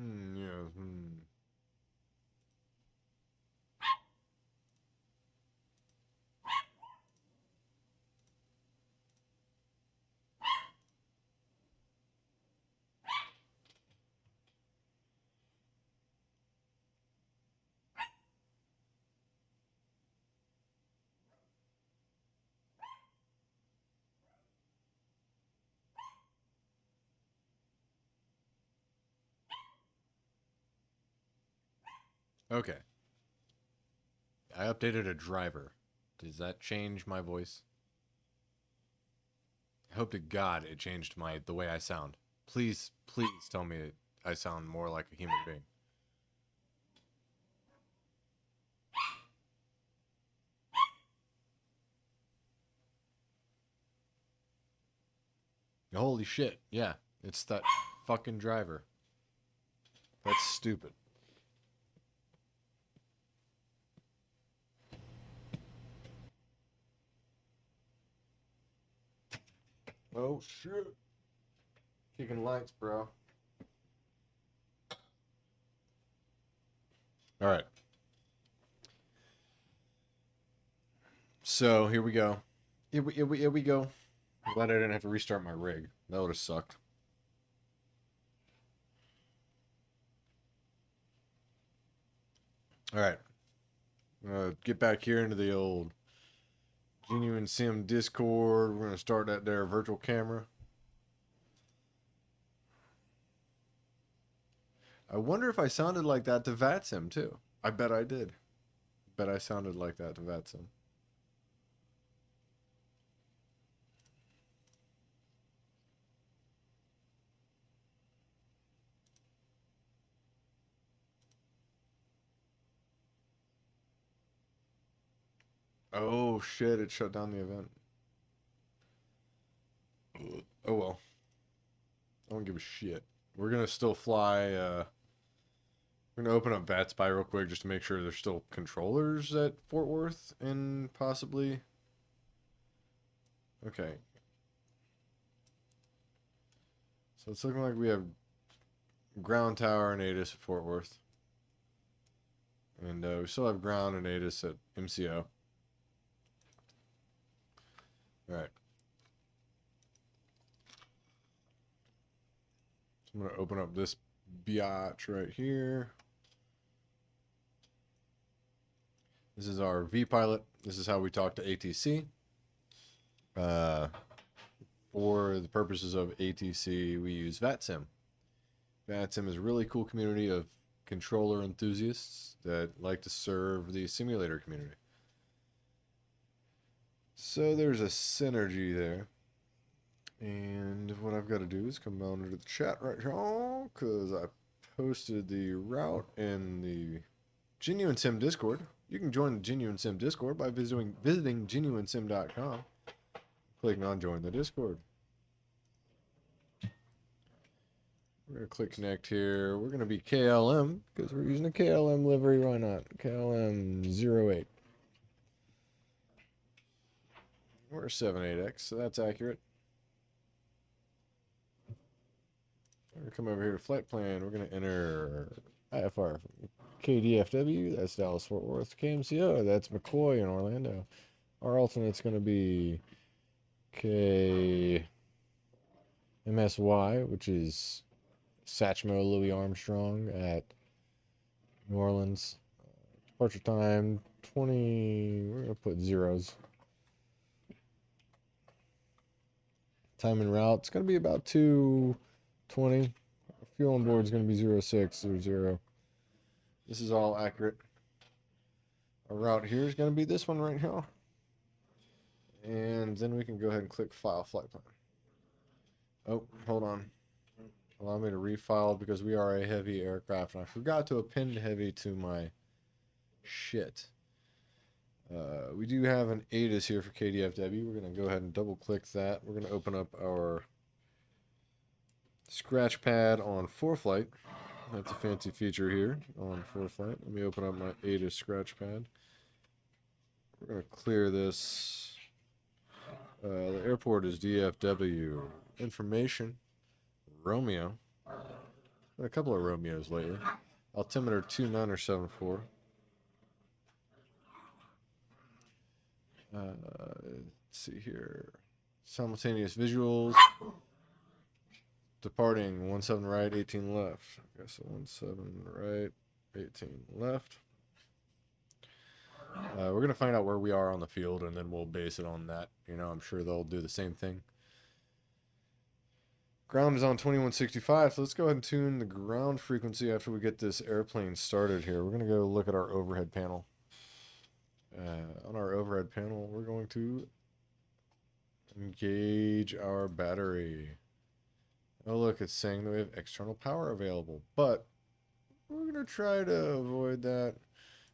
Yeah. Okay. I updated a driver. Does that change my voice? I hope to God it changed the way I sound. Please, please tell me I sound more like a human being. Holy shit. Yeah, it's that fucking driver. That's stupid. Oh shit. Kicking lights, bro. All right. So here we go. Here we go. I'm glad I didn't have to restart my rig. That would have sucked. All right. Get back here into the old Genuine Sim Discord. We're going to start that there virtual camera. I wonder if I sounded like that to Vatsim too. I bet I did. Bet I sounded like that to Vatsim. Oh shit, it shut down the event. Oh well. I don't give a shit. We're gonna still fly. We're gonna open up VatSpy real quick just to make sure there's still controllers at Fort Worth and possibly. Okay. So it's looking like we have ground tower and ATIS at Fort Worth, and we still have ground and ATIS at MCO. All right. So I'm gonna open up this biatch right here. This is our V-Pilot. This is how we talk to ATC. For the purposes of ATC, we use Vatsim. Vatsim is a really cool community of controller enthusiasts that like to serve the simulator community. So there's a synergy there. And what I've got to do is come down into the chat right here, because I posted the route in the Genuine Sim Discord. You can join the Genuine Sim Discord by visiting genuinesim.com, clicking on Join the Discord. We're going to click Connect here. We're going to be KLM, because we're using a KLM livery. Why not? KLM 08. We're 78X, so that's accurate. We're going to come over here to flight plan. We're going to enter IFR. KDFW, that's Dallas Fort Worth. KMCO, that's McCoy in Orlando. Our alternate's going to be KMSY, which is Satchmo Louis Armstrong at New Orleans. Departure time 20. We're going to put zeros. Time and route, it's going to be about 2:20. Fuel on board is going to be 0600. This is all accurate. Our route here is going to be this one right here. And then we can go ahead and click File Flight Plan. Oh, hold on. Allow me to refile because we are a heavy aircraft. And I forgot to append heavy to my shit. We do have an ATIS here for KDFW. We're going to go ahead and double click that. We're going to open up our scratch pad on ForeFlight. That's a fancy feature here on ForeFlight. Let me open up my ATIS scratch pad. We're going to clear this. The airport is DFW. Information, Romeo. And a couple of Romeos lately. Altimeter 2974. Let's see here. Simultaneous visuals. Departing 17 right, 18 left. Okay, so 17 right, 18 left. We're going to find out where we are on the field, and then we'll base it on that. You know, I'm sure they'll do the same thing. Ground is on 2165, so let's go ahead and tune the ground frequency after we get this airplane started here. We're going to go look at our overhead panel. On our overhead panel, we're going to engage our battery. Oh, look, it's saying that we have external power available, but we're going to try to avoid that.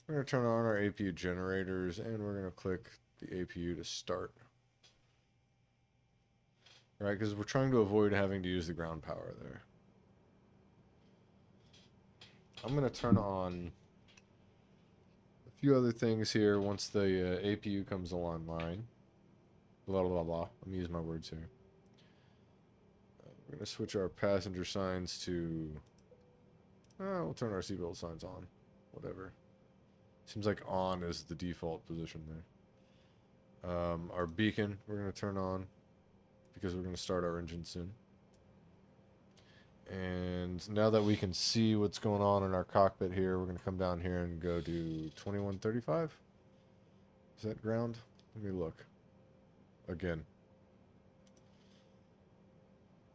We're going to turn on our APU generators, and we're going to click the APU to start. Right, because we're trying to avoid having to use the ground power there. I'm going to turn on a few other things here once the APU comes online. Blah, blah, blah. Let me use my words here. We're going to switch our passenger signs to... we'll turn our seatbelt signs on. Whatever. Seems like on is the default position there. Our beacon we're going to turn on because we're going to start our engine soon. And now that we can see what's going on in our cockpit here, we're going to come down here and go to 2135. Is that ground? Let me look. Again.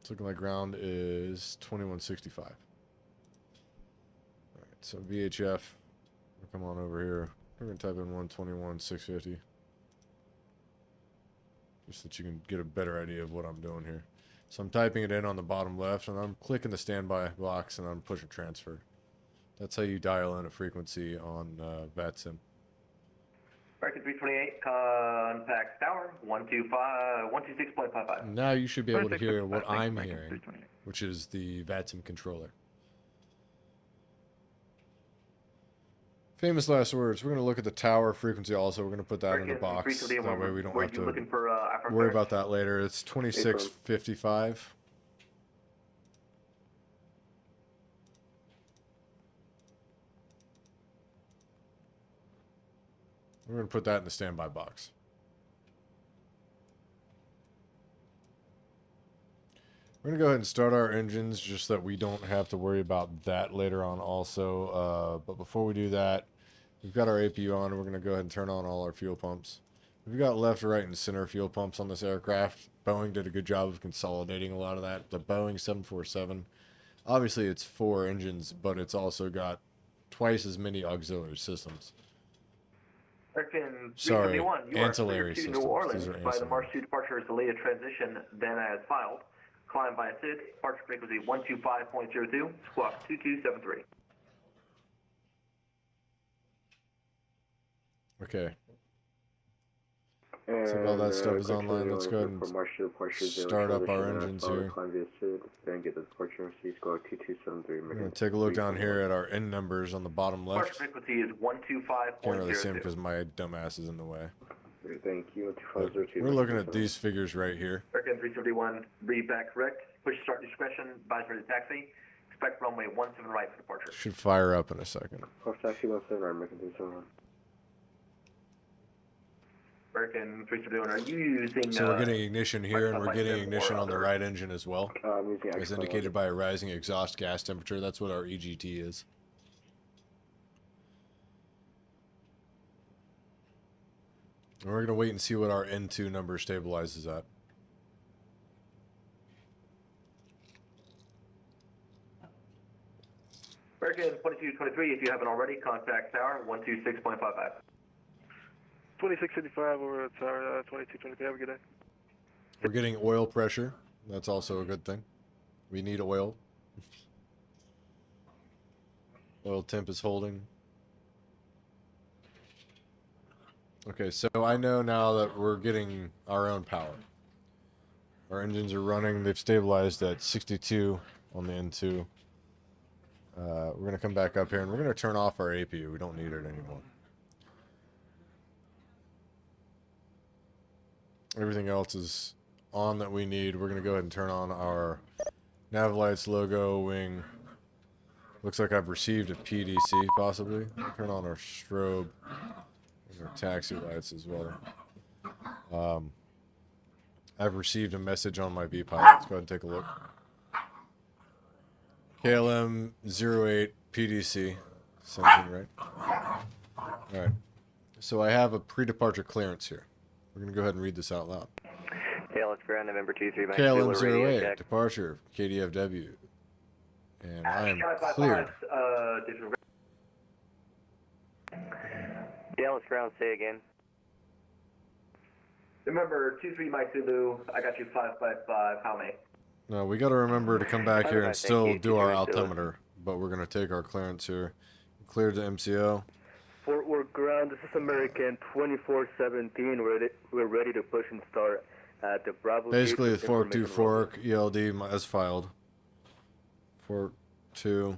It's looking like ground is 2165. Alright, so VHF. We'll come on over here. We're going to type in 121,650. Just so that you can get a better idea of what I'm doing here. So I'm typing it in on the bottom left, and I'm clicking the standby box, and I'm pushing transfer. That's how you dial in a frequency on Vatsim. American 328, contact tower, 126.55. Now you should be able to hear what I'm hearing, which is the Vatsim controller. Famous last words. We're going to look at the tower frequency also. We're going to put that in the box. That way we don't have to worry about that later. It's 2655. We're going to put that in the standby box. We're going to go ahead and start our engines just so that we don't have to worry about that later on also. But before we do that, we've got our APU on. We're going to go ahead and turn on all our fuel pumps. We've got left, right, and center fuel pumps on this aircraft. Boeing did a good job of consolidating a lot of that. The Boeing 747, obviously it's 4 engines, but it's also got twice as many auxiliary systems. Sorry, ancillary systems. New Orleans These are by the March 2 departure delayed transition, then as filed. Climb by SID, departure frequency 125.02, squawk 2273. Okay. So while that stuff is online, let's go ahead and start up our engines here. Then get the departure, squawk 2273. We're going to take a look down here at our end numbers on the bottom left. Departure frequency is 125.02. Can't really see them because my dumb ass is in the way. Thank you. We're looking at these figures right here. American 331, read back correct. Push start discretion, advise ready taxi. Expect runway 17 right for departure. Should fire up in a second. Taxi 17 right, American 331. American 331, are you using... So we're getting ignition here, and we're getting ignition on the right engine as well. As indicated by a rising exhaust gas temperature. That's what our EGT is. And we're going to wait and see what our N2 number stabilizes at. American 2223, if you haven't already, contact tower 126.55. 2655 over at tower 2223. Have a good day. We're getting oil pressure. That's also a good thing. We need oil. Oil temp is holding. Okay, so I know now that we're getting our own power. Our engines are running. They've stabilized at 62 on the N2. We're going to come back up here, and we're going to turn off our APU. We don't need it anymore. Everything else is on that we need. We're going to go ahead and turn on our nav lights, logo, wing, Looks like I've received a PDC, possibly. Turn on our strobe. There's our taxi lights as well. I've received a message on my VPilot. Let's go ahead and take a look. KLM 08 PDC. Something, right? Alright. So I have a pre-departure clearance here. We're going to go ahead and read this out loud. KLM ground November 23 Mike KLM Zulu, radio 08, check. departure, KDFW. And I am cleared. KLM ground, say again. Remember, 23 Mike Zulu, I got you 555, how many? No, we got to remember to come back here and Thank still you, do our 23 Zulu. altimeter. But we're going to take our clearance here. Cleared to MCO. Fort Worth ground, this is American 2417. We're ready to push and start at the Bravo. Basically, gate. the fork 2 fork, ELD as filed. Fork 2.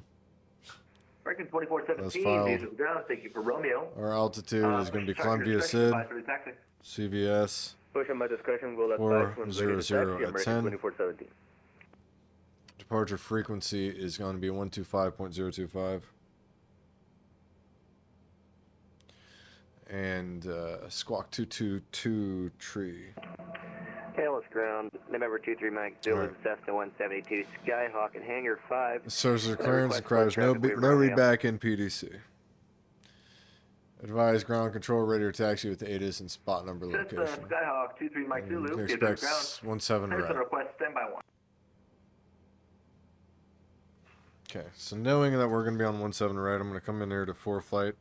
American That's 2417, filed. views of ground, thank you for Romeo. Our altitude is going to be Columbia Discretion, SID, advisory taxi. CVS. Push on my discretion, will advise 400 when ready to taxi, at American 10. 2417. Departure frequency is going to be 125.025. And squawk 222 tree. KLM ground November 23 Mike Zulu, Alright. Cessna 172, Skyhawk and Hangar 5. Sources of clearance request requires for no, traffic no waiver, read Romeo. back in PDC. Advise ground control ready to taxi with ATIS and spot number Cessna location. Skyhawk 23 Mike And Zulu, you can views of expect ground. 17 Citizen right. request, stand by 1. Okay, so knowing that we're going to be on 17 right, I'm going to come in here to 4 flight.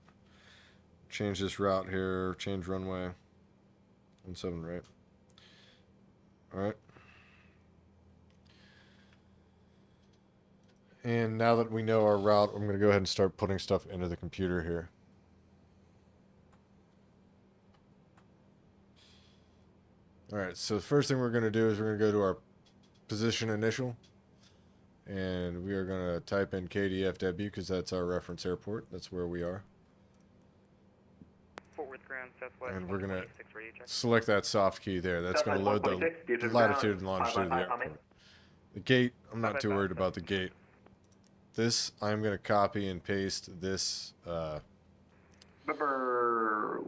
Change this route here, change runway. 17 right. Alright. And now that we know our route, I'm going to go ahead and start putting stuff into the computer here. Alright, so the first thing we're going to do is we're going to go to our position initial. And we are going to type in KDFW because that's our reference airport. That's where we are. Fort Worth ground, southwest. And we're going to 126 radio check. select that soft key there. That's going to load the 126, views of latitude and ground, longitude of the 555, how many? airport. The gate, I'm not too worried about the gate. This, I'm going to copy and paste this Remember,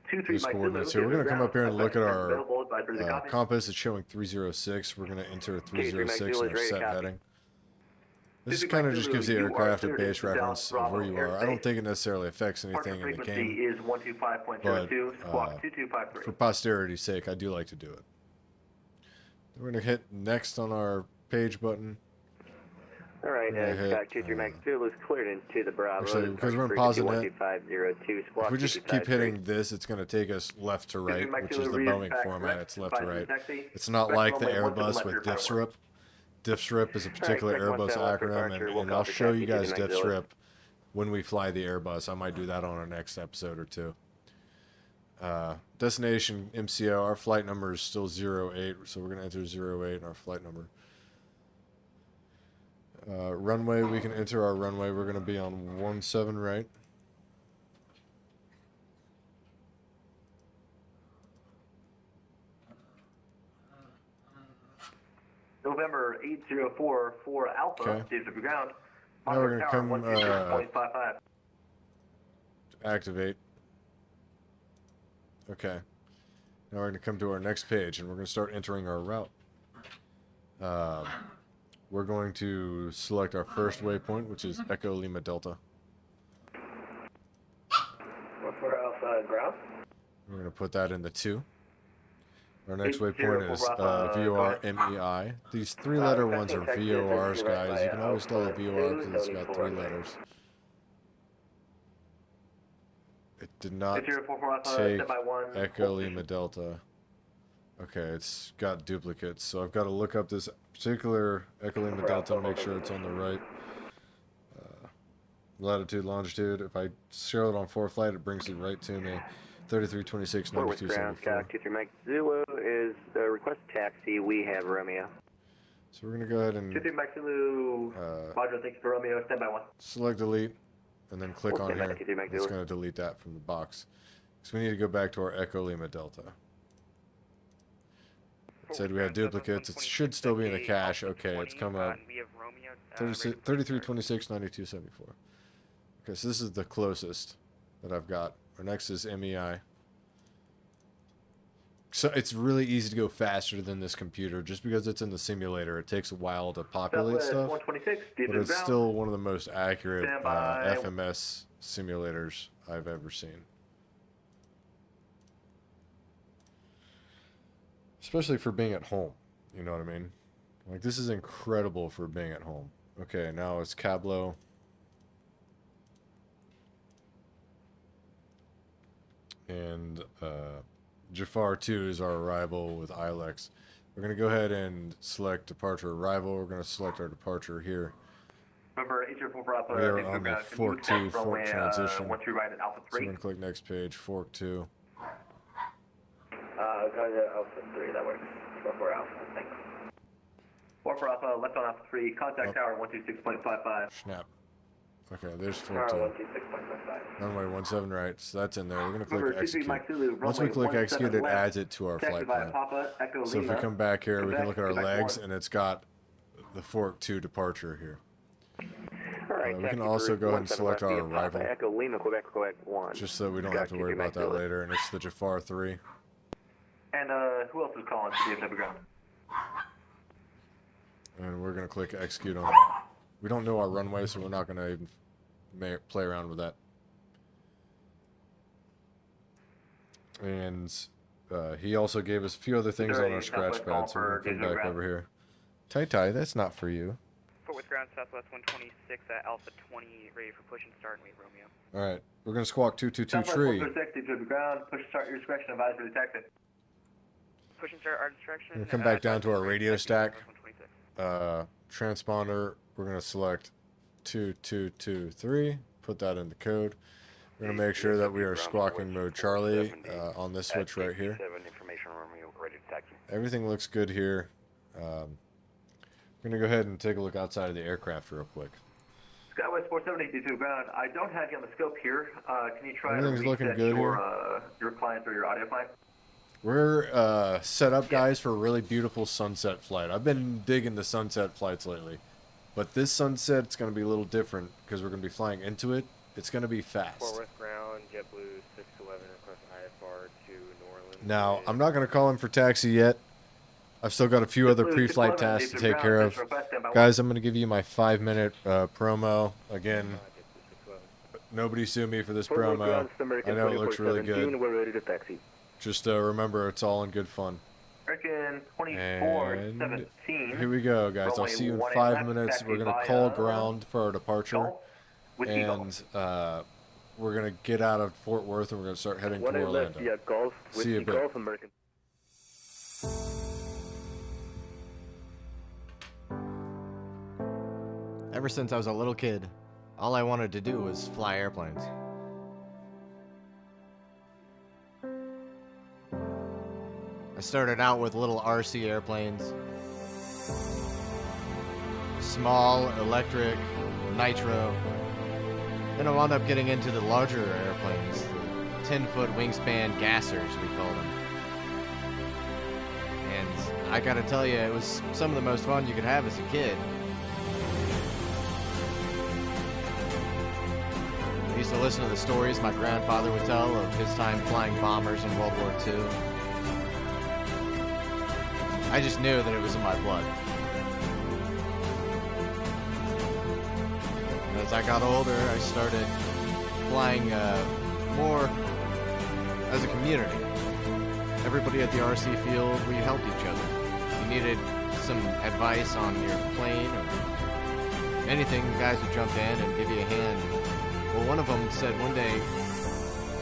23 these Mike coordinates Zulu, here. We're views going of to come up here and ground. look at our Available, advisory to copy. compass. It's showing 306. We're going to enter 306 in our Zulu is set ready to copy. heading. This 23 kind of Mike just gives the Zulu, you are aircraft a cleared base to Dallas reference of Bravo where you are. I airspace. don't think it necessarily affects Departure anything in the frequency game. is 125.02, squawk 2253. For posterity's sake, I do like to do it. We're going to hit next on our page button. Alright, We're gonna hit, Skyhawk 23 Mike Zulu is cleared into the Bravo. Actually, because we're in Frequency positive, 12502, squawk if we just keep 2253. hitting this, it's going to take us left to right, 23 Mike which is Zulu, the read Boeing back format. correct, It's left to advisory right. taxi. It's not Expect like the runway 17 Airbus left with your power. DIFSRIP. DIFSRIP is a particular Alright, Airbus 617 left acronym, departure. and, We'll and I'll copy show you taxi guys to Mike Zulu. DIFSRIP when we fly the Airbus. I might do that on our next episode or two. Destination MCO, our flight number is still 08, so we're going to enter 08 in our flight number. Runway, we can enter our runway. We're going to be on 17 right. November 804 for Alpha, Okay. views of ground. Now we're gonna come, 126.55. Activate. Okay. Now we're going to come to our next page, and we're going to start entering our route. We're going to select our first waypoint, which is Echo Lima Delta. For Alpha ground. We're going to put that in the 2. Our next 80 waypoint is for Rafa, VOR go MEI. These 3-letter ones are VORs, guys. You can always tell a VOR because it's got 3 letters. It did not 804 for Alpha, take stand by 1. Echo Lima Delta. Okay, it's got duplicates, so I've got to look up this particular Echo Lima Delta and make sure it's on the right latitude, longitude. If I show it on 4 flight, it brings it right to me. 3326 Fort Worth 92 ground, 74. Skyhawk 23 Mike Zulu is request taxi. We have Romeo. So we're going to go ahead and 23 Mike Zulu, Roger, thanks for Romeo, stand by 1. select delete and then click on Okay, here. 93 Mike It's Zulu. going to delete that from the box. So we need to go back to our Echo Lima Delta. It said we had duplicates. It should still be in the cache. Okay, it's come up. 3326 9274. Okay, so this is the closest that I've got. Our next is MEI. So it's really easy to go faster than this computer just because it's in the simulator. It takes a while to populate stuff, but it's still one of the most accurate FMS simulators I've ever seen. Especially for being at home, you know what I mean? Like, this is incredible for being at home. Okay, now it's Cablo. And Jafar 2 is our arrival with Ilex. We're going to go ahead and select departure arrival. We're going to select our departure here. Remember, H4 we are on the Fork 2 Fork transition. Once you ride at Alpha 3. So we're going to click next page, Fork 2. Alpha 3, that works. 4 Alpha, thanks. 4 Alpha, left on Alpha 3, contact tower 126.55. Snap. Okay, there's Fork 2. 126.55. Runway 17 right, so that's in there. We're going to click execute. Zulu, Once we click execute, it left. adds it to our flight plan. Papa, Echo So if we Lima, come back here, we can look at our Quebec legs, 1. and it's got the Fork 2 departure here. All right, We can also go ahead and select our arrival, Echo Lima, Quebec 1. just so we don't have to worry about that later. And it's the Jafar 3. And who else is calling to DFW ground? And we're going to click execute on that. We don't know our runway, so we're not going to even play around with that. And he also gave us a few other things on our scratch pad, so we're going to come back over here. Tai, that's not for you. Fort Worth ground, Southwest 126 at Alpha 20, ready for push and start and wait Romeo. All right, we're going to squawk 222 Southwest tree. 126, DFW ground, push start your discretion, advisory detected. Push and start our discretion. We're going to come back down to our radio stack. 126. Transponder, we're going to select 2223, put that in the code. We're going to make sure that we are squawking mode Charlie on this switch right here. Everything looks good here. We're going to go ahead and take a look outside of the aircraft real quick. Skywest 470 ground, I don't have you on the scope here. Can you try Everything's to looking reset good your client or your audio client? We're set up, guys, for a really beautiful sunset flight. I've been digging the sunset flights lately. But this sunset's going to be a little different because we're going to be flying into it. It's going to be fast. Fort Worth ground, JetBlue 611, request IFR to New Orleans. Now, I'm not going to call him for taxi yet. I've still got a few other pre-flight tasks to take care of. Guys, I'm going to give you my 5-minute promo. Again, nobody sue me for this promo. I know it looks really good. We're ready to taxi. Just remember, it's all in good fun. American And 2417. here we go, guys. I'll see you in 5 minutes. We're going to call ground for our departure. And we're going to get out of Fort Worth and we're going to start heading to Orlando. Yeah, Golf, See you a bit. Golf American. Ever since I was a little kid, all I wanted to do was fly airplanes. I started out with little RC airplanes. Small, electric, nitro. Then I wound up getting into the larger airplanes, the 10-foot wingspan gassers, we call them. And I gotta tell you, it was some of the most fun you could have as a kid. I used to listen to the stories my grandfather would tell of his time flying bombers in World War II. I just knew that it was in my blood. As I got older, I started flying more as a community. Everybody at the RC field, we helped each other. If you needed some advice on your plane or anything, guys would jump in and give you a hand. Well, one of them said one day,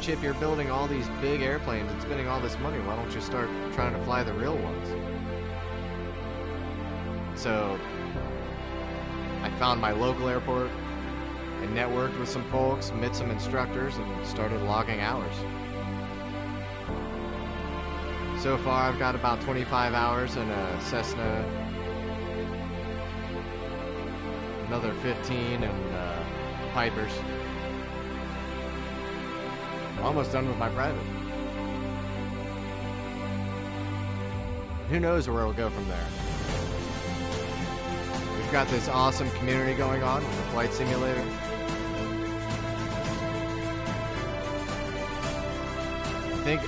Chip, you're building all these big airplanes and spending all this money. Why don't you start trying to fly the real ones? So I found my local airport. I networked with some folks, met some instructors, and started logging hours. So far, I've got about 25 hours in a Cessna, another 15 in Pipers. Almost done with my private. who knows where it'll go from there. We've got this awesome community going on with the flight simulator. I think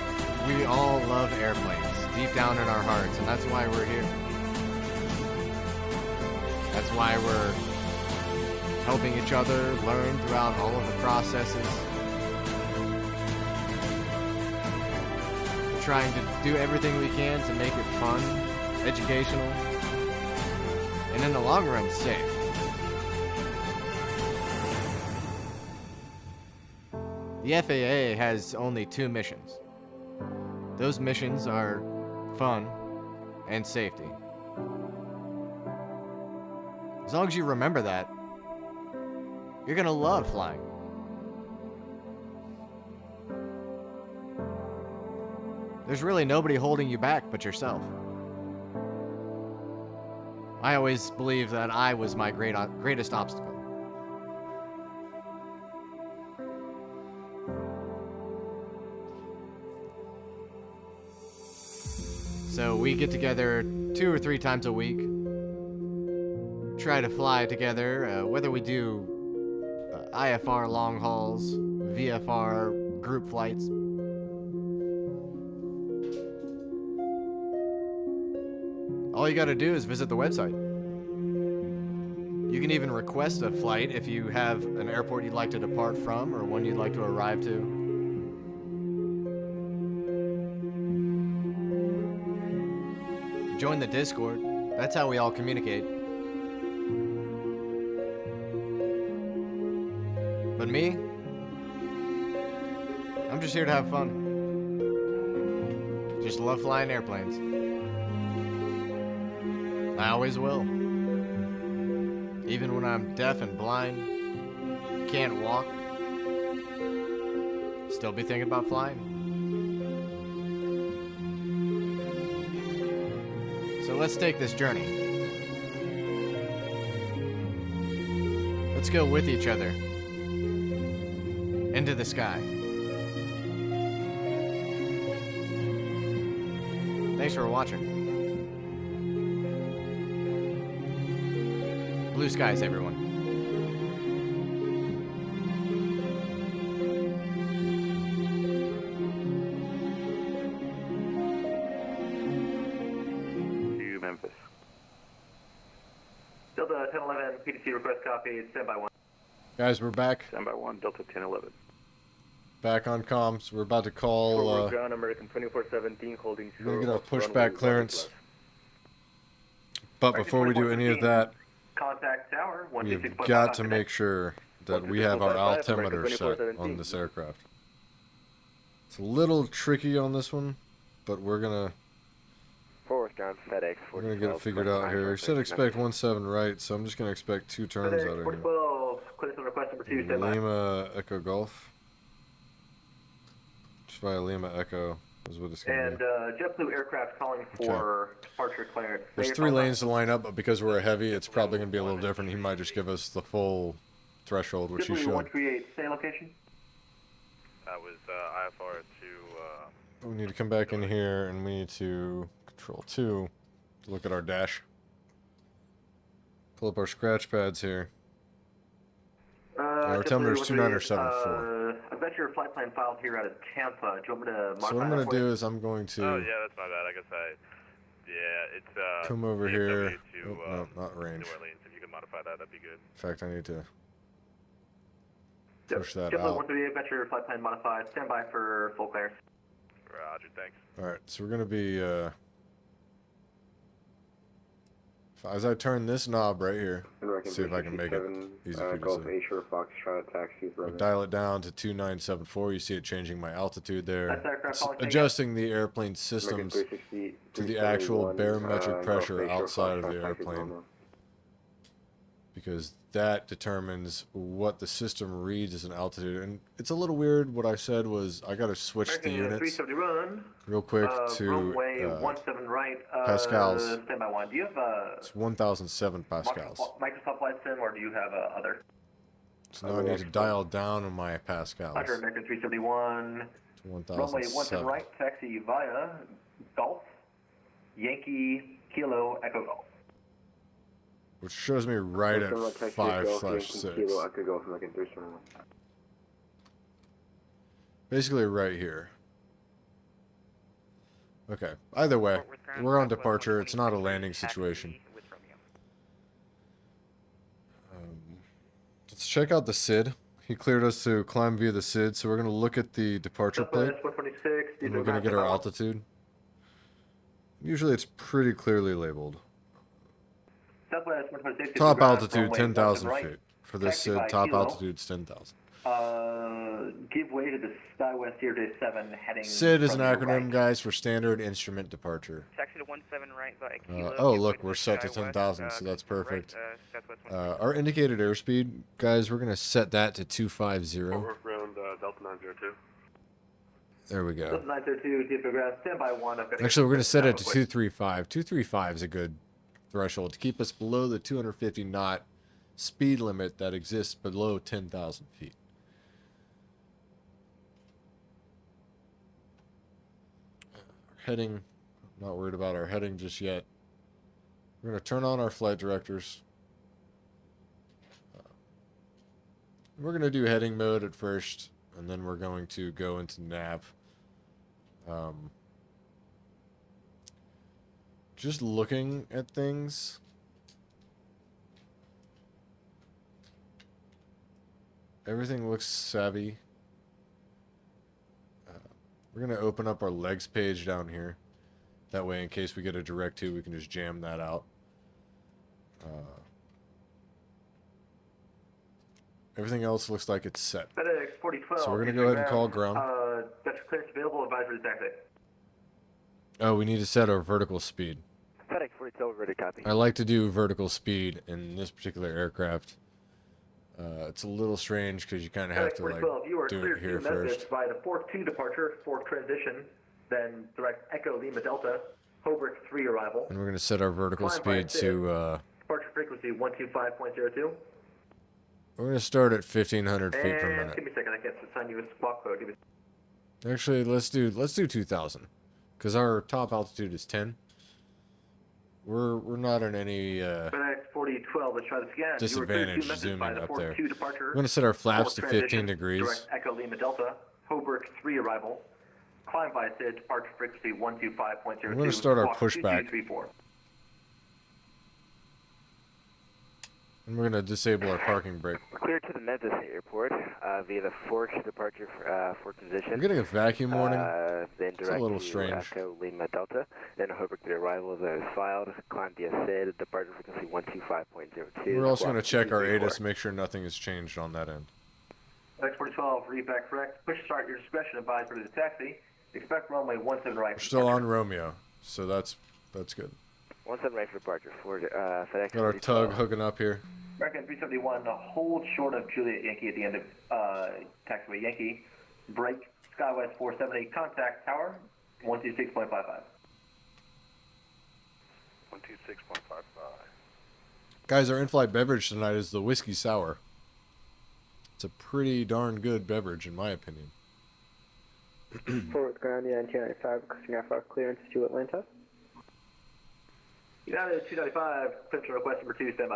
we all love airplanes deep down in our hearts, and that's why we're here. That's why we're helping each other learn throughout all of the processes. We're trying to do everything we can to make it fun, educational, and in the long run, safe. The FAA has only 2 missions. Those missions are fun and safety. As long as you remember that, you're gonna love flying. There's really nobody holding you back but yourself. I always believed that I was my greatest obstacle. So we get together 2 or 3 times a week, try to fly together, whether we do IFR long hauls, VFR group flights. All you gotta do is visit the website. You can even request a flight if you have an airport you'd like to depart from or one you'd like to arrive to. Join the Discord. That's how we all communicate. But me? I'm just here to have fun. Just love flying airplanes. I always will. Even when I'm deaf and blind, can't walk, still be thinking about flying. So let's take this journey. Let's go with each other into the sky. Thanks for watching. Blue skies, everyone. To Memphis. Delta 1011, PTC request copy, standby 1. Guys, we're back. Standby 1, Delta 1011. Back on comms. We're about to call. Forward ground, American 2417, holding We're gonna get our shore, pushback clearance. But before we do any of that, Contact tower, we've 126.5. got to make sure that we have our altimeter set on this aircraft. It's a little tricky on this one, but we're gonna Forward ground, FedEx. get it figured out here. It said expect 17 right, so I'm just gonna expect 2 turns out of here. 412, clearance request number 2, standby. Lima Echo Golf. Just via Lima Echo is what it's gonna And be. JetBlue aircraft calling for departure clearance. There's 3 lanes to line up, but because we're a heavy, it's probably gonna be a little different. He might just give us the full threshold, which he JetBlue should. 138, stay location. That was IFR to We need to come back in here, and we need to control 2 to look at our dash. Pull up our scratch pads here. Our altimeter is 2974. I've got your flight plan filed here out of Tampa. Do you want me to modify So what I'm that gonna for you? do is I'm going to Oh yeah, that's my bad. I guess it's come over DFW here. to, Oh, no, not range. New Orleans. If you could modify that, that'd be good. In fact, I need to Yep. push that JetBlue out. 138, I've got your flight plan modified. Stand by for full clearance. Roger, thanks. Alright, so we're gonna be as I turn this knob right here, see if I can make it easy for you to see. Shore Foxtrot taxi I dial it down to 2974. You see it changing my altitude there. That's aircraft It's calling adjusting the airplane systems to the actual barometric pressure outside of the airplane, because that determines what the system reads as an altitude. And it's a little weird. What I said was I got to switch the American units 370 run. real quick to Runway 17 right. Pascals. Stand by 1. Do you have it's 1007 pascals. Microsoft Flight Sim, or do you have other? So now I need to dial down on my pascals Under American 371. to Runway 17 1007. right. Taxi via Gulf. Yankee Kilo Echo Golf. Which shows me right at 5/6. Kilo Echo Golf, American 321. Basically right here. Okay. Either way, we're on departure. It's not a landing situation. Let's check out the SID. He cleared us to climb via the SID, so we're going to look at the departure plate. And we're going to get our altitude. Usually it's pretty clearly labeled. Southwest 126. Top altitude, 10,000 right. feet. For this Taxi SID, by top Kilo. altitude's 10,000. Give way to the SkyWest 027 heading. SID is an from your acronym, right. guys, for Standard Instrument Departure. Taxi to 17 right by Kilo. Oh, give way look, to we're the set to Skywest, 10,000, so that's perfect. Right, Southwest 126. Our indicated airspeed, guys, we're going to set that to 250. Around Delta 902. There we go. 902, deep ground, standby 1. Actually, we're going to set it to 235. 235 is a good threshold to keep us below the 250 knot speed limit that exists below 10,000 feet. Heading, not worried about our heading just yet. We're going to turn on our flight directors. We're going to do heading mode at first, and then we're going to go into nav. Just looking at things. Everything looks savvy. We're going to open up our legs page down here. That way, in case we get a direct to, we can just jam that out. Everything else looks like it's set. FedEx 4012. So we're going to go ahead and call ground. That's clearance available, advisory taxi. Oh, we need to set our vertical speed. FedEx 42 ready, copy. I like to do vertical speed in this particular aircraft. It's a little strange because you kind of have to like you are do cleared it here to Memphis first. by the 4-2 departure, 4 transition, then direct Echo Lima Delta, Holbrook 3 arrival. And we're going to set our vertical Climb by speed to, departure frequency 125.02. we're going to start at 1,500 feet per And minute. give me a second, I can't assign you a squawk code. Give me Actually, let's do 2,000 because our top altitude is 10. We're not in any FedEx 4012, let's try this again. disadvantage you were cleared to Memphis zooming by the up there. 4-2 departure. We're going to set our flaps to 4 15 transition, degrees. Direct Echo Lima Delta, Holbrook 3 arrival. Climb by SID, departure frequency 125.02. We're going to start our squawk pushback. 2234. And we're going to disable our parking brake. We're cleared to the Memphis airport via the Forks departure for transition. I'm getting a vacuum warning. Then It's a direct little to strange. Echo Lima Delta. Then Holbrook 3 arrival as filed. Climb via SID, departure frequency 125.02. We're also going to check our 2234. ATIS, make sure nothing has changed on that end. FedEx 4012, read back correct. Push start your discretion, advise for the taxi. Expect runway 17 right. We're still on Romeo, so that's good. 17 right for departure for FedEx. Got our 4012. tug hooking up here. American 371, hold short of Juliet Yankee at the end of taxiway Yankee. Break, SkyWest 478, contact tower, 126.55. 126.55. Guys, our in-flight beverage tonight is the whiskey sour. It's a pretty darn good beverage, in my opinion. Forward ground, United 295, requesting FR clearance to Atlanta. United 295, clearance request number 2, standby.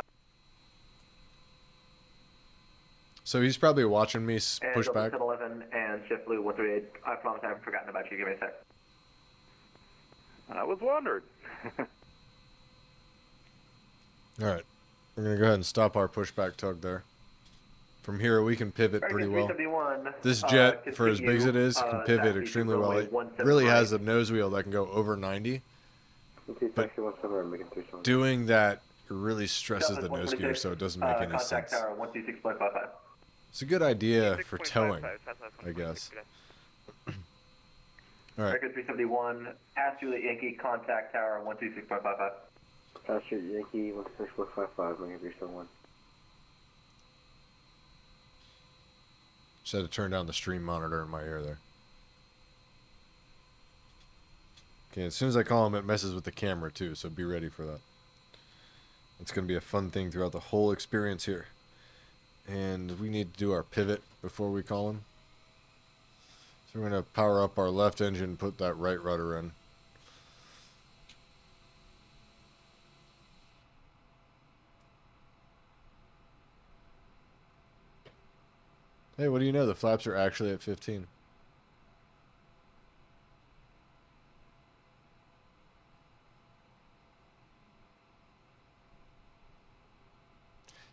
So he's probably watching me And push Delta back. 1011 and Shift Blue 138. I promise I haven't forgotten about you. Give me a sec. I was wondering. All right. We're going to go ahead and stop our pushback tug there. From here, we can pivot pretty well. 371, This jet, for as big as it is, can pivot taxi extremely to well. runway It 17 really right. has a nose wheel that can go over 90. But Taxi 17, making 37. doing that really stresses Delta the nose 126, gear, so it doesn't make any contact sense. tower 126.55. It's a good idea for 6.55, towing, Southwest I guess. 126. All right. American 371, ask Juliet Yankee, contact tower 126.55. Passenger Yankee 16455, making 371. Just had to turn down the stream monitor in my ear there. Okay, as soon as I call him, it messes with the camera too, so be ready for that. It's going to be a fun thing throughout the whole experience here. And we need to do our pivot before we call him. So we're going to power up our left engine, put that right rudder in. Hey, what do you know? The flaps are actually at 15.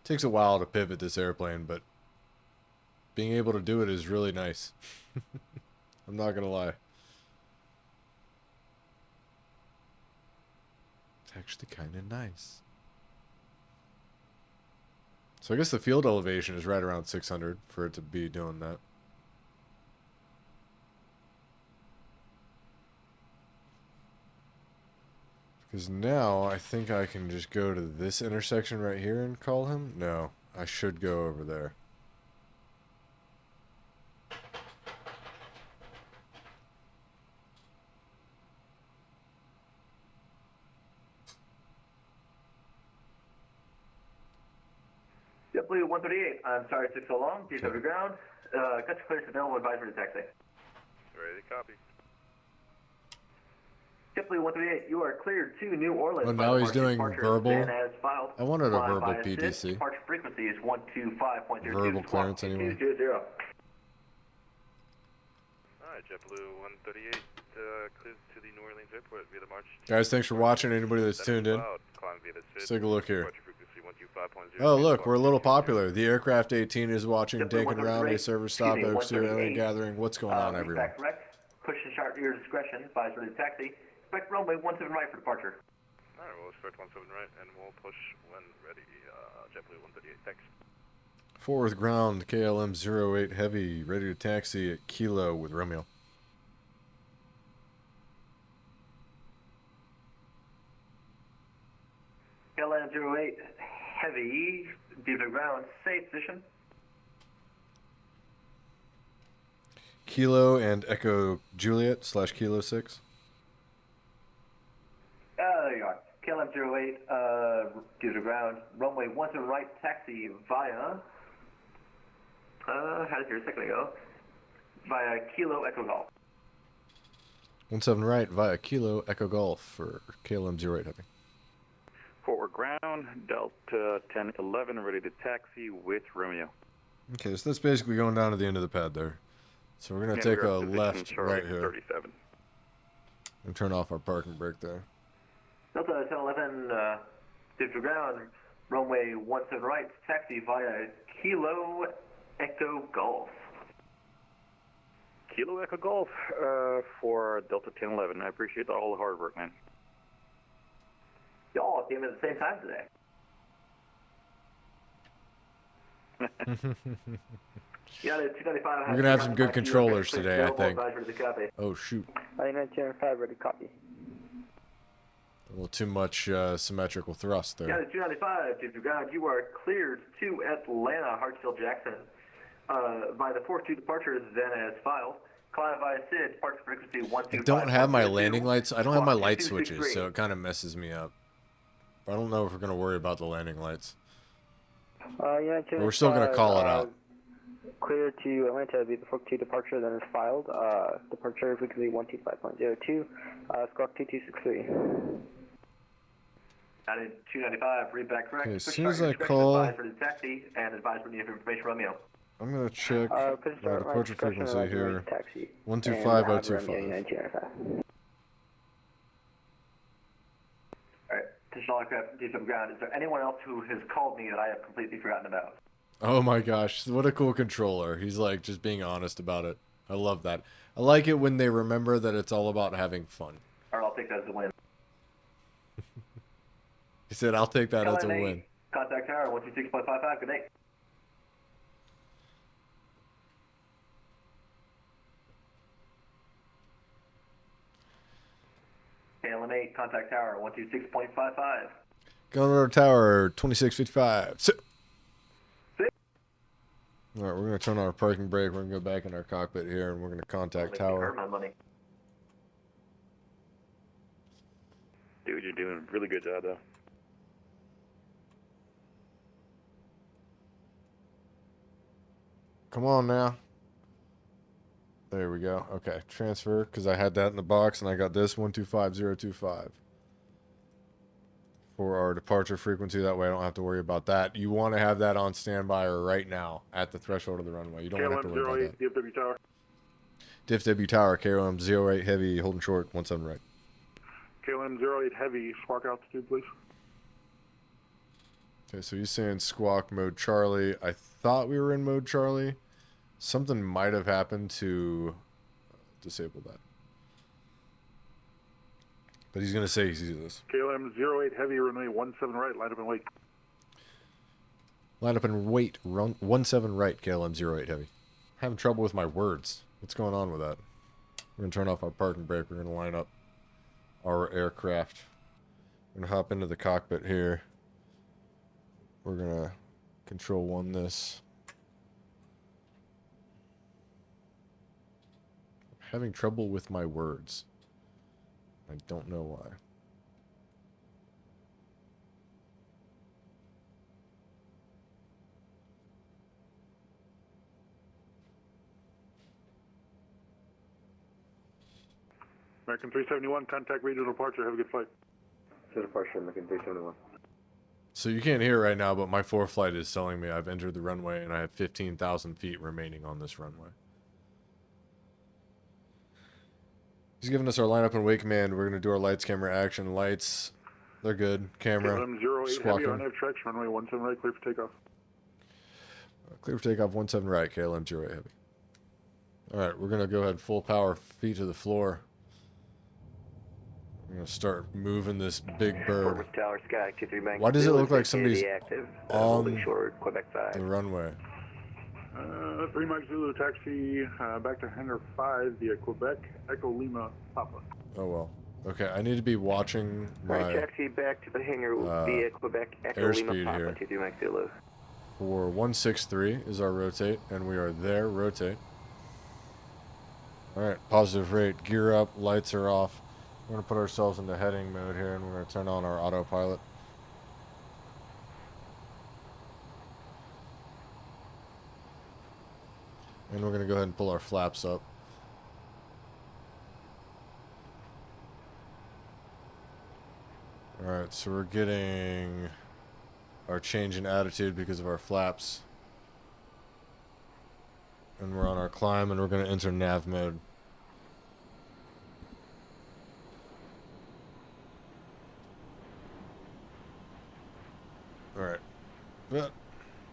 Takes a while to pivot this airplane, but being able to do it is really nice. I'm not gonna lie. It's actually kind of nice. So I guess the field elevation is right around 600 for it to be doing that. Because now I think I can just go to this intersection right here and call him. No, I should go over there. JetBlue 138, I'm sorry it took so long. Please have your ground. Got your clearance available, advisory to taxi. Ready to copy. JetBlue 138, you are cleared to New Orleans. Oh, now he's doing departure verbal. then as filed. I wanted a Fly verbal by assist. PDC. Departure frequency is 125.02. Verbal clearance anyway. 2200. Alright, JetBlue 138, clears to the New Orleans airport via the March. Guys, thanks for watching. Anybody that's tuned in, Climb via the let's take a look here. departure frequency 125.0. Oh, look, we're a little popular. The Aircraft 18 is watching, JetBlue dinking around a 138, service stop, excuse me, Oak Studio, Alien 138. Gathering. What's going on, everyone? Feedback correct. Push and start to your discretion. Advisory to taxi. Expect runway 17 right for departure. Alright, we'll expect 17 right, and we'll push when ready. JetBlue 138, thanks. Forward ground, KLM 08 Heavy, ready to taxi at Kilo with Romeo. KLM 08 Heavy, deep to ground, safe position. Kilo and Echo Juliet / Kilo 6. There you are. KLM 08, deep to ground, runway 17 right, taxi via, had it here a second ago, via Kilo Echo Golf. 17 right via Kilo Echo Golf for KLM 08 Heavy. Forward ground, Delta 1011, ready to taxi with Romeo. Okay, so that's basically going down to the end of the pad there. So we're going to take a left right here 37. and turn off our parking brake there. Delta 1011, deep to ground, runway 17 right, taxi via Kilo Echo Golf. Kilo Echo Golf for Delta 1011. I appreciate all the hard work, man. Y'all came at the same time today. Yeah, 295. We're going to have some good controllers today, I think. Advisory to copy. Oh, shoot. 995, ready to copy. A little too much symmetrical thrust Yeah, there. 295, deep to ground, you are cleared to Atlanta, Hartsfield, Jackson, by the 42 departures, then as filed. Climb via SID, departure frequency 125. I don't have my landing lights. I don't have my light Squawk switches, 2263. so it kind of messes me up. I don't know if we're going to worry about the landing lights. Yeah, But we're still going to call it out. Clear to Atlanta, be the 42 departure, then is filed. Departure frequency 125.02, squawk 2263. Added 295, read back correct. Okay, as Push soon as start I your discretion, call- advisory to taxi, and advisory to information Romeo. I'm going to check Push my start, departure discretion, frequency advisory here. to taxi. 125.025. And, Romeo 295. Alright, additional aircraft, deep to ground. Is there anyone else who has called me that I have completely forgotten about? Oh my gosh, what a cool controller. He's like just being honest about it. I love that. I like it when they remember that it's all about having fun. Alright, I'll take that as a win. He said, I'll take that as a LNA, win. Contact tower 126.55, good night. KLM8, contact tower 126.55. Going to our tower, 2655. Sit. Sit. All right, we're going to turn on our parking brake. We're going to go back in our cockpit here, and we're going to contact Make me earn tower. my money. Dude, you're doing a really good job, though. Come on now. There we go. Okay, transfer, because I had that in the box, and I got this 125025. for our departure frequency. That way I don't have to worry about that. You want to have that on standby or right now at the threshold of the runway. You don't want to have to worry about that. DFW Tower. DFW Tower, KLM 08 Heavy, holding short, 17 right. KLM 08 Heavy, squawk altitude, please. Okay, so he's saying squawk mode Charlie. I thought we were in mode Charlie. Something might have happened to disable that. But he's going to say he sees this. KLM 08 Heavy, runway 17 right, line up and wait. Line up and wait, run 17 right, KLM 08 Heavy. Having trouble with my words. What's going on with that? We're going to turn off our parking brake. We're going to line up our aircraft. We're going to hop into the cockpit here. We're going to control 1 this. I'm having trouble with my words. I don't know why. American 371, contact regional departure. Have a good flight. So departure, American 371. So you can't hear it right now, but my ForeFlight is telling me I've entered the runway and I have 15,000 feet remaining on this runway. He's giving us our lineup and wait command. We're going to do our lights, camera, action. Lights, they're good. Camera, KLM 08 squawking. Heavy on F tracks, runway 17 right, clear for takeoff. Clear for takeoff, 17 right, KLM 08 Heavy. Alright, we're going to go ahead full power, feet to the floor. We're going to start moving this big bird. Tower, Sky, 23 Bank. Why does it look like somebody's active, on short, Quebec side. the runway? 3 Mike Zulu taxi back to hangar 5 via Quebec, Echo Lima, Papa. Oh well. Okay, I need to be watching Right, my taxi back to the hangar via Quebec, Echo Lima, airspeed Papa, here. 23 Mike Zulu. For 163 is our rotate, and we are there, rotate. Alright, positive rate, gear up, lights are off. We're going to put ourselves into heading mode here, and we're going to turn on our autopilot. And we're going to go ahead and pull our flaps up. Alright, so we're getting our change in attitude because of our flaps. And we're on our climb, and we're going to enter nav mode. Alright. But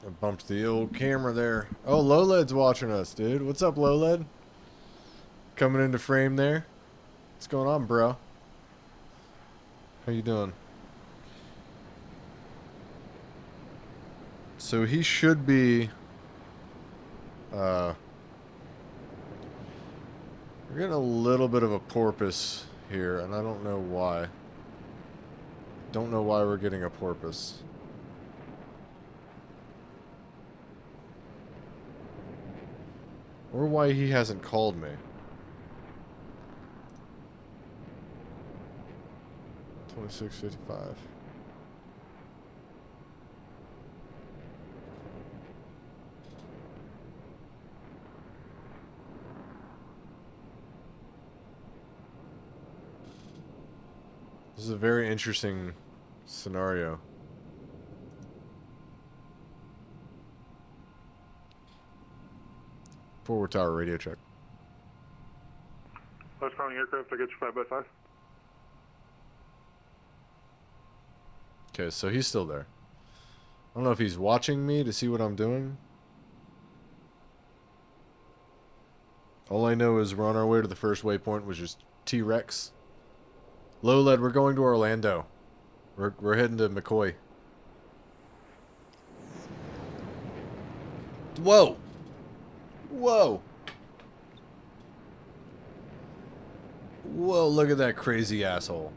I bumped the old camera there. Oh, Lowled's watching us, dude. What's up, Lowled? Coming into frame there. What's going on, bro? How you doing? So he should be... we're getting a little bit of a porpoise here, and I don't know why. Don't know why we're getting a porpoise. Or why he hasn't called me. 2655. This is a very interesting scenario. Forward tower radio check. Last grounding aircraft, I get you 5x5. Okay, so he's still there. I don't know if he's watching me to see what I'm doing. All I know is we're on our way to the first waypoint, which is T-Rex. Low lead, we're going to Orlando. We're heading to McCoy. Whoa! Whoa! Whoa, look at that crazy asshole.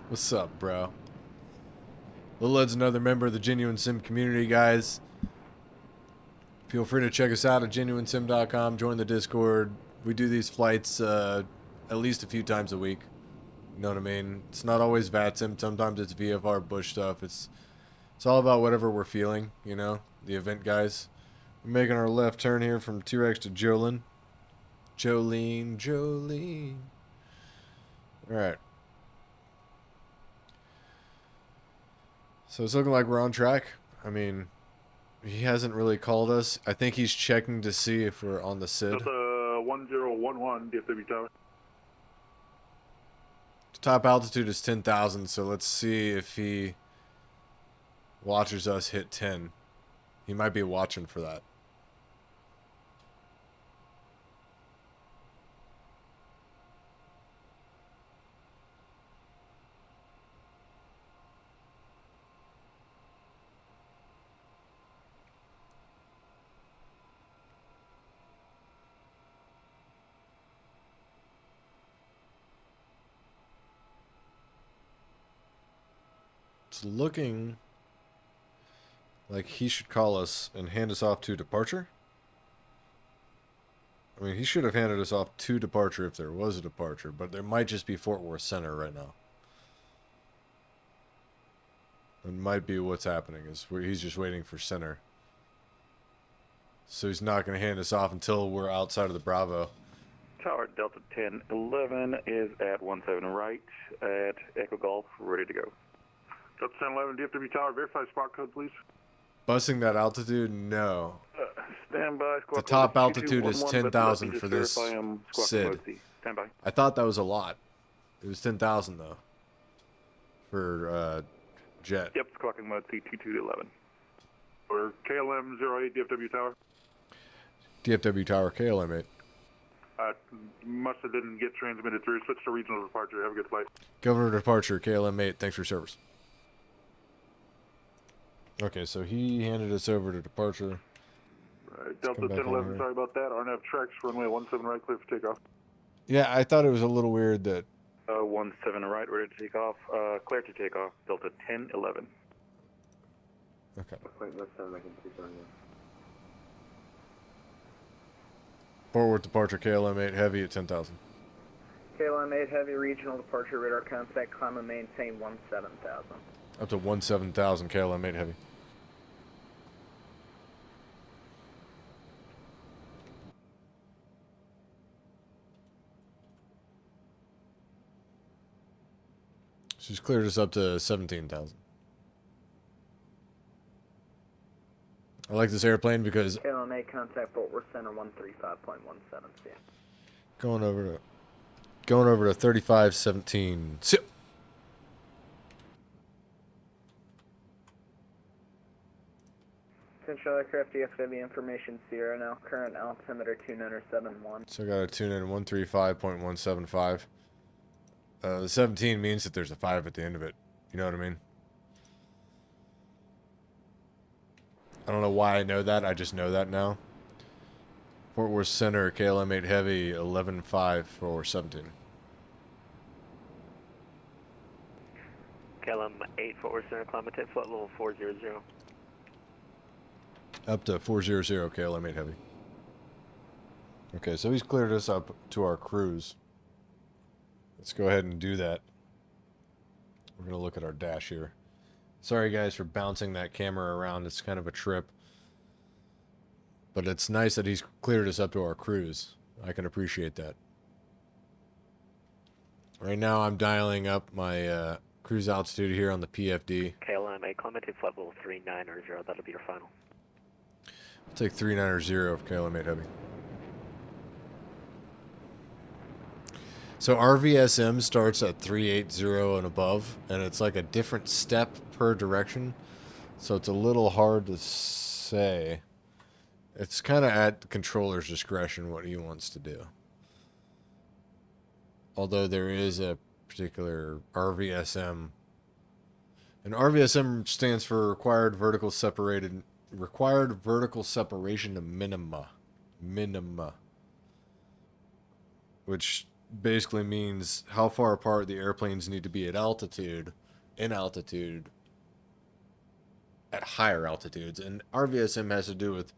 What's up, bro? Low lead's another member of the Genuine Sim community, guys. Feel free to check us out at genuinesim.com. Join the Discord. We do these flights at least a few times a week. You know what I mean? It's not always Vatsim. Sometimes it's VFR Bush stuff. It's all about whatever we're feeling, you know? The event guys. We're making our left turn here from T-Rex to Jolene. Jolene. Alright. So it's looking like we're on track. I mean, he hasn't really called us. I think he's checking to see if we're on the SID. Delta 1011, DFW Tower. Top altitude is 10,000, so let's see if he watches us hit 10. He might be watching for that. It's looking like he should call us and hand us off to departure. I mean, he should have handed us off to departure if there was a departure, but there might just be Fort Worth Center right now. It might be what's happening, is where he's just waiting for center. So he's not going to hand us off until we're outside of the Bravo. Tower Delta 1011 is at 17 right at Echo Golf, ready to go. Delta 1011, DFW Tower, verify spot code, please. Busing that altitude? No. Stand by. The top altitude is 10,000 for this SID. Stand by. I thought that was a lot. It was 10,000 though. For jet. Yep, squawking mode C2211. Or KLM 08, DFW Tower. DFW Tower, KLM 8. Must have didn't get transmitted through. Switch to regional departure. Have a good flight. Governor departure, KLM 8. Thanks for your service. Okay, so he handed us over to departure. Right, Delta 1011, sorry about that. RNAV tracks, runway 17 right, clear for takeoff. Yeah, I thought it was a little weird that... 17 right, ready to take off. Clear to take off. Delta 1011. Okay. Wait, let's have I can see something. Fort Worth departure, KLM 8, heavy at 10,000. KLM 8 heavy regional departure radar contact, climb and maintain 17,000. Up to 17,000, KLM 8 heavy. She's cleared us up to 17,000. I like this airplane because KLM 8 contact Fort Worth Center 135.17 cm. going over to 3517. Sit. Central aircraft DFW information Sierra now. Current altimeter 2971. So I got to tune in 135.175. The 17 means that there's a 5 at the end of it. You know what I mean? I don't know why I know that. I just know that now. Fort Worth Center, KLM 8 Heavy, 11.5 for 17. KLM 8 Fort Worth Center, climb at flight level 400. Up to 400, KLM 8 Heavy. Okay, so he's cleared us up to our cruise. Let's go ahead and do that. We're going to look at our dash here. Sorry guys for bouncing that camera around. It's kind of a trip. But it's nice that he's cleared us up to our cruise. I can appreciate that. Right now I'm dialing up my cruise altitude here on the PFD. KLM 8, climb at flight level 390. That'll be your final. I'll take 390 of KLM 8 Heavy. So RVSM starts at 380 and above, and it's like a different step per direction. So it's a little hard to say. It's kind of at the controller's discretion what he wants to do. Although there is a particular RVSM. And RVSM stands for required vertical separation to minima. Which basically means how far apart the airplanes need to be at altitude, in altitude, at higher altitudes. And RVSM has to do with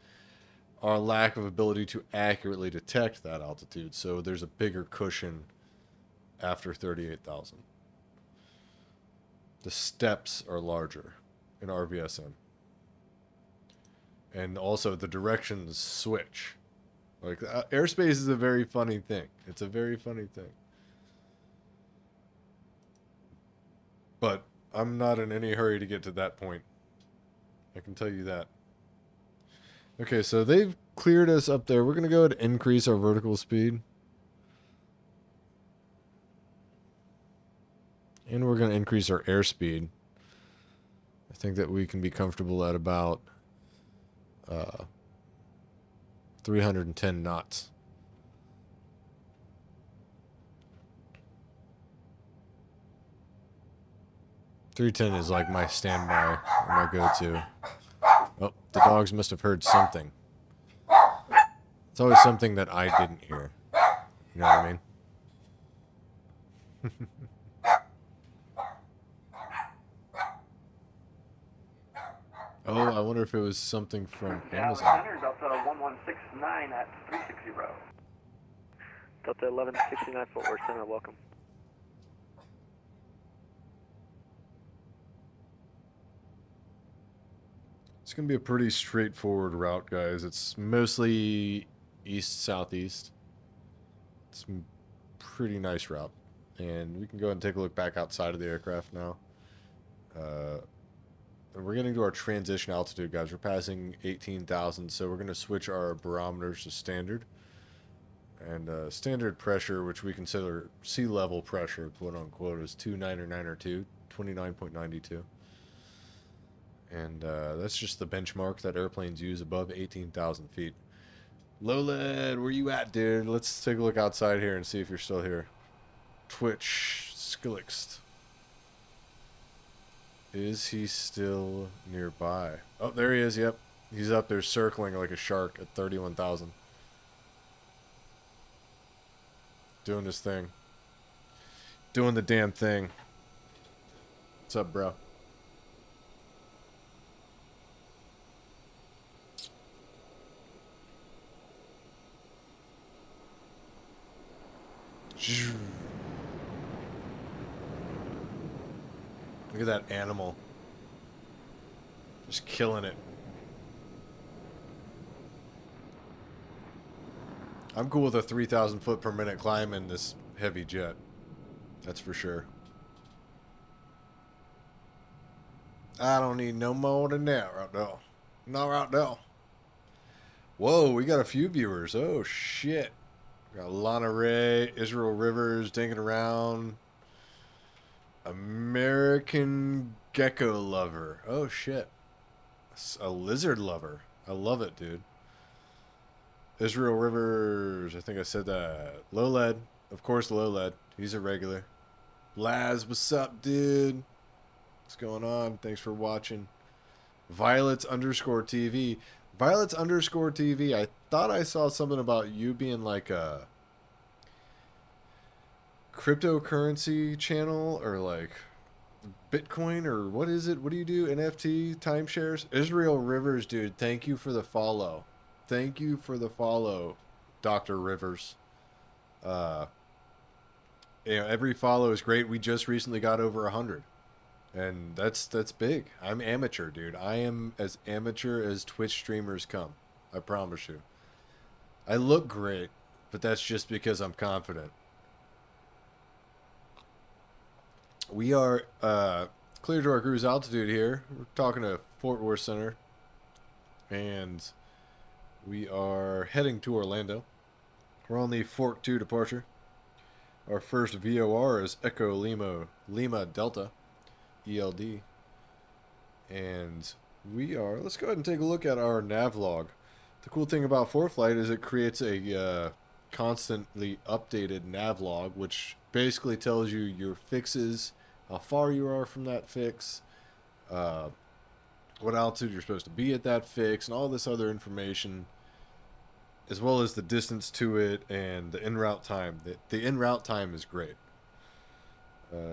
our lack of ability to accurately detect that altitude. So there's a bigger cushion after 38,000. The steps are larger in RVSM. And also the directions switch. Like, airspace is a very funny thing. It's a very funny thing. But I'm not in any hurry to get to that point. I can tell you that. Okay, so they've cleared us up there. We're going to go ahead and increase our vertical speed. And we're going to increase our airspeed. I think that we can be comfortable at about 310 knots. .310 is like my standby, or my go-to. Oh, the dogs must have heard something. It's always something that I didn't hear. You know what I mean? Oh, I wonder if it was something from Amazon. Center, Delta 1169 at 360. Delta 1169 Fort Worth Center, welcome. It's going to be a pretty straightforward route, guys. It's mostly east-southeast. It's a pretty nice route. And we can go ahead and take a look back outside of the aircraft now. And we're getting to our transition altitude, guys. We're passing 18,000, so we're going to switch our barometers to standard. And standard pressure, which we consider sea level pressure, quote unquote, is 2992, 29.92. And that's just the benchmark that airplanes use above 18,000 feet. Low lead, where you at, dude? Let's take a look outside here and see if you're still here. Twitch Skillixt. Is he still nearby? Oh, there he is, yep. He's up there circling like a shark at 31,000. Doing his thing. Doing the damn thing. What's up, bro? Look at that animal. Just killing it. I'm cool with a 3,000 foot per minute climb in this heavy jet. That's for sure. I don't need no more than that right now. Not right now. Whoa, we got a few viewers. Oh, shit. Got Lana Ray, Israel Rivers, dinking around. American Gecko Lover. Oh, shit. A lizard lover. I love it, dude. Israel Rivers, I think I said that. Low lead. Of course, low lead. He's a regular. Laz, what's up, dude? What's going on? Thanks for watching. Violets_TV. Violets_TV. I thought I saw something about you being like a cryptocurrency channel or like Bitcoin or what is it? What do you do? NFT timeshares? Israel Rivers, dude. Thank you for the follow. Thank you for the follow, Dr. Rivers. You know, every follow is great. We just recently got over 100. And that's big. I'm amateur, dude. I am as amateur as Twitch streamers come. I promise you. I look great, but that's just because I'm confident. We are clear to our cruise altitude here. We're talking to Fort Worth Center. And we are heading to Orlando. We're on the Fork 2 departure. Our first VOR is Echo Lima Delta. ELD. And we are, let's go ahead and take a look at our nav log. The cool thing about ForeFlight is it creates a constantly updated nav log, which basically tells you your fixes, how far you are from that fix, what altitude you're supposed to be at that fix, and all this other information, as well as the distance to it and the en route time. The en route time is great.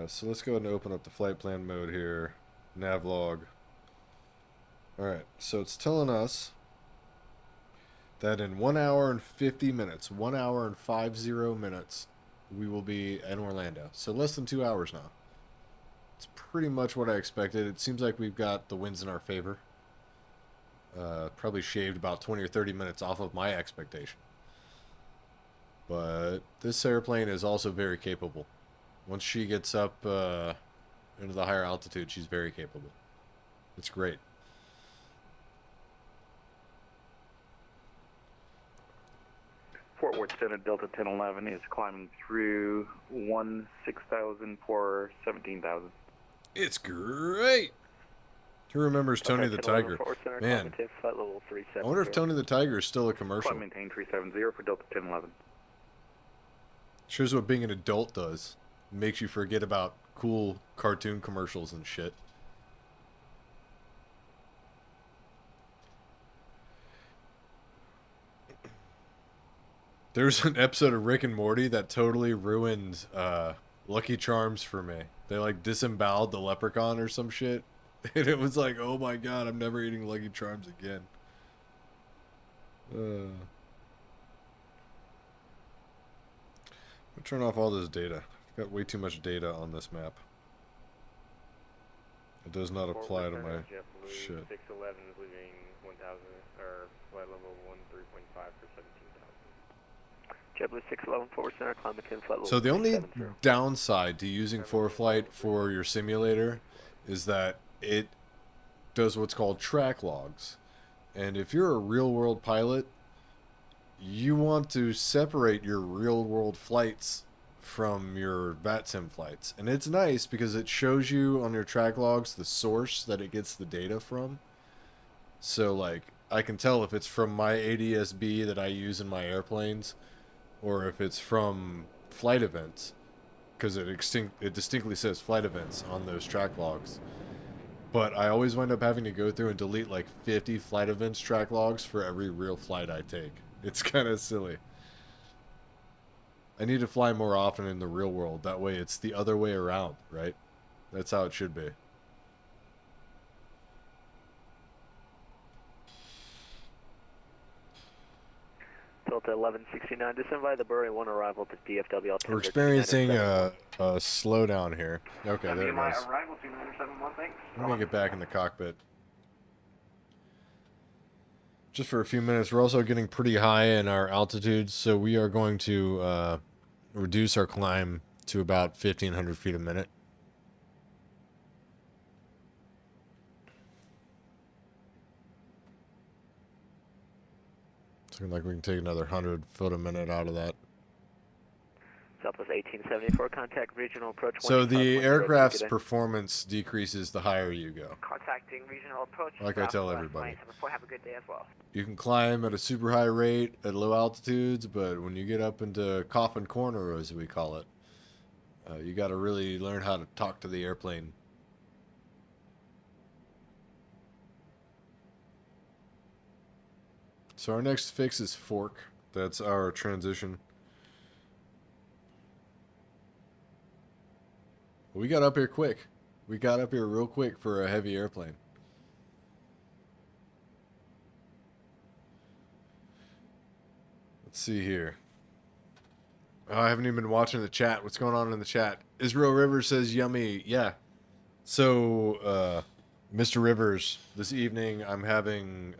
So let's go ahead and open up the flight plan mode here. Navlog. Alright, so it's telling us that in 1 hour and 50 minutes, 1 hour and 50 minutes, we will be in Orlando. So less than 2 hours now. It's pretty much what I expected. It seems like we've got the winds in our favor. Probably shaved about 20 or 30 minutes off of my expectation. But this airplane is also very capable. Once she gets up into the higher altitude, she's very capable. It's great. Fort Worth Center, Delta 1011 is climbing through 16,000 for 17,000. It's great. Who remembers Tony the Tiger? Man, flight level I wonder if Tony the Tiger is still a commercial. Climb maintain 370 for Delta 1011. Shows what being an adult does. It makes you forget about cool cartoon commercials and shit. There's an episode of Rick and Morty that totally ruined Lucky Charms for me. They like disemboweled the leprechaun or some shit. And it was like, oh my god, I'm never eating Lucky Charms again. I'll turn off all this data. I've got way too much data on this map. It does not apply to my shit. 611 is leaving 1,000 or flight level 13.5 for 17,000. JetBlue 611 Forward Center, climb maintain flight level. So the only 370. downside to using ForeFlight for your simulator is that it does what's called track logs. And if you're a real-world pilot, you want to separate your real-world flights from your Vatsim flights. And it's nice because it shows you on your track logs the source that it gets the data from. So, like, I can tell if it's from my ADS-B that I use in my airplanes or if it's from flight events, because it distinctly says flight events on those track logs. But I always wind up having to go through and delete like 50 flight events track logs for every real flight I take. It's kind of silly. I need to fly more often in the real world. That way it's the other way around, right? That's how it should be. Delta 1169, descend by the Bury 1 arrival to DFW. We're experiencing a slowdown here. Okay, there it my is. arrival 2971, thanks. Let me get back in the cockpit. Just for a few minutes, we're also getting pretty high in our altitude, so we are going to reduce our climb to about 1,500 feet a minute. It's looking like we can take another 100 foot a minute out of that. Southwest 1874, contact regional approach. So the aircraft's performance decreases the higher you go. Contacting regional approach. Like I tell everybody. Have a good day as well. You can climb at a super high rate at low altitudes, but when you get up into Coffin Corner, as we call it, you got to really learn how to talk to the airplane. So our next fix is fork. That's our transition. We got up here quick. We got up here real quick for a heavy airplane. Let's see here. Oh, I haven't even been watching the chat. What's going on in the chat? Israel Rivers says yummy. Yeah. So, Mr. Rivers, this evening I'm having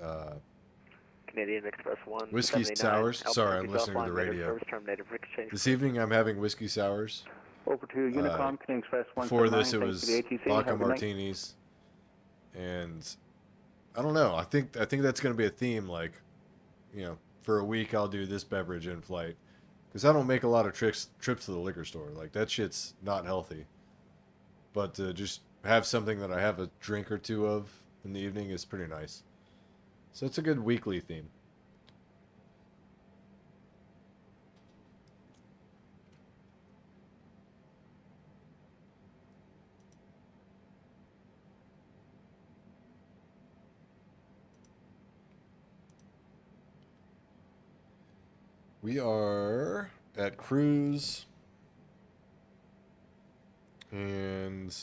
Canadian Express 1. whiskey sours. Sorry, I'm listening to the radio. This evening I'm having whiskey sours. Over to Unicom, Canadian Express 179. Before this, it thanks was for the ATC. vodka Have a good night. martinis, and I don't know. I think that's going to be a theme. Like, you know, for a week I'll do this beverage in flight, because I don't make a lot of trips to the liquor store. Like that shit's not healthy. But to just have something that I have a drink or two of in the evening is pretty nice. So it's a good weekly theme. We are at cruise, and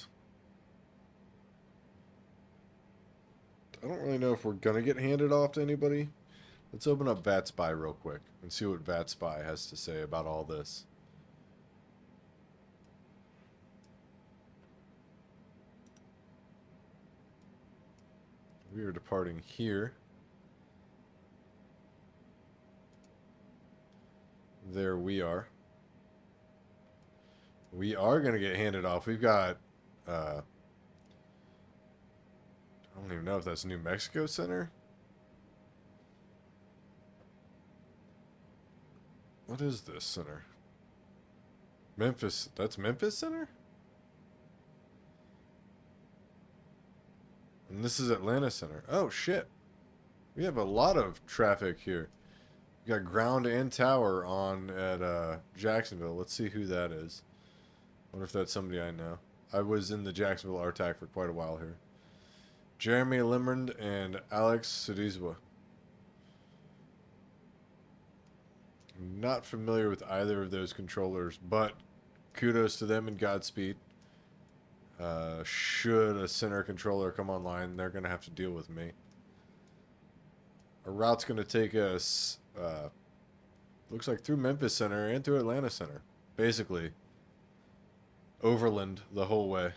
I don't really know if we're gonna get handed off to anybody. Let's open up VatSpy real quick and see what VatSpy has to say about all this. We are departing here. There we are. We are going to get handed off. We've got I don't even know if that's New Mexico Center. What is this center? Memphis. That's Memphis Center? And this is Atlanta Center. Oh, shit. We have a lot of traffic here. We got ground and tower on at Jacksonville. Let's see who that is. Wonder if that's somebody I know. I was in the Jacksonville RTAC for quite a while here. Jeremy Limrand and Alex Sudizwa. I'm not familiar with either of those controllers, but kudos to them and Godspeed. Should a center controller come online, they're going to have to deal with me. Our route's going to take us, looks like through Memphis Center and through Atlanta Center. Basically, overland the whole way.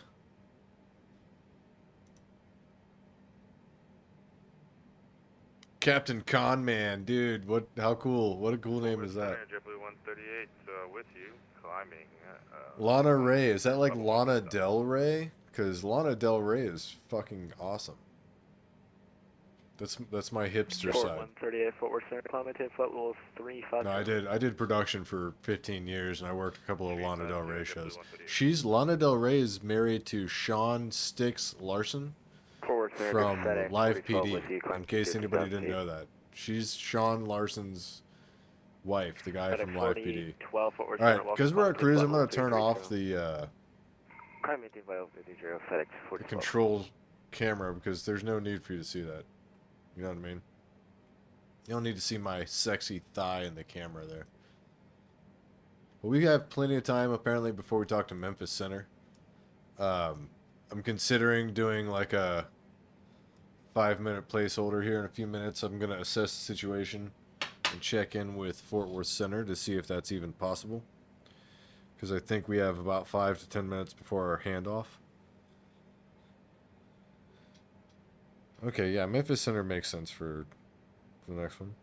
Captain Conman, dude, what? How cool! What a cool name is that? JetBlue 138 with you, climbing. Lana Ray, is that like Lana Del Rey? Because Lana Del Rey is fucking awesome. That's my hipster Fort side. 138 Fort Worth Center, climb to flight level 35. No, I did production for 15 years, and I worked a couple of Lana Del Rey shows. Lana Del Rey is married to Sean Styx Larson from Live PD. In case anybody didn't know that, she's Sean Larson's wife, the guy from Live PD. All right, because we're at cruise, I'm gonna turn off the control camera because there's no need for you to see that. You know what I mean? You don't need to see my sexy thigh in the camera there. But we have plenty of time, apparently, before we talk to Memphis Center. I'm considering doing like a 5-minute placeholder here in a few minutes. I'm going to assess the situation and check in with Fort Worth Center to see if that's even possible. Because I think we have about 5 to 10 minutes before our handoff. Okay, yeah, Memphis Center makes sense for the next one.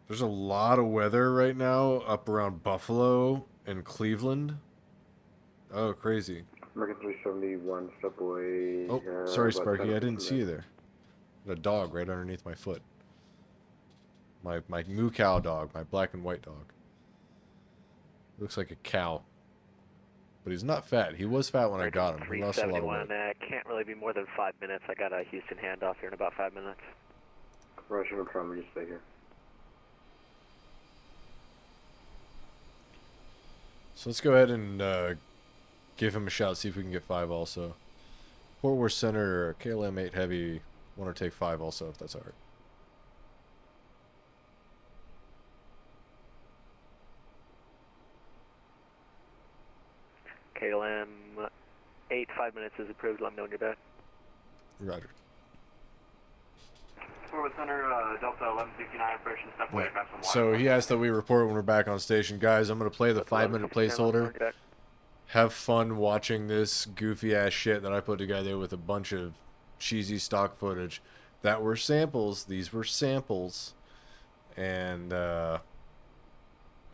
There's a lot of weather right now up around Buffalo and Cleveland. Oh, crazy. American 371, step away. Oh, sorry, Sparky, I didn't see you there. Got a dog right underneath my foot. My moo cow dog, my black and white dog. Looks like a cow. But he's not fat. He was fat when I got him. He lost a lot of weight. Can't really be more than 5 minutes. I got a Houston handoff here in about 5 minutes. Roger, no problem. Just stay here. So let's go ahead and give him a shout, see if we can get 5 also. Fort Worth Center, KLM 8 Heavy, want to take 5 also, if that's alright. KLM 8, 5 minutes is approved. Let me know when you're back. Roger. Fort Worth Center, Delta 1169, approaching step away. So he asked that we report when we're back on station. Guys, I'm going to play the 5-minute placeholder. Have fun watching this goofy-ass shit that I put together with a bunch of cheesy stock footage. That were samples. These were samples. And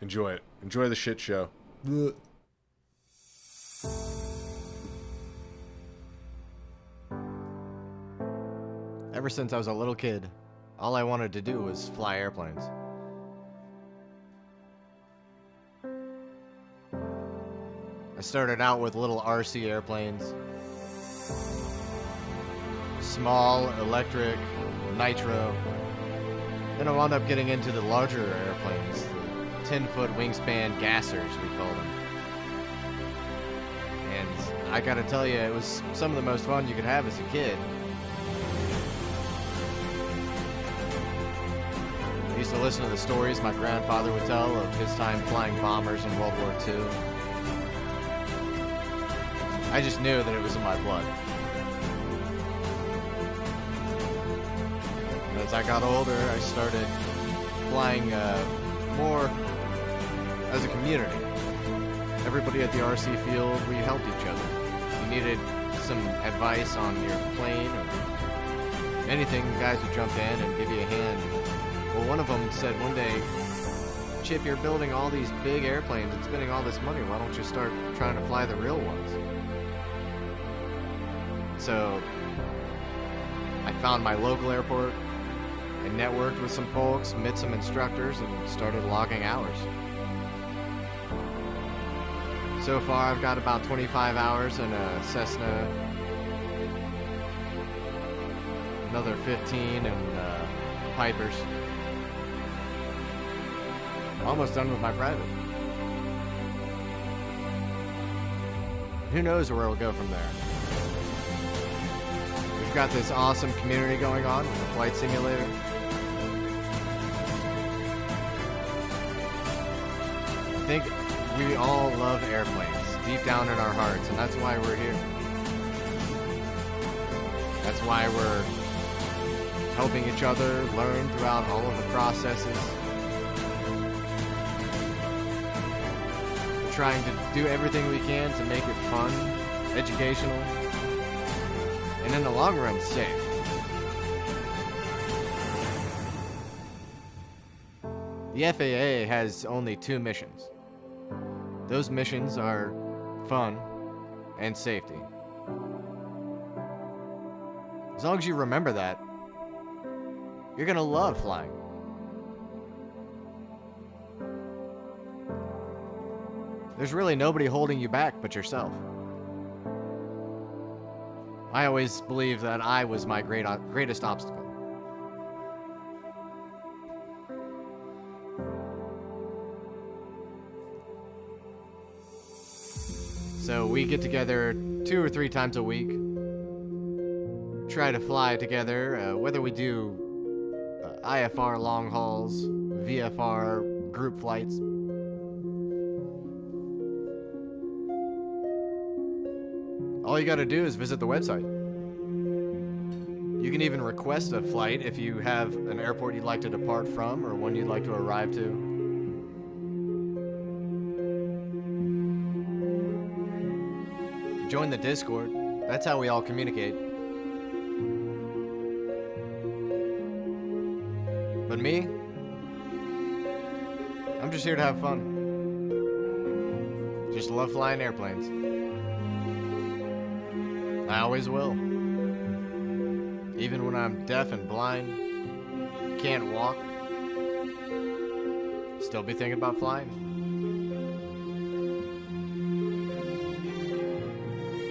enjoy it. Enjoy the shit show. Blech. Ever since I was a little kid, all I wanted to do was fly airplanes. I started out with little RC airplanes. Small, electric, nitro. Then I wound up getting into the larger airplanes, the 10-foot wingspan gassers, we call them. And I gotta tell you, it was some of the most fun you could have as a kid. I used to listen to the stories my grandfather would tell of his time flying bombers in World War II. I just knew that it was in my blood. And as I got older, I started flying more as a community. Everybody at the RC field, we helped each other. If you needed some advice on your plane or anything, guys would jump in and give you a hand. Well, one of them said one day, Chip, you're building all these big airplanes and spending all this money. Why don't you start trying to fly the real ones? So I found my local airport and networked with some folks, met some instructors, and started logging hours. So far, I've got about 25 hours in a Cessna, another 15 in Pipers. Almost done with my private. Who knows where it'll go from there? We've got this awesome community going on with the flight simulator. I think we all love airplanes deep down in our hearts, and that's why we're here. That's why we're helping each other learn throughout all of the processes. We're trying to do everything we can to make it fun, educational, and in the long run, safe. The FAA has only 2 missions. Those missions are fun and safety. As long as you remember that, you're gonna love flying. There's really nobody holding you back but yourself. I always believed that I was my greatest obstacle. So we get together 2 or 3 times a week, try to fly together, whether we do IFR long hauls, VFR group flights. All you gotta do is visit the website. You can even request a flight if you have an airport you'd like to depart from or one you'd like to arrive to. Join the Discord. That's how we all communicate. But me? I'm just here to have fun. Just love flying airplanes. I always will. Even when I'm deaf and blind, can't walk, still be thinking about flying.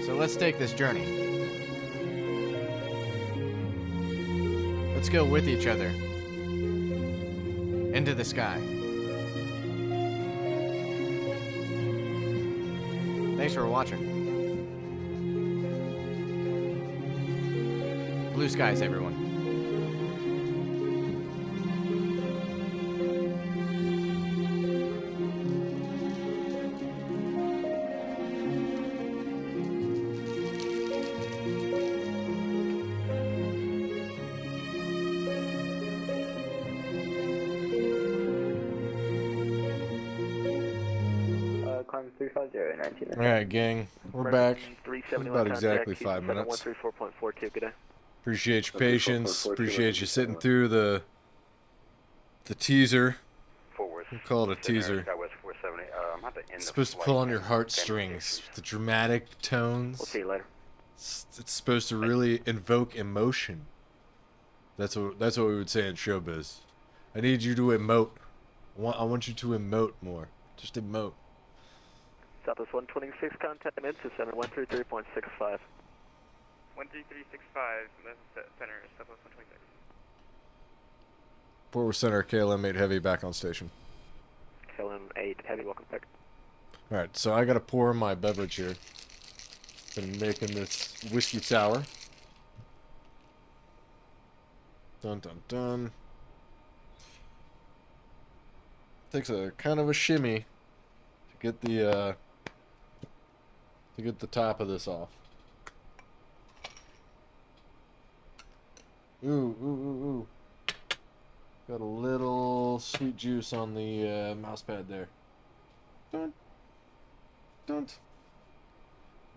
So let's take this journey. Let's go with each other into the sky. Thanks for watching. Blue skies, everyone. Climb 350, 19. Alright, gang. We're back. 371 About exactly 5 minutes. 713.4.42, good day. Appreciate your patience. Appreciate you sitting through the teaser. We'll call it a teaser. It's supposed to pull on your heartstrings. The dramatic tones. We'll see you later. It's supposed to really invoke emotion. That's what we would say in showbiz. I need you to emote. I want you to emote more. Just emote. Southwest 126, contact in to center 133.65. 13365, center, Southwest 126. Fort Worth Center, KLM 8 Heavy back on station. KLM 8 Heavy, welcome back. Alright, so I gotta pour my beverage here. Been making this whiskey sour. Dun dun dun. Takes a kind of a shimmy to get the top of this off. Ooh, ooh, ooh, ooh. Got a little sweet juice on the mouse pad there. Don't. Don't.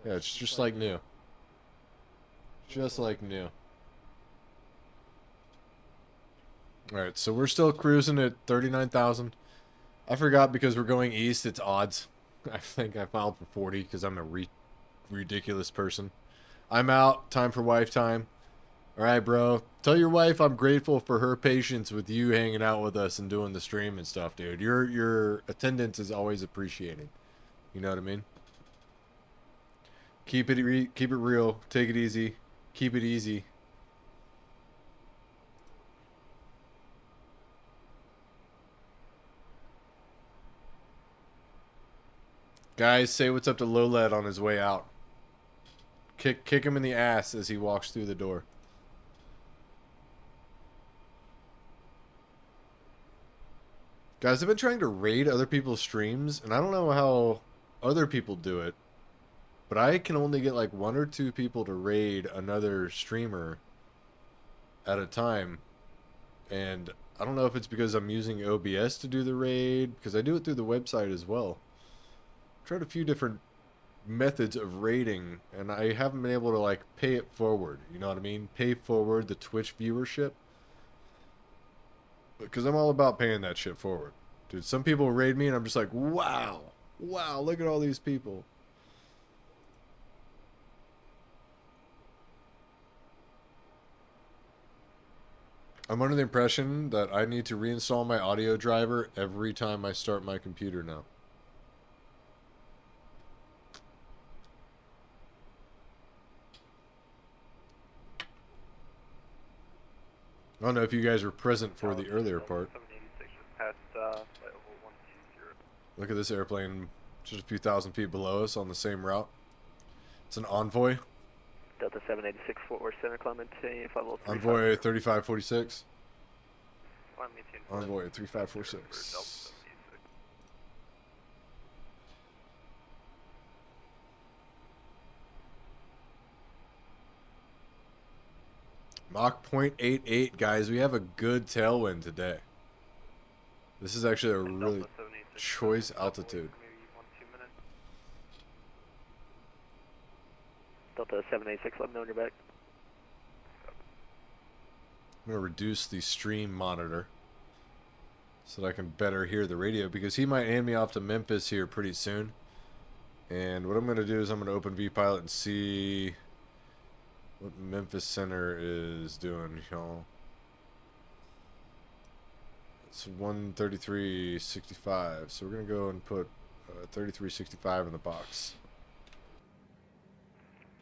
Yeah, it's just like new. Just like new. Alright, so we're still cruising at 39,000. I forgot because we're going east, it's odds. I think I filed for 40 because I'm a ridiculous person. I'm out. Time for wife time. All right, bro. Tell your wife I'm grateful for her patience with you hanging out with us and doing the stream and stuff, dude. Your attendance is always appreciated. You know what I mean? Keep it real. Take it easy. Keep it easy. Guys, say what's up to Loled on his way out. Kick him in the ass as he walks through the door. Guys, I've been trying to raid other people's streams, and I don't know how other people do it, but I can only get like 1 or 2 people to raid another streamer at a time. And I don't know if it's because I'm using OBS to do the raid, because I do it through the website as well. I've tried a few different methods of raiding, and I haven't been able to like pay it forward. You know what I mean? Pay forward the Twitch viewership. Because I'm all about paying that shit forward. Dude, some people raid me and I'm just like, wow. Wow, look at all these people. I'm under the impression that I need to reinstall my audio driver every time I start my computer now. I don't know if you guys were present for the earlier part. Look at this airplane just a few thousand feet below us on the same route. It's an Envoy. Delta 786 Fort Worth Center, Clement, 503. Envoy 3546. Envoy 3546. Mach 0.88, guys. We have a good tailwind today. This is actually a really choice altitude. Delta 786, let me know when you're back. I'm going to reduce the stream monitor so that I can better hear the radio, because he might hand me off to Memphis here pretty soon. And what I'm going to do is I'm going to open VPilot and see what Memphis Center is doing, y'all. It's 133.65, so we're going to go and put 33.65 in the box.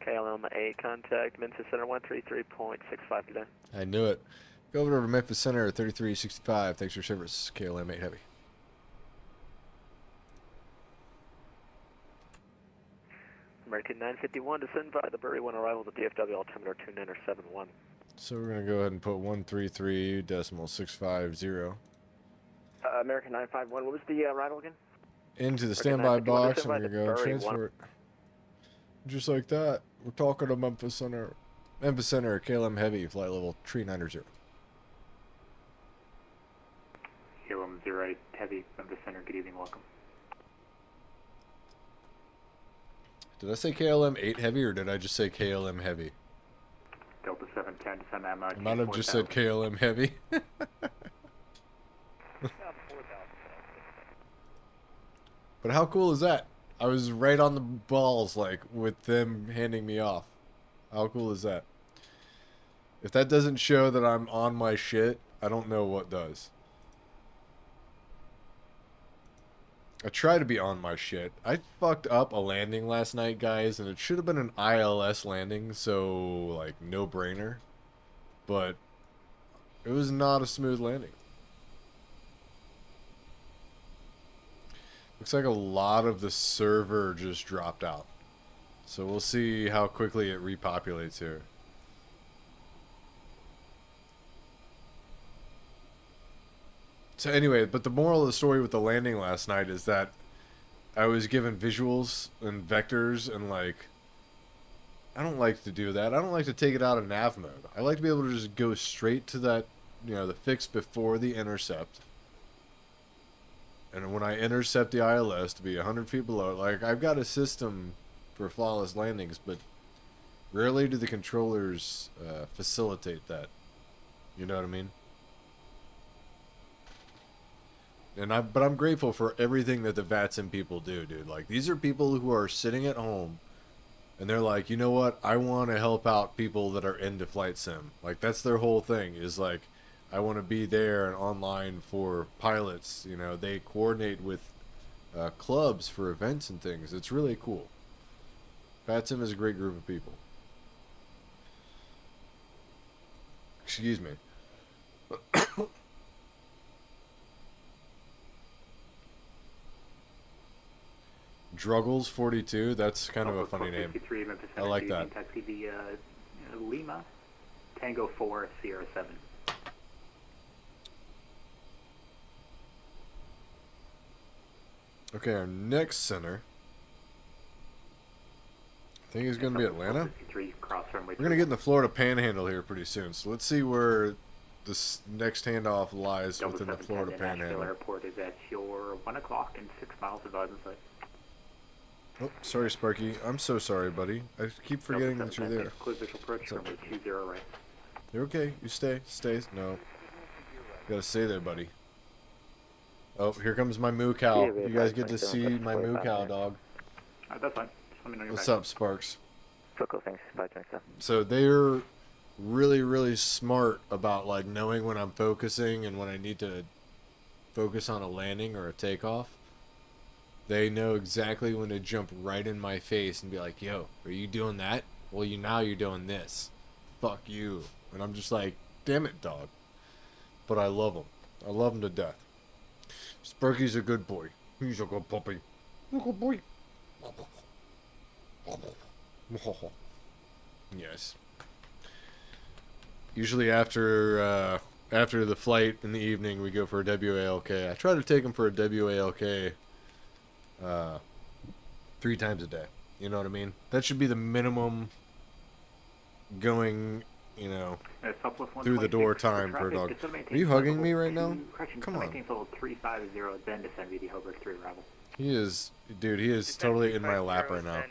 KLM 8, contact Memphis Center 133.65 today. I knew it. Go over to Memphis Center at 33.65. Thanks for your service, KLM 8 Heavy. American 951, descend via the Bury 1 arrival to DFW, altimeter 2971. So we're going to go ahead and put 133.650. American 951, what was the arrival again? Into the standby box, and we're going to go transfer it. Just like that. We're talking to Memphis Center. Memphis Center, KLM Heavy, flight level 390. KLM 08 Heavy, Memphis Center, good evening, welcome. Did I say KLM 8 Heavy, or did I just say KLM Heavy? Delta 710, descend that I might have just said KLM Heavy. But how cool is that? I was right on the balls, like, with them handing me off. How cool is that? If that doesn't show that I'm on my shit, I don't know what does. I try to be on my shit. I fucked up a landing last night, guys, and it should have been an ILS landing, so, like, no-brainer. But it was not a smooth landing. Looks like a lot of the server just dropped out. So we'll see how quickly it repopulates here. So anyway, but the moral of the story with the landing last night is that I was given visuals and vectors, and like, I don't like to do that. I don't like to take it out of nav mode. I like to be able to just go straight to that, you know, the fix before the intercept. And when I intercept the ILS to be 100 feet below, like, I've got a system for flawless landings, but rarely do the controllers facilitate that. You know what I mean? But I'm grateful for everything that the Vatsim people do, dude. Like, these are people who are sitting at home And they're like, you know what? I want to help out people that are into flight sim. Like, that's their whole thing, is like, I want to be there and online for pilots. You know, they coordinate with clubs for events and things. It's really cool. Vatsim is a great group of people. Excuse me. Druggles 42. That's kind of a funny name. I like that. Taxi via Lima, Tango 4, Sierra 7. Okay, our next center, I think is going to be Atlanta. We're going to get in the Florida Panhandle here pretty soon, so let's see where this next handoff lies within the Florida Panhandle. Airport is at your 1 o'clock and 6 miles of Island Site. Oh, sorry, Sparky. I'm so sorry, buddy. I keep forgetting that you're there. You're okay. You stay. Stay. No. You gotta stay there, buddy. Oh, here comes my moo cow. You guys get to see my moo cow, dog. That's fine. Just let me know you're What's back. up, Sparks? Cool, thanks. Bye, Jackson. So they're really, really smart about like knowing when I'm focusing and when I need to focus on a landing or a takeoff. They know exactly when to jump right in my face and be like, yo, are you doing that? Well, now you're doing this. Fuck you. And I'm just like, damn it, dog. But I love him. I love him to death. Sparky's a good boy. He's a good puppy. Good boy. Yes. Usually after the flight in the evening, we go for a WALK. I try to take him for a WALK 3 times a day. You know what I mean? That should be the minimum going, you know, through the door time per dog. Are you hugging me right now? Come on. He is, dude, he is totally in my lap right now.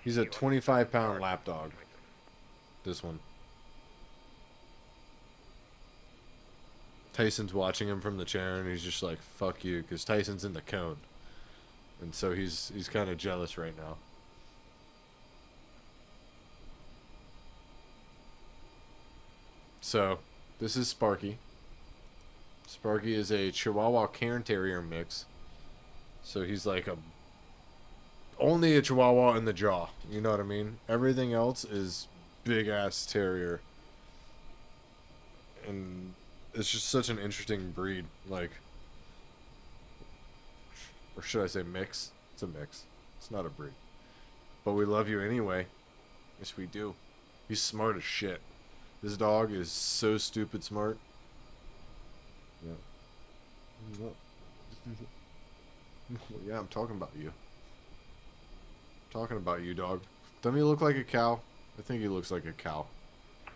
He's a 25-pound lap dog. This one. Tyson's watching him from the chair and he's just like, fuck you, because Tyson's in the cone. And so he's kind of jealous right now. So, this is Sparky. Sparky is a Chihuahua Cairn Terrier mix. So he's like only a Chihuahua in the jaw. You know what I mean? Everything else is big ass terrier. And it's just such an interesting breed. Like, or should I say mix? It's a mix. It's not a breed. But we love you anyway. Yes, we do. He's smart as shit. This dog is so stupid smart. Yeah. Yeah, I'm talking about you. Talking about you, dog. Doesn't he look like a cow? I think he looks like a cow.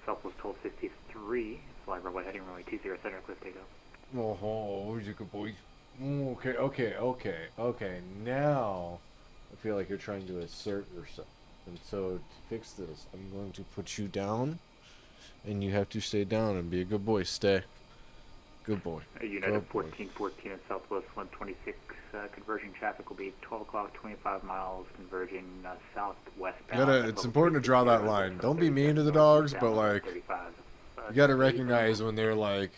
Southwest 1263, fly runway heading runway 20 center, cliff takeoff. Oh, he's a good boy. Okay. Now, I feel like you're trying to assert yourself. And so, to fix this, I'm going to put you down. And you have to stay down and be a good boy. Stay. Good boy. United 1414 at Southwest 126, converging traffic will be 12 o'clock, 25 miles, converging southwest. It's important to draw that line. Don't be mean to the dogs, but like, you gotta recognize when they're like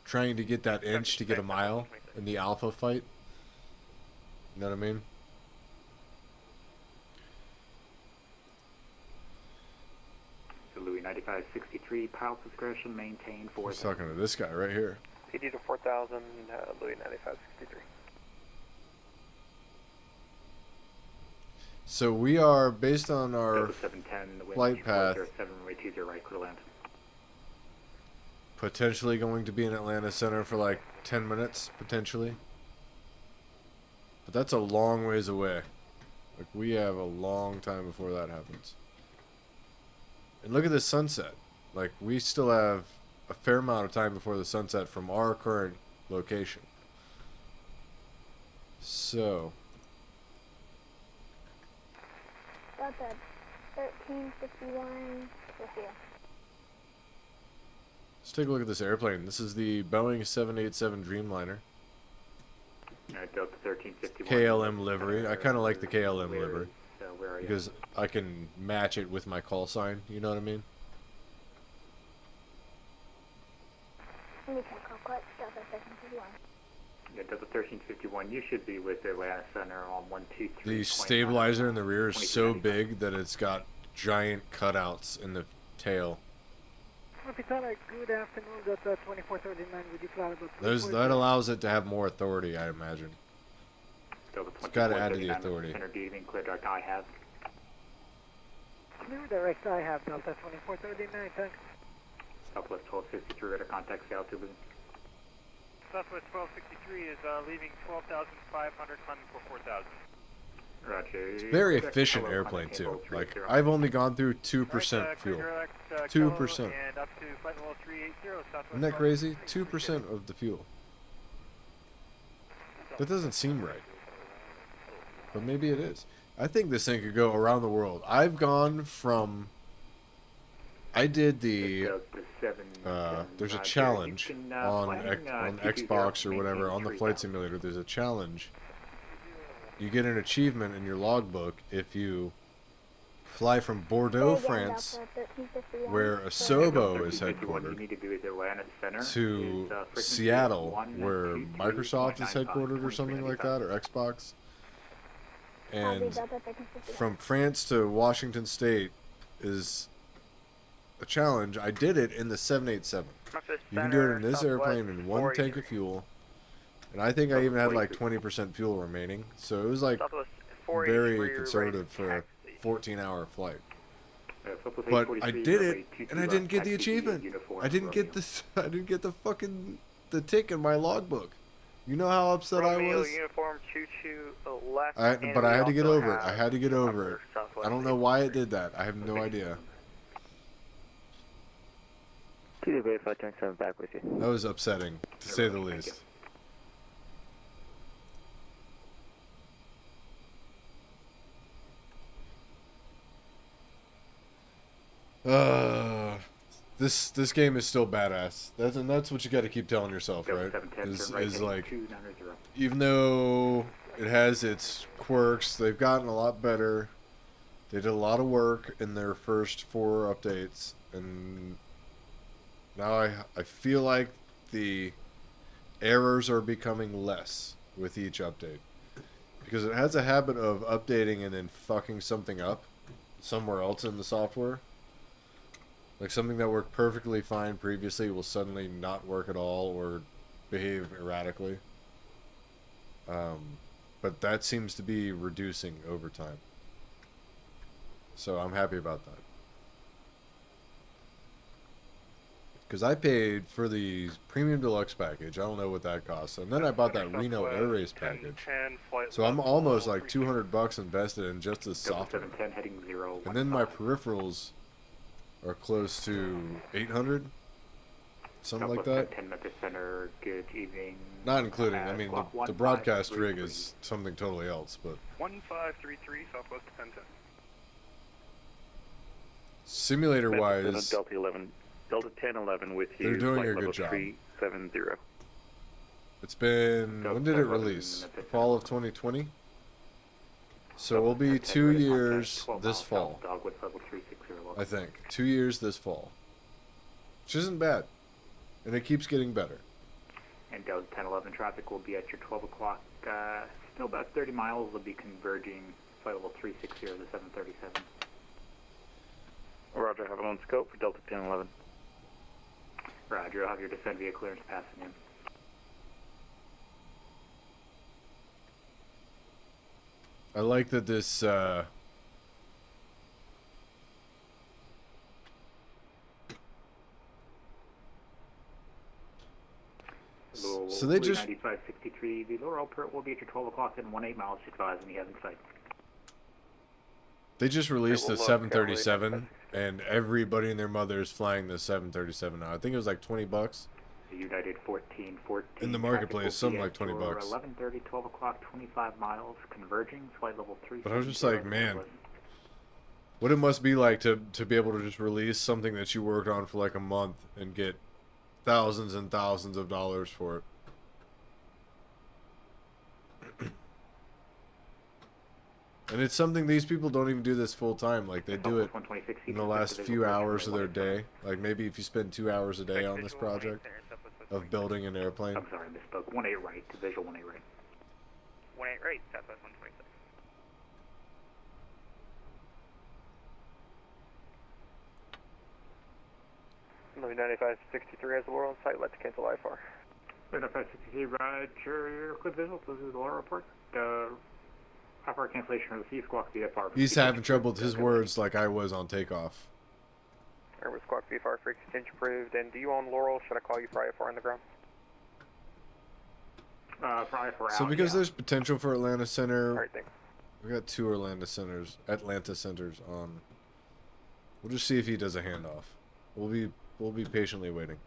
trying to get that inch to get a mile in the alpha fight. You know what I mean? Louis 9563, pilot discretion maintained for. He's talking to this guy right here. PD to 4000, Louis 9563. So we are, based on our flight path, potentially going to be in Atlanta Center for like 10 minutes, potentially. But that's a long ways away. Like, we have a long time before that happens. And look at this sunset. Like, we still have a fair amount of time before the sunset from our current location. So. Got that 1351 with you. Let's take a look at this airplane. This is the Boeing 787 Dreamliner. Delta 1351. KLM livery. I kind of like the KLM livery. where are you? because I can match it with my call sign. You know what I mean? Let me check real quick. Delta 1351. Yeah, Delta 1351, you should be with Atlanta Center on 123. The stabilizer in the rear is so big that it's got giant cutouts in the tail. Capitana, good afternoon. That's 2439. Would you fly about That allows it to have more authority, I imagine. It's got to add to the authority. Center, do you even clear dark eye have? Clear direct I have Delta 2439, thanks. Southwest 1263, radar contact Seattle 2 Boone. Southwest 1263 is leaving 12,500, climbing for 4,000. Roger. It's a very efficient airplane too. Like, I've only gone through 2% fuel. 2%. Isn't that crazy? 2% of the fuel. That doesn't seem right. But maybe it is. I think this thing could go around the world. I've gone from... I did the... there's a challenge on Xbox or whatever, on the flight simulator. There's a challenge. You get an achievement in your logbook if you fly from Bordeaux, France, where Asobo is headquartered, to Seattle, where Microsoft is headquartered or something like that, or Xbox. And from France to Washington State is a challenge. I did it in the 787. You can do it in this airplane in one tank of fuel. And I think I even had like 20% fuel remaining. So it was like very conservative for a 14-hour flight. But I did it, and I didn't get the achievement. I didn't get this. I didn't get the fucking tick in my logbook. You know how upset I was. But I had to get over it. I had to get over it. I don't know why it did that. I have no idea. Back with you. That was upsetting, to say the least. This game is still badass. That's what you got to keep telling yourself, right? Is like, even though it has its quirks, they've gotten a lot better. They did a lot of work in their first 4 updates, and now I feel like the errors are becoming less with each update, because it has a habit of updating and then fucking something up somewhere else in the software. Like, something that worked perfectly fine previously will suddenly not work at all or behave erratically. But that seems to be reducing over time. So I'm happy about that. Because I paid for the Premium Deluxe package. I don't know what that costs. And then I bought that Reno Air Race package. So I'm almost like $200 invested in just the software. And then my peripherals are close to 800, something like that. Not including, I mean, the broadcast rig is something totally else, but 1533 Southwest 1010. simulator-wise, Delta 1011 with you. they're doing a flight good level job. 370. It's been, when did it release? Fall of 2020? So we'll be 2 years this fall. I think. 2 years this fall. Which isn't bad. And it keeps getting better. And Delta 1011 traffic will be at your 12 o'clock. Still about 30 miles. Will be converging flight level 360 to 737. Roger, have it on scope for Delta 1011. Roger, I'll have your descent via clearance passing in. I like that this, so they just... 9563, the lower Alpert will be at your 12 o'clock and 18 miles, advise when you have in sight. They just released the 737, and everybody and their mother is flying the 737 now. I think it was like $20. The United 1414. In the marketplace, something like $20. 11:30, 12 o'clock, 25 miles, converging, flight level 3. But I was just like, man, what it must be like to be able to just release something that you worked on for like a month and get thousands and thousands of dollars for it. And it's something these people don't even do this full time. Like, they do it in the last few hours of their day. Like, maybe if you spend 2 hours a day on this project of building an airplane. I'm sorry, misspoke. 18 right to visual 18 right. 18 right, Southwest 126. Louis 9563 has the Laurel on site. Let's cancel IFR. 9563, Roger. Clear visual. This is the Laurel report. IFR cancellation of the C squawk VFR. He's having trouble with his words like I was on takeoff. Airway squawk VFR frequency change approved. And do you own Laurel? Should I call you for IFR on the ground? For IFR So out, because yeah. there's potential for Atlanta Center, All right, thanks. we got 2 Atlanta centers on. We'll just see if he does a handoff. We'll be patiently waiting.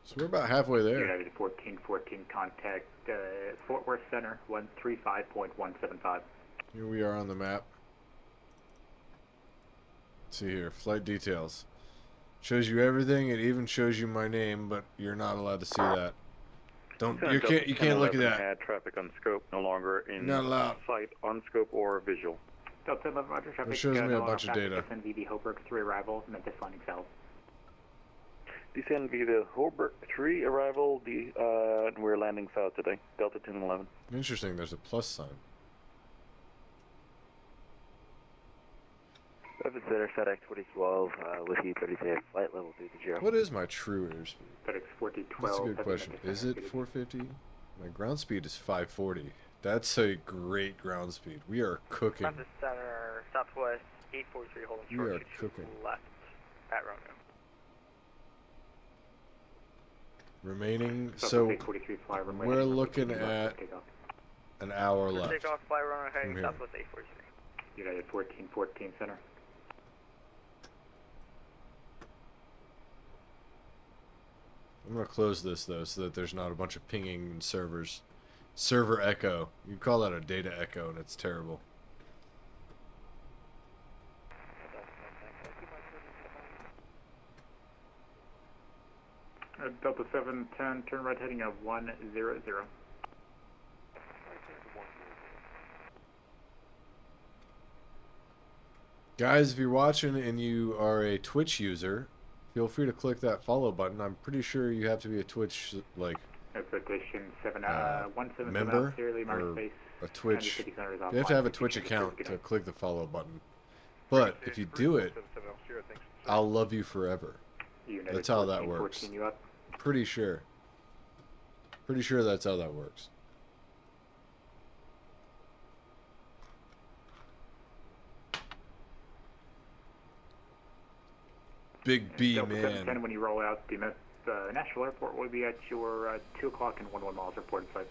So we're about halfway there. United 1414 contact Fort Worth Center 135.175. Here we are on the map. Let's see here, flight details. Shows you everything. It even shows you my name, but you're not allowed to see that. You can't look at that. Add traffic on scope, no longer in Not allowed. sight, on scope, or visual. Delta 11 Roger, traffic. It shows me a bunch of data. NVD Hoburg 3 arrival, Memphis landing south. Descend via Holbrook 3 arrival, and we're landing south today. Delta 1011. Interesting, there's a plus sign. Memphis Center, FedEx 2012, with you 37, flight level 30. What is my true airspeed? FedEx 4012. That's a good question. Is it 450? My ground speed is 540. That's a great ground speed. We are cooking. Memphis Center, Southwest 843, holding We short are to cooking. left at Romeo. Remaining, so we're looking at an hour left. Takeoff, fly runway heading here. Southwest 843. United 1414 Center. I'm going to close this, though, so that there's not a bunch of pinging and servers. Server echo. You call that a data echo, and it's terrible. Delta 710, turn right heading of 100. Guys, if you're watching and you are a Twitch user, feel free to click that follow button. I'm pretty sure you have to be a Twitch, like, member or a Twitch. You have to have a Twitch account to click the follow button. But if you do it, I'll love you forever. That's how that works. Pretty sure. Pretty sure that's how that works. Big B, Delta man. 710, when you roll out the Nashville Airport, will be at your 2 o'clock and 11 miles reported flight.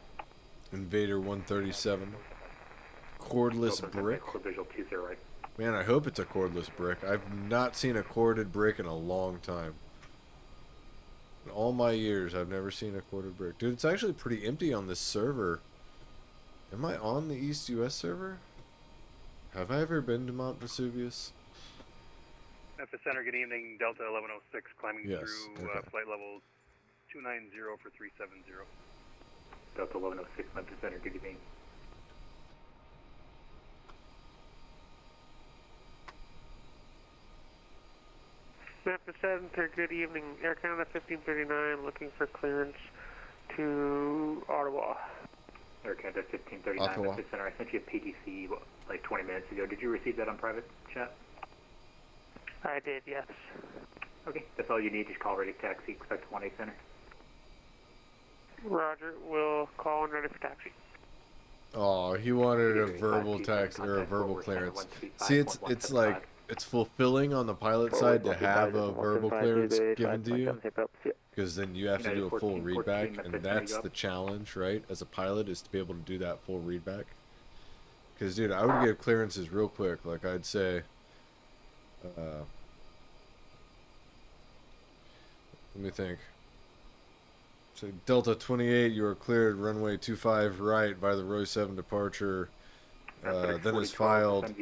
Invader 137. Cordless Delta brick. Visual 20 right. Man, I hope it's a cordless brick. I've not seen a corded brick in a long time. In all my years, I've never seen a corded brick. Dude, it's actually pretty empty on this server. Am I on the East US server? Have I ever been to Mount Vesuvius? Memphis Center, good evening. Delta 1106 climbing Yes, through okay. flight level 290 for 370. Delta 1106, Memphis Center, good evening. Memphis Center, good evening. Air Canada 1539, looking for clearance to Ottawa. Air Canada 1539, Ottawa. Memphis Center. I sent you a PTC like 20 minutes ago. Did you receive that on private chat? I did, yes. Okay, that's all you need. Just call ready taxi. Expect 18 Center. Roger, we'll call and ready for taxi. Oh, he wanted a verbal tax or a verbal clearance. See, it's like it's fulfilling on the pilot side to have a verbal clearance given to you, because then you have to do a full readback, and that's the challenge, right? As a pilot, is to be able to do that full readback. Because, dude, I would give clearances real quick. Like, I'd say, let me think. So Delta 28, you are cleared runway 25 right by the Roy 7 departure. Then is filed.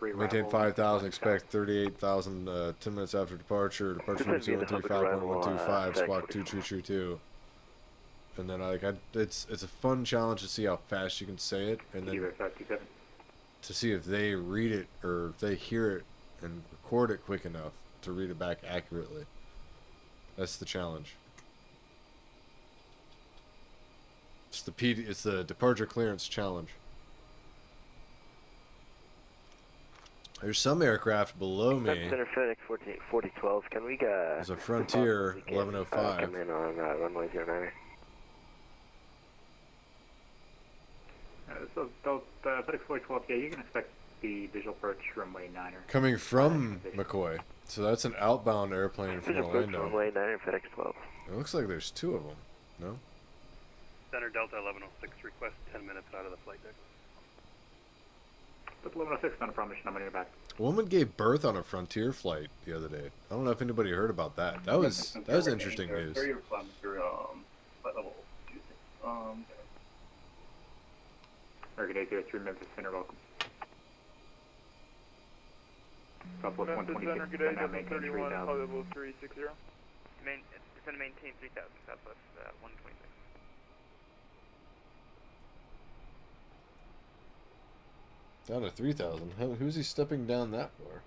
Maintain 5,000, expect 38,000 10 minutes after departure. Departure frequency 135.125, squawk 2222. and then it's a fun challenge to see how fast you can say it, and then to see if they read it or if they hear it and record it quick enough to read it back accurately. That's the challenge. It's the departure clearance challenge. There's some aircraft below me. Center FedEx 4012. Can we There's a Frontier 1105. come in on runway 09? So FedEx 4012, yeah, you can expect the visual approach runway 9er. Coming from McCoy. So that's an outbound airplane from Visual approach Orlando. runway 9er, FedEx 12. It looks like there's two of them. No? Center Delta 1106, request 10 minutes out of the flight deck. But 1106, not a problem, I'm running it back. A woman gave birth on a Frontier flight the other day. I don't know if anybody heard about that. That was interesting news. American 803, Memphis Center, welcome. Southwest 126, now maintain 3000. Level 360. It's going to maintain 3000, Southwest 126. Down to 3,000. Who's he stepping down that for?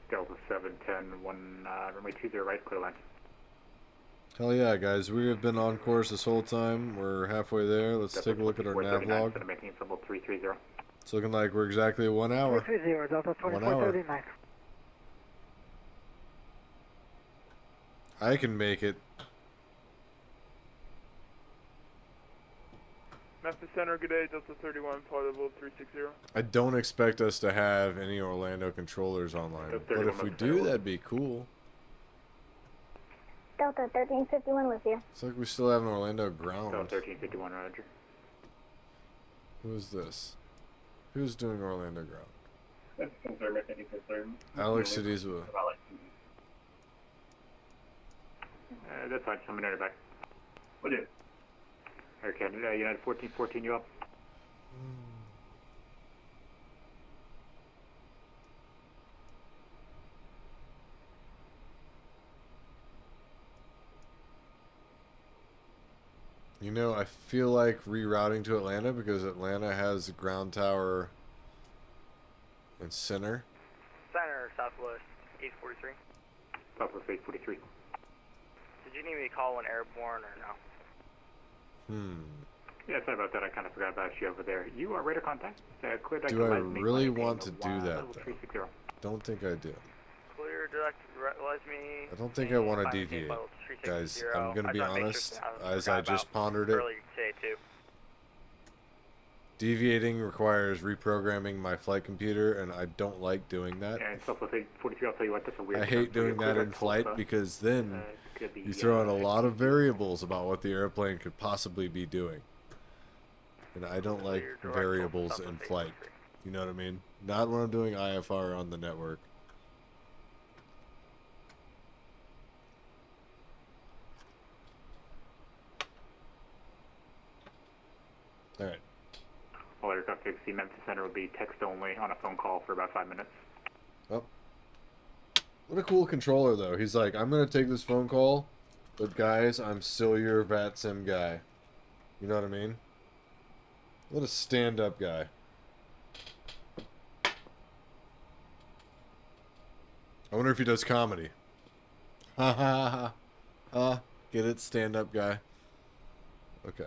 Delta 710, runway 20 right, clear line. Hell yeah, guys. We have been on course this whole time. We're halfway there. Let's take a look at our nav log. It's looking like we're exactly 1 hour. 330, Delta 2439. I can make it. Memphis Center, good day, Delta 31, flight level 360. I don't expect us to have any Orlando controllers online, but if we do, that'd be cool. Delta 1351 with you. It's like we still have an Orlando ground. Delta 1351, roger. Who is this? Who's doing Orlando ground? Alex Sidizwa. That's fine, I'm in back. What do you? Air Canada, United 1414, you up? You know, I feel like rerouting to Atlanta because Atlanta has a ground tower and center. Center, Southwest 843. Southwest 843. Did you need me to call when airborne or no? Yeah, sorry about that. I kind of forgot about you over there. You are radar contact. Clear deck. Do I really want to do that, though? Don't think I do. Clear direct, let me. I don't think I want to deviate. Guys, I'm going to be honest, as I just pondered it. Deviating requires reprogramming my flight computer, and I don't like doing that. And Southwest 843, I'll tell you what, that's a weird. I hate doing that in flight because then you throw out a lot of variables about what the airplane could possibly be doing. And I don't like variables in flight. You know what I mean? Not when I'm doing IFR on the network. Alright. All aircraft taxi Memphis Center will be text only on a phone call for about 5 minutes. Oh. What a cool controller, though. He's like, I'm going to take this phone call, but guys, I'm still your Vatsim guy. You know what I mean? What a stand-up guy. I wonder if he does comedy. Ha ha ha. Ha. Get it? Stand-up guy. Okay.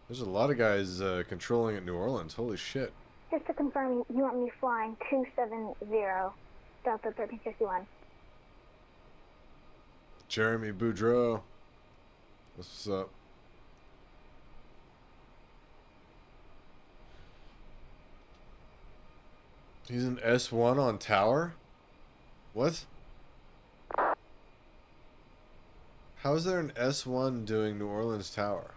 There's a lot of guys controlling at New Orleans. Holy shit. Just to confirm, you want me flying 270 Delta 1351. Jeremy Boudreau. What's up? He's an S1 on tower? What? How is there an S1 doing New Orleans tower?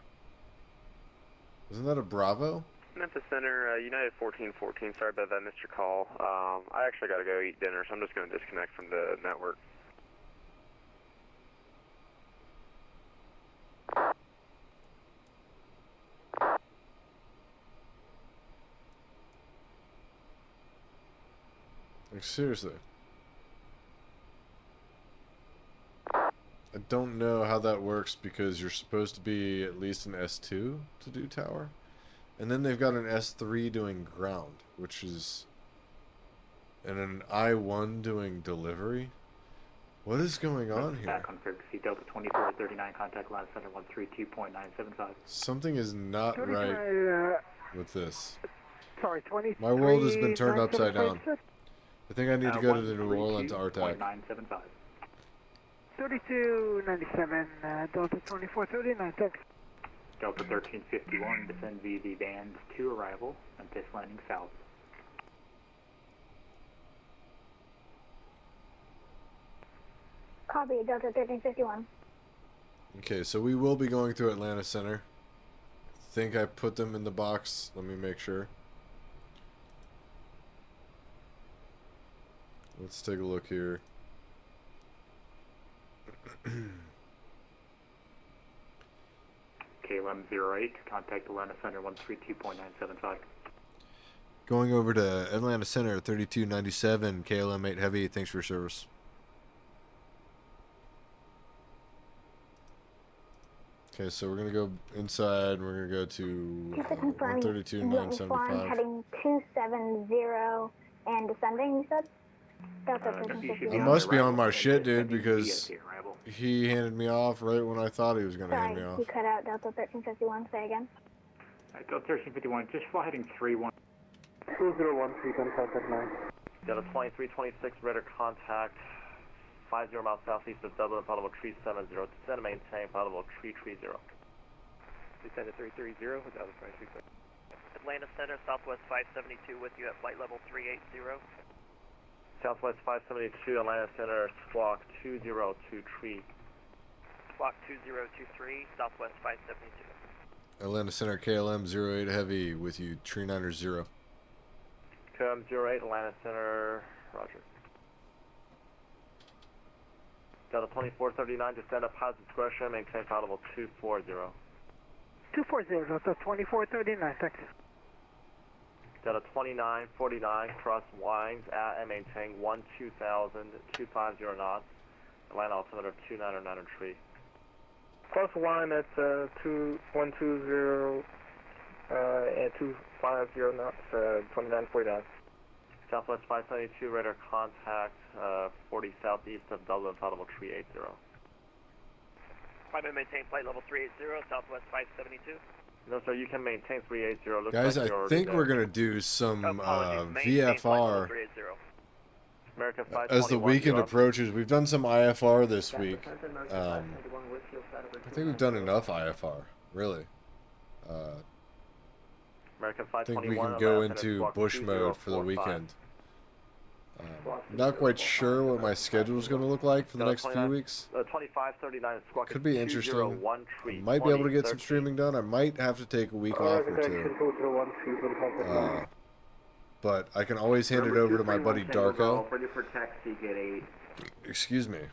Isn't that a Bravo? Memphis Center, United 1414. Sorry about that, missed your call. I actually got to go eat dinner, so I'm just going to disconnect from the network. Like, seriously. I don't know how that works because you're supposed to be at least an S2 to do tower. And then they've got an S3 doing ground, which is... And an I1 doing delivery. What is going on here? Back on frequency Delta 2439, contact line center 132.975. Something is not right with this. Sorry, 20. My world has been turned upside down. I think I need to go to the New Orleans RTAC. 3297, Delta 2439, thanks. Delta 1351, descend via the band 2 arrival and test landing south. Copy, Delta 1351. Okay, so we will be going through Atlanta Center. I think I put them in the box. Let me make sure. Let's take a look here. KLM 08, contact Atlanta Center 132.975. Going over to Atlanta Center 3297, KLM 8 Heavy. Thanks for your service. Okay, so we're going to go inside, and we're going to go to Just to confirm, 132,975. heading 270 and descending, you said? Delta I 1351. must be on my shit, dude, because he handed me off right when I thought he was going to hand me Sorry, off. you cut out Delta 1351. Say again. Delta 1351, just fly heading 31. 2013, contact 9. Delta 2326, radar contact 50 miles southeast of Dublin, potable tree 70. Descend and maintain potable tree 30. Descend to 330 with Delta 2326. Atlanta Center, Southwest 572 with you at flight level 380. Southwest 572, Atlanta Center, squawk 202 tree. Squawk 2023, Southwest 572. Atlanta Center, KLM 08 Heavy with you, Tree 90. KLM 08, Atlanta Center, roger. Delta 2439, descend at pilot's discretion, maintain potable 240. 240, Delta 2439, thanks. Delta 2949, cross winds at and maintain 12000, 250 knots. Atlanta altimeter 299 tree. Cross wind at 2120 and 250 knots, 2949. Southwest 572, radar contact 40 southeast of Dublin, potable tree 80. Climb and maintain flight level 380, Southwest 572. No, sir, you can maintain 380. Looks Guys, like I think we're going to do some VFR as the weekend approaches. We've done some IFR this week. I think we've done enough IFR, really. I think we can go into bush mode for the weekend. Not quite sure what my schedule is going to look like for the next few weeks. 2539 squawk. Could be interesting. I might be able to get some streaming done. I might have to take a week off or two. But I can always hand it over to my buddy Darko. Excuse me.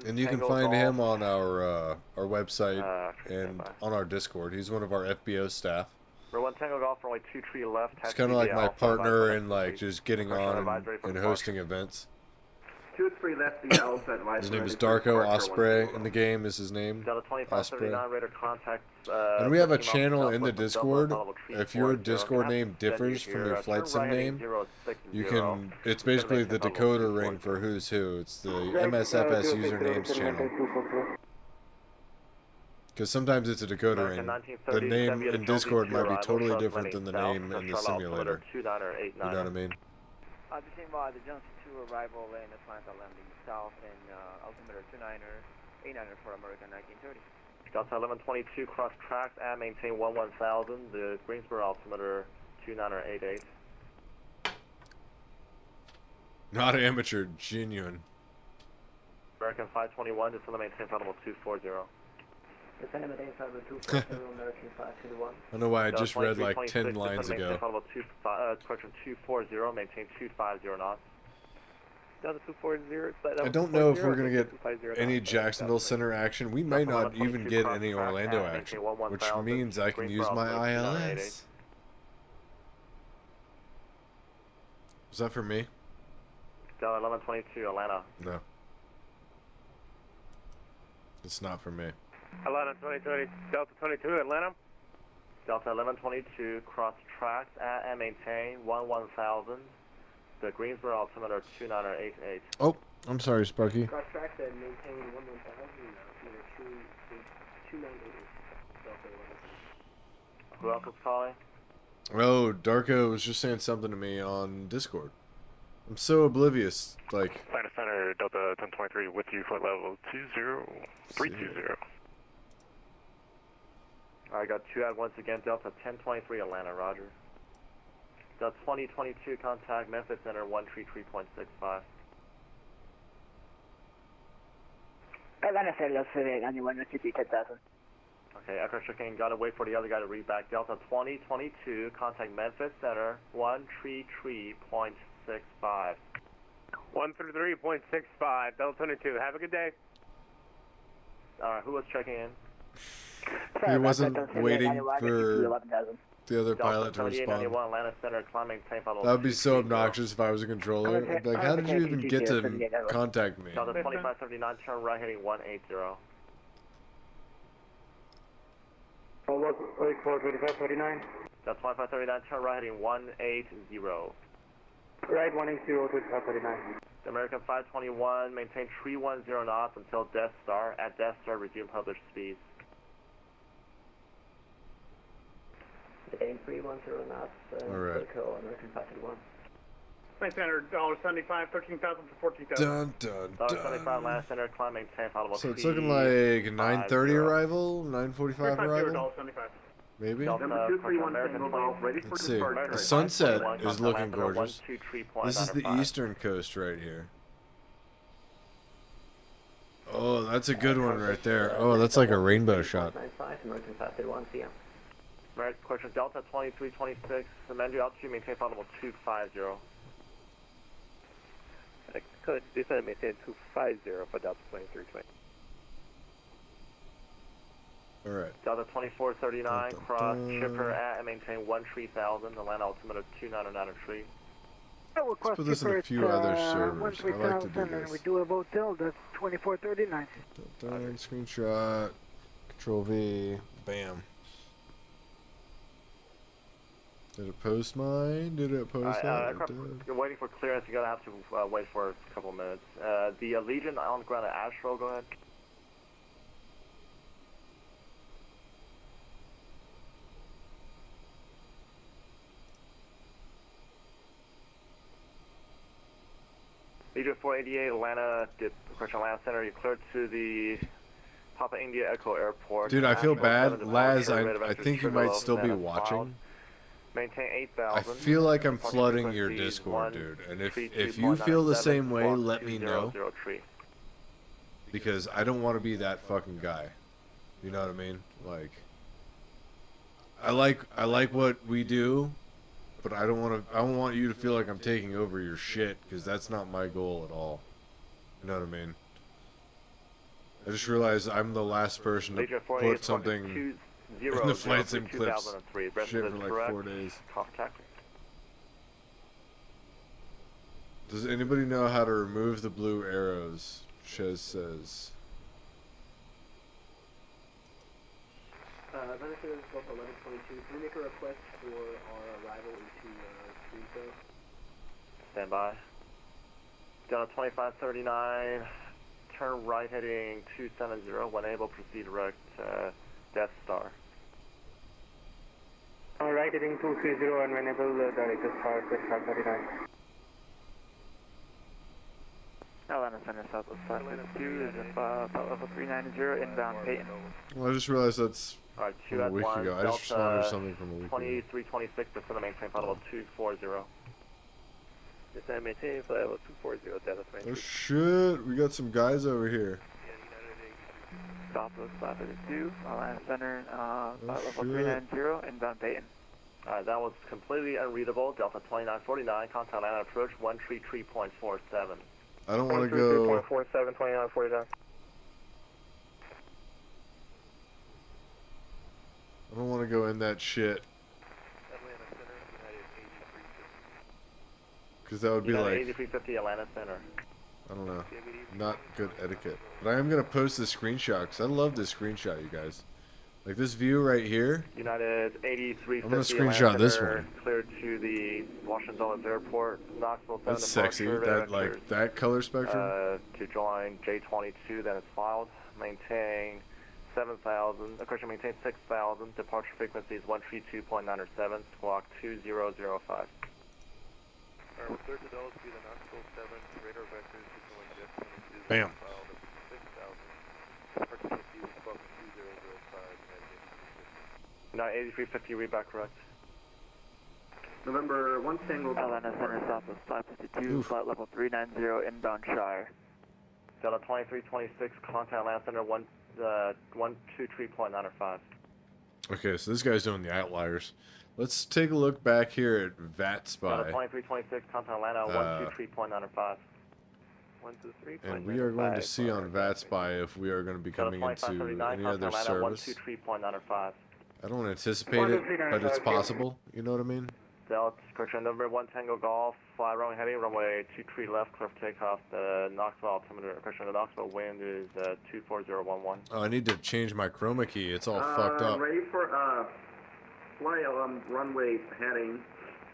And you can find him on our website and on our Discord. He's one of our FBO staff. For 1 Tango Golf, for only 2 tree left. It's kind of like my partner in like just getting on and hosting events. 2 3 left, the Alpha advisory. His name is Darko Osprey. In the game is his name. Osprey. And we have a channel in the Discord. If your Discord name differs from your flight sim name, you can. It's basically the decoder ring for who's who. It's the MSFS usernames channel. Because sometimes it's a decoder ring. The name in Discord might be totally different than the name in the simulator. You know what I mean? Descend by the Johnson 2 arrival in Atlanta landing south and altimeter 2989 for American 1930. Delta 1122, cross tracks and maintain 11000, the Greensboro altimeter 2988. Not amateur, genuine. American 521, descend to maintain potable 240. Descend and maintain potable 240, American 521. I don't know why I just read like 10 lines ago. Correction 240, maintain 250 knots. Delta 240. I don't know if we're going to get any Jacksonville Center action. We might not even get any Orlando action, which means I can use my ILS. Was that for me? Delta 1122, Atlanta. No. It's not for me. Atlanta 2020, Delta 22, Atlanta. Delta 1122, cross tracks at and maintain 1000. The Greensboro altimeter 2988. Oh, I'm sorry, Sparky. Cross tracks and maintain 11,000, altimeter 2988. Delta 11. Who else is calling? Oh, Darko was just saying something to me on Discord. I'm so oblivious. Like, Atlanta Center, Delta 1023 with you, flight level 20320. I got 2 at once again, Delta 1023, Atlanta, roger. Delta 2022, contact Memphis Center 133.65. Atlanta Center, Delta 91, 10,000. Okay, Echo Chicane, gotta wait for the other guy to read back. Delta 2022, contact Memphis Center 133.65. 133.65, Delta 22. Have a good day. Alright, who was checking in? he wasn't waiting for the other pilot to respond. Atlanta Center, climbing tank That would be so obnoxious if I was a controller. I'd be like, how did you even get to contact me? Delta 2579, turn right heading 180. Wait for 2539. Delta 2539, turn right heading 180. Right 180, 2539. American 521, maintain 310 knots until Death Star. At Death Star, resume published speeds. Maintain 310 knots. Alright. American 521. Flight Center, $75, 13,000 to 14,000. Dun, dun, dun. $75, Atlanta Center, climb, maintain, followable. So it's looking like 9:30 arrival, 9:45 arrival? $75. Maybe? Delta, Let's see. The sunset is looking gorgeous. This is the eastern coast right here. Oh, that's a good one right there. Oh, that's like a rainbow shot. American 531, American question, Delta 2326, Mandu altitude, maintain followable 250. Code, descend maintain 250 for Delta 2320. Alright. Delta 2439, cross Chipper at and maintain 13,000, Atlanta altimeter 2993. Let's put this in a few other servers. I like to do this. We do a hotel, that's 2439. Done, screenshot, Control V, bam. Did it post mine? Did it post that? You're waiting for clearance, you're gonna have to wait for a couple minutes. The Legion on the ground at Astro, go ahead. Legion 488, Atlanta Center, you're cleared to the Papa India Echo Airport. Dude, I feel bad. Laz, I think you might still be watching. Maintain 8,000. I feel like I'm flooding your Discord, dude. And if you feel the same way, let me know. Because I don't want to be that fucking guy. You know what I mean? Like, I like what we do, but I don't want you to feel like I'm taking over your shit, because that's not my goal at all. You know what I mean? I just realized I'm the last person to put something in the flight sim clips shit for like 4 days. Does anybody know how to remove the blue arrows? Chez says. Delta 1122, can we make a request for our arrival into Screenco? Stand by. Delta 2539, turn right heading 270, when able proceed direct Death Star. Right heading 230 and when able direct Death Star 2539. Atlanta Center, Southwest 522 is at flight level 390, inbound Peyton. Well, I just realized that's Alright, from a week ago. I just responded something from a week ago. 2326, descend maintain flight level 240. Descend maintain flight level 240, Delta 23. Oh shit, we got some guys over here. Southwest 522, Atlanta Center, flight level 390, inbound Peyton. Alright, that was completely unreadable. Delta 2949, contact Atlanta approach 133.47. I don't want to go. 47, 2949. I don't want to go in that shit. Because that would be United like, 8350 Atlanta Center. I don't know, not good etiquette. But I am going to post this screenshot because I love this screenshot, you guys. Like this view right here. United 8350 I'm going to screenshot this one. Cleared to the Washington Dulles Airport. Knoxville 7 That's sexy. That, like, that color spectrum. To join J22, then it's filed. Maintain 7,000, maintain 6,000. Departure frequency is 132.907, squawk 2005. Alright, we'll to Dulles to the Knoxville 7, radar vectors to join Jet 22. Bam. 6,000. Now 8350, read back correct. November 1 Tango. Atlanta Center, Southwest 552, flight level 390, inbound Shire. Delta 2326, contact Atlanta Center 123.905. Okay, so this guy's doing the outliers. Let's take a look back here at Vatsim. Delta 2326, contact Atlanta 123.905. And we are going to see on Vatsim if we are going to be coming into any other service. 123.905. I don't anticipate it, but it's possible. You know what I mean? Delta, correction, number 1 Tango Golf, fly runway heading, runway 23 left, clear for takeoff. The Knoxville altimeter, correction, the Knoxville wind is 24011. Oh, I need to change my chroma key. It's all fucked up. Ready for fly runway heading,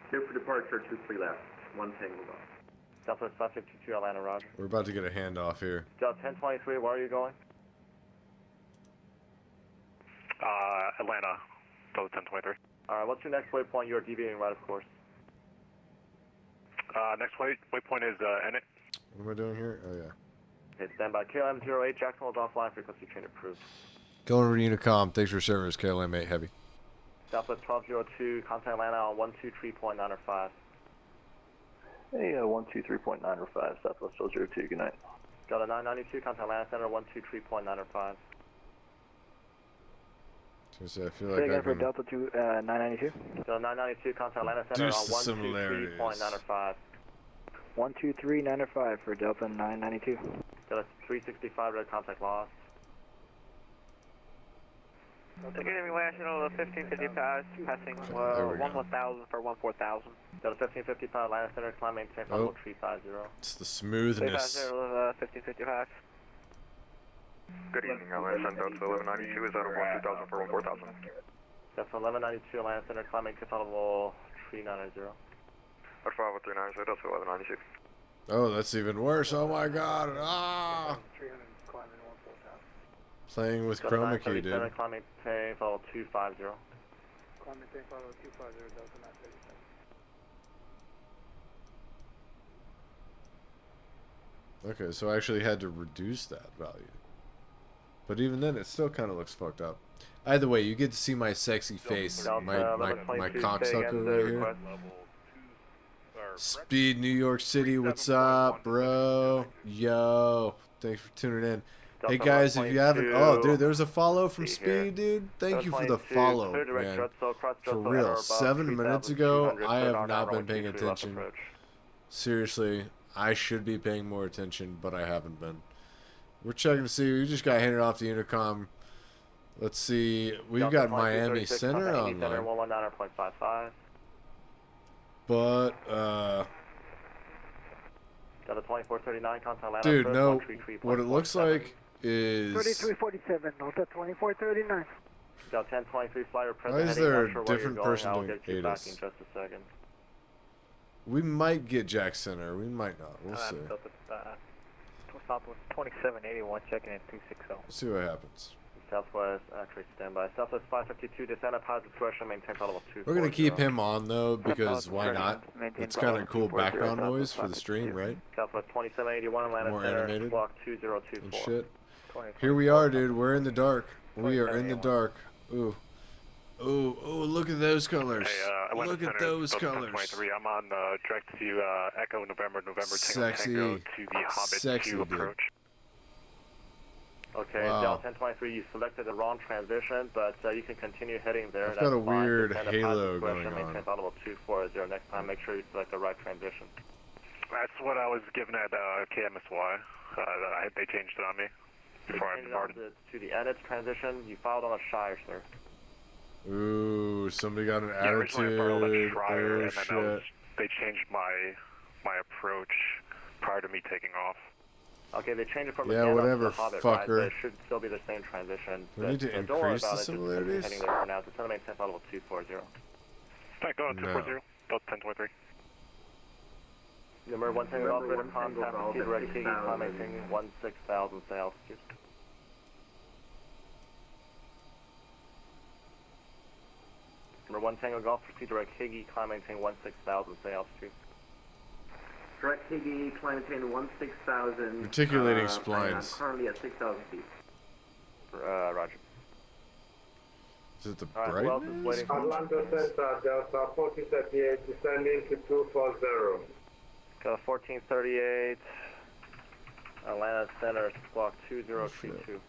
clear for departure, 23 left, 1 Tango Golf. Southwest 552, Atlanta, roger. We're about to get a handoff here. Delta 1023, where are you going? Atlanta, Delta 1023. Alright, what's your next waypoint? You are deviating right, of course. Next waypoint is Enid. What am I doing here? Oh, yeah. Okay, stand by. KLM-08, Jacksonville offline, frequency change approved. Going over to Unicom. Thanks for service, KLM-8 Heavy. Southwest 1202, contact Atlanta on 123.905. Hey, 123.905, Southwest 1202, good night. Delta 992, contact Atlanta Center 123.905. I feel like again for Delta 992. Delta 992, contact Atlanta Center on 123.905. 123.905 for Delta 992. Delta 365, red contact lost. Good evening, National 1555, passing 1000 for 14000. Delta 1555, Atlanta Center, climb maintain level 350. It's the smoothness. 1555. Good evening, Atlanta Center, Delta 1192 is out of 12000 for 14000. Delta 1192, Atlanta Center, climb maintain level 390. At 50390, Delta 1192. Oh, that's even worse. Oh my god. Ah! Playing with chroma key, dude. Climb maintain level 250. Climb maintain level 250, Delta 937. Okay, so I actually had to reduce that value. But even then, it still kind of looks fucked up. Either way, you get to see my sexy face, my cocksucker right here. Speed New York City, what's up, bro? Yo, thanks for tuning in. Hey guys, if you haven't, oh dude, there was a follow from Speed, dude. Thank you for the follow, man. For real, 7 minutes ago, I have not been paying attention. Seriously, I should be paying more attention, but I haven't been. We're checking to see. We just got handed off the Unicom. Let's see. We've got Miami Center online. But, dude, no. What it looks like is 3347, Delta 2439. Delta 1023 flyer why is there a different person doing ATIS? In just a second. We might get Jack Center. We might not. We'll see. Southwest 2781, checking in 260. Let's see what happens. Southwest, actually standby. Southwest 552, descend at positive pressure, maintain level 2. We're going to keep him on, though, because why not? It's kind of cool background noise for the stream, right? Southwest 2781, Atlanta more Center, animated block 2024. and shit. Here we are, dude. We're in the dark. We are in the dark. Ooh. Ooh, ooh, look at those colors. Hey, look at those colors. I'm on direct to Echo November Sexy. Tango to the Hobbit Sexy, 2 dude. approach. Okay, Wow. Delta 1023, you selected the wrong transition, but you can continue heading there. I've got a That's fine. weird Descend at halo positive going pressure, maintain on. level 240. Next time, make sure you select the right transition. That's what I was given at KMSY. They changed it on me before I departed. To the edits transition, you filed on a Shire, sir. Ooh, somebody got an Originally I filed attitude. at Schreier, Oh, and then shit. they changed my my approach prior to me taking off. Okay, they changed it from Yeah, the whatever, to the Hobbit, right? fucker. But it should still be the same transition. Do we need to But don't worry increase the about it. Just similarities? heading there for now. Descend to maintain level 240. Alright, go on 240. Delta 1023. Number 1 Tango Golf, radar contact, proceed direct Heavies, climb maintaining 16,000 sails. Number 1 Tango Golf, proceed direct Heavies, climb maintain 16,000 sails. Direct Higgy, climb maintain 16,000. Articulating I'm splines. currently at 6,000 feet. Roger. Is it the Alright, who else is waiting for Atlanta Center, Delta 4038, descending to 240. Delta 1438, Atlanta Center, squawk 2032.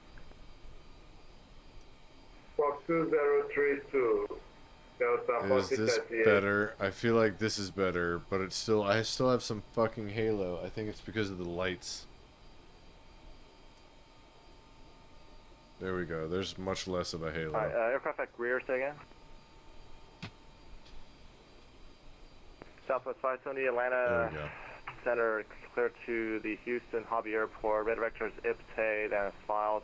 Squawk 2032, Delta Is this 4038. better? I feel like this is better, but it's still, I still have some fucking halo. I think it's because of the lights. There we go. There's much less of a halo. Alright, aircraft at Greer, say again. Southwest 570, Atlanta Center, clear to the Houston Hobby Airport. Red vectors IPTE, then it's filed.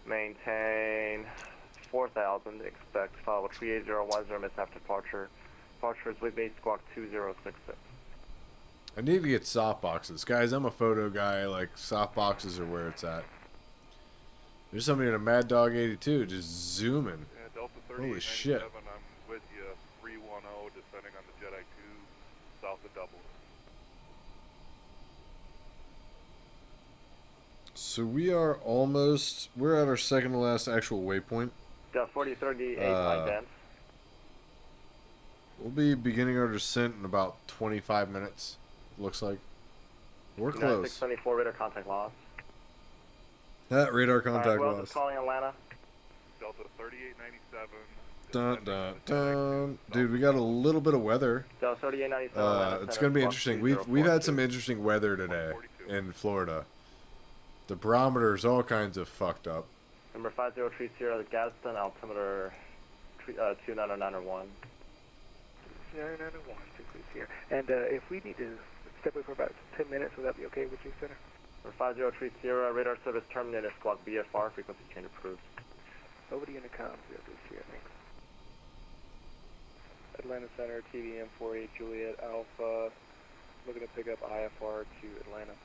Maintain 4,000, expect file 38010, miss after departure. Departure is with me, squawk 2066. I need to get soft boxes. Guys, I'm a photo guy. Like, soft boxes are where it's at. There's somebody in a Mad Dog 82 just zooming. Yeah, Delta Holy shit. 3897, I'm with you, 310, descending on the Jedi 2, south of Double. So we are almost, we're at our second to last actual waypoint. Delta 4038, ident. We'll be beginning our descent in about 25 minutes, looks like. We're close. 674, radar contact loss. That radar contact who else loss. is calling Atlanta? Delta 3897. Dun, dun, dun. Dude, we got a little bit of weather. Delta 3897. It's gonna be interesting. We've had some interesting weather today in Florida. The barometer's all kinds of fucked up. Number 5030, the Gadsden altimeter 29091. 991, here. And if we need to step away for about 10 minutes, would that be okay with you, Center? Number 5030, radar service terminated, squawk BFR, frequency change approved. Over to Unicom, 030, thanks. Atlanta Center, TVM 48 Juliet Alpha, looking to pick up IFR to Atlanta.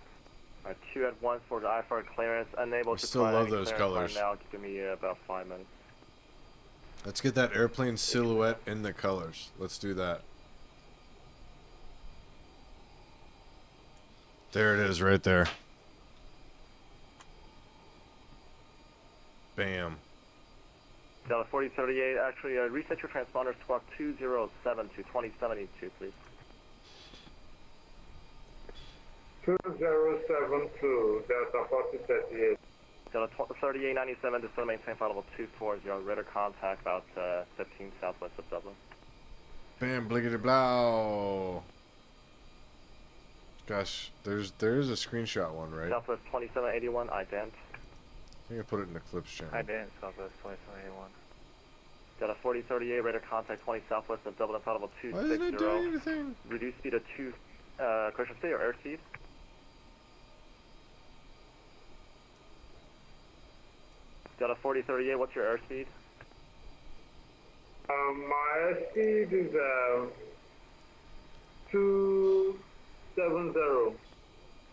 Alright, 2 at 1 for the IFR clearance, unable to still provide love any those clearance colors. right now, give me about 5 minutes. Let's get that airplane silhouette in the colors. Let's do that. There it is, right there. Bam. Delta 4038, actually reset your transponder, squawk 207 to 2072, please. 2072, Delta 4038. Delta 3897, descend maintain flight level 240, radar contact about 15 southwest of Dublin. Bam, bliggity blow. Gosh, there is a screenshot one, right? Southwest 2781, ident. I think I put it in the clips channel. Ident, Southwest 2781. Delta 4038, radar contact 20 southwest of Dublin, flight level 260. Why isn't it doing anything? Reduce speed to 2, correction speed or airspeed? Delta 4038, what's your airspeed? My speed is 270.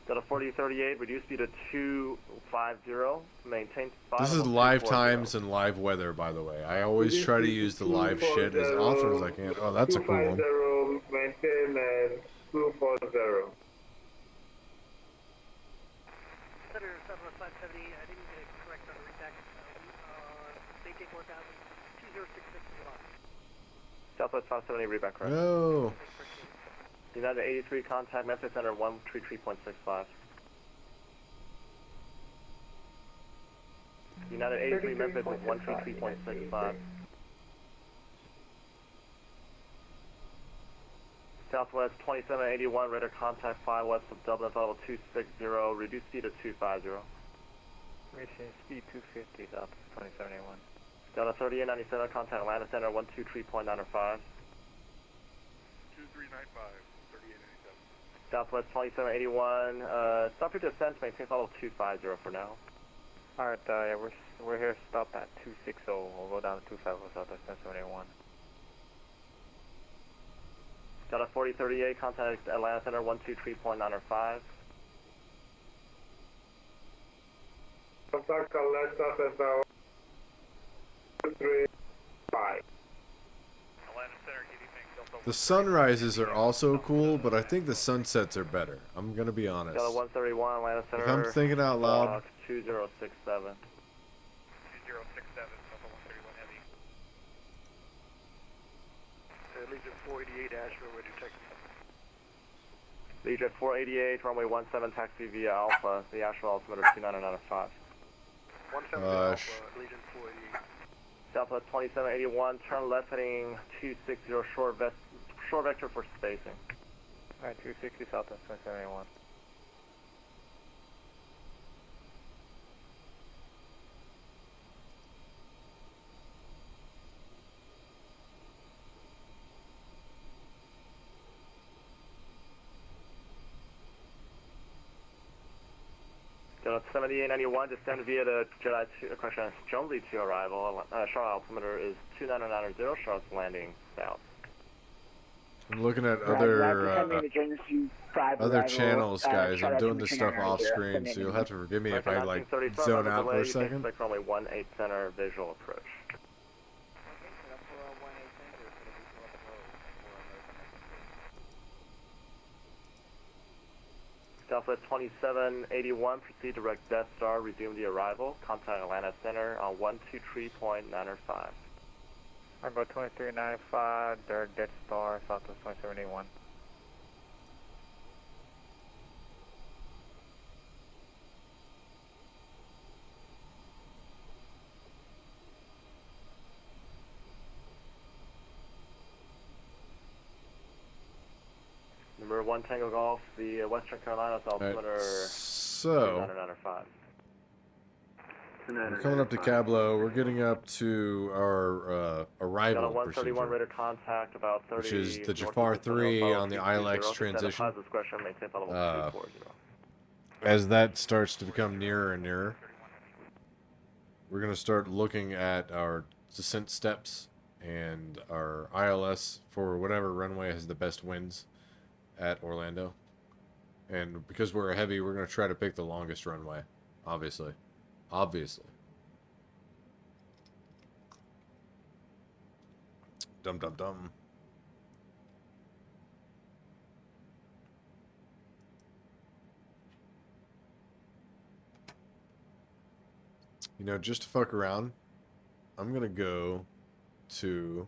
Delta 4038, reduce speed to 250, maintain 5. This is live times and live weather, by the way. I always try to use the live shit as often as I can. Oh, that's a cool one. 250, maintain 240. Center, Southwest 570, I didn't get it correct on the redact. Maintain 4,000, 2066 is lost. Southwest 570, read back correct. No. United 83, contact Memphis Center 133.65. United 83, Memphis 133.65. Southwest 2781, radar contact 5 west of Dublin, level 260, reduce speed to 250. Reaching speed 250, South 2781. Delta 3897, contact Atlanta Center 123.905. 2395, 3887. Southwest 2781, stop your descent, maintain level 250 for now. Alright, yeah, we're here, stop at 260, we'll go down to 250 Southwest 2781. Delta 4038, contact Atlanta Center 123.905. Contact Atlanta Center 235. The sunrises are also cool, but I think the sunsets are better. I'm gonna be honest. Delta 131, Atlanta Center. If I'm thinking out loud. 2067. 2067, Delta 131 Heavy. Legion 488, Asheville, ready to take. Legion 488, runway 17, taxi via Alpha, the Asheville altimeter 29905. 17 Alpha, Legion 488. Southwest 2781, turn left heading 260, short vector for spacing. Alright, 260 Southwest 2781. Delta 7891, descend via the Jonesy 2 arrival. Charlotte altimeter is 29990, Charlotte's landing south. I'm looking at other channels, guys. I'm doing this stuff off screen, so you'll have to forgive me if I like zone out for a second. Expect runway 18 center visual approach. Southwest 2781, proceed direct Death Star, resume the arrival. Contact Atlanta Center on 123.905. I'll go 2395, direct Death Star, Southwest 2781. Number 1 Tango Golf, the Western Carolinas altimeter 2995. We're coming up to Cablo. We're getting up to our arrival procedure, radar contact about 30 which is the Jafar 3 on the ILX transition. As that starts to become nearer and nearer, we're going to start looking at our descent steps and our ILS for whatever runway has the best winds at Orlando. And because we're a heavy, we're going to try to pick the longest runway, obviously. Dum dum dum. You know, just to fuck around, I'm gonna go to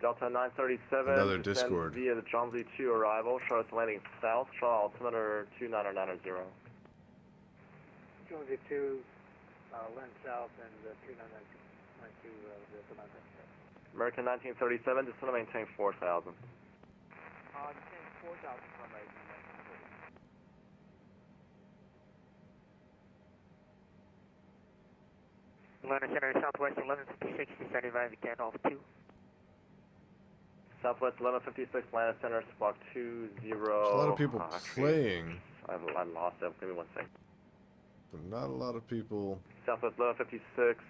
Delta 937. another Discord. Via the Jonesy 2 arrival. Charlotte's landing south. Charlotte altimeter 2990. Jonesy 2, land south and 2992 the American 1937, descend to maintain 4,000. Maintain 4,000 from right. Atlanta Center, Southwest 1156, descending via again, off 2. Southwest 1156, Atlanta Center, squawk 20. There's a lot of people playing. I lost it. Give me 1 second. But not a lot of people. Southwest 1156.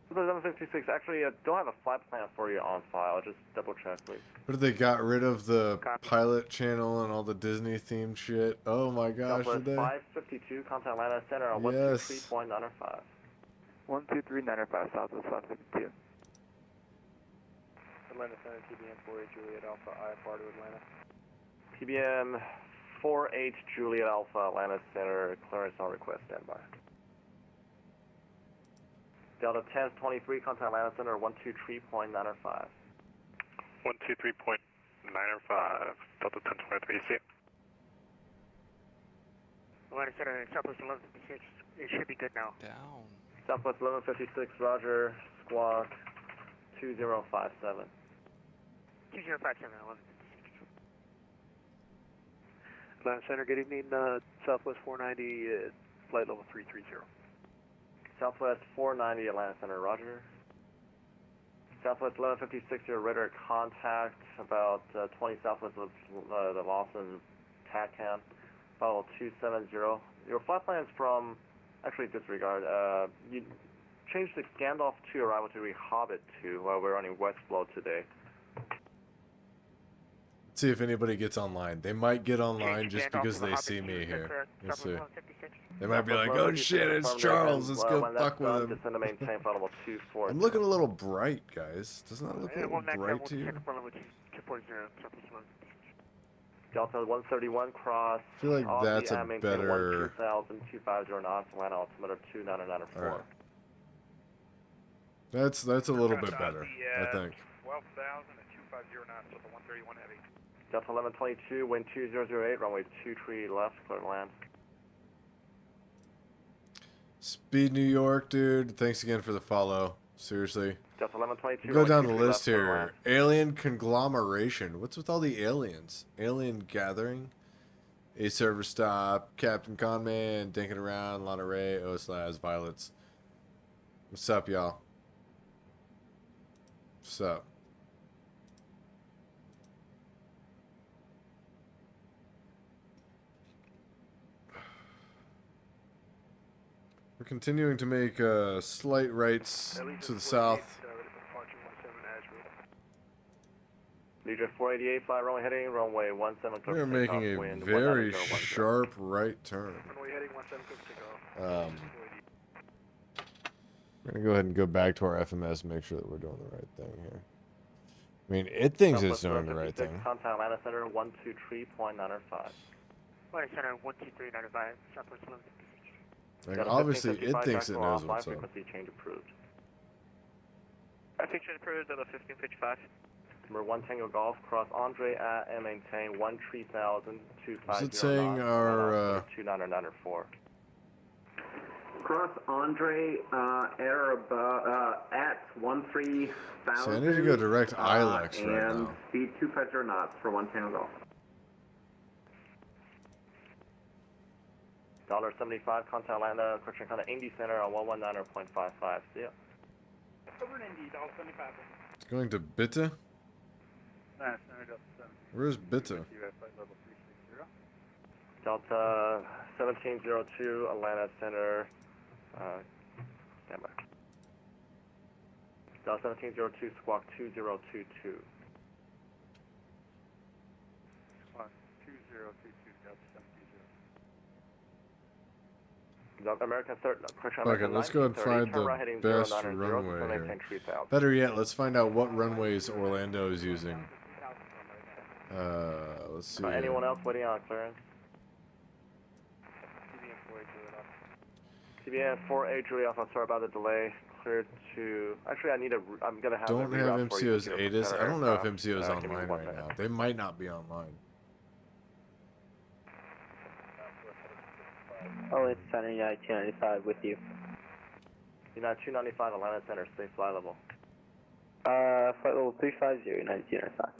Southwest 1156. Actually, I don't have a flight plan for you on file. Just double check, please. But they got rid of the pilot channel and all the Disney themed shit. Oh my gosh, Southwest did they? 552, contact Atlanta Center on Yes. 123.905. 123.905, Southwest 552. Atlanta Center, TBM 48 Juliet Alpha, IFR to Atlanta. TBM 48 Juliet Alpha, Atlanta Center, clearance on request, standby. Delta 1023, contact Atlanta Center 123.905. 123.905, Delta 1023, see it. Atlanta Center, Southwest 1156, it should be good now. Down. Southwest 1156, roger, squawk 2057. 2057, 1156. Atlanta Center, good evening, Southwest 490, flight level 330. Southwest 490, Atlanta Center, roger. Southwest 1156, your radar contact about 20 southwest of the Lawson TACAN, follow 270. Your flight plan is from, actually disregard, you changed the Gandalf 2 arrival to Rehobbit 2 while we're running west flow today. Let's see if anybody gets online. They might get online just because they see me here. Let's see. They might be like, oh shit, it's Charles. Let's go fuck with him. Descend to maintain follow 240. I'm looking a little bright, guys. Doesn't that look a little bright to you? Delta 131 cross. I feel like that's a better... 250 knots, land altimeter 2994. Alright. That's a little bit better, I think. 12,000 and 250 knots with the 131 heavy. Delta 1122, wind 2008, runway 23 left, clear to land. Speed New York, dude. Thanks again for the follow. Seriously. Delta 1122. Go down the list here. Alien conglomeration. What's with all the aliens? Alien gathering. A server stop. Captain Conman. Dinking around. Lana Ray. Oslaz. Violets. What's up, y'all? What's up? We're continuing to make slight rights to the south. Legion 488, fly runway heading, runway 17. We're making a very sharp right turn. We're going to go ahead and go back to our FMS and make sure that we're doing the right thing here. I mean, it thinks it's doing the right thing. Contact Atlanta Center 123.905. Atlanta Center 123.905, Southwest 11. Like, obviously, it thinks it knows what's up. Frequency change approved. Frequency change approved, Delta 1555. Number 1 Tango Golf, cross Andre at and maintain 13,000, 250 Is it saying our 2994. Cross Andre air at 13,000. So I need to go direct ILEX right now. And speed 250 knots for 1 Tango Golf. $75, contact Atlanta, correction, contact Indy Center on 119.55. See ya. Over in Indy, $75. It's going to Bitta? Where's Bitta? Delta 1702, Atlanta Center. Stand by. Delta 1702, squawk 2022. Squawk 2022, Delta 1702. American third, Okay, let's go and find the best runway here. Better yet, let's find out what runways Orlando is using. Let's see. Anyone else waiting on clearance? TBN 4A Julie Alpha, sorry about the delay. Cleared to. Actually, I'm gonna have. Don't have MCO's ATIS. I don't know if MCO's online right now. They might not be online. Oh, it's Center United 295 with you. United 295, Atlanta Center, stay fly level. Flight level 350, United 295.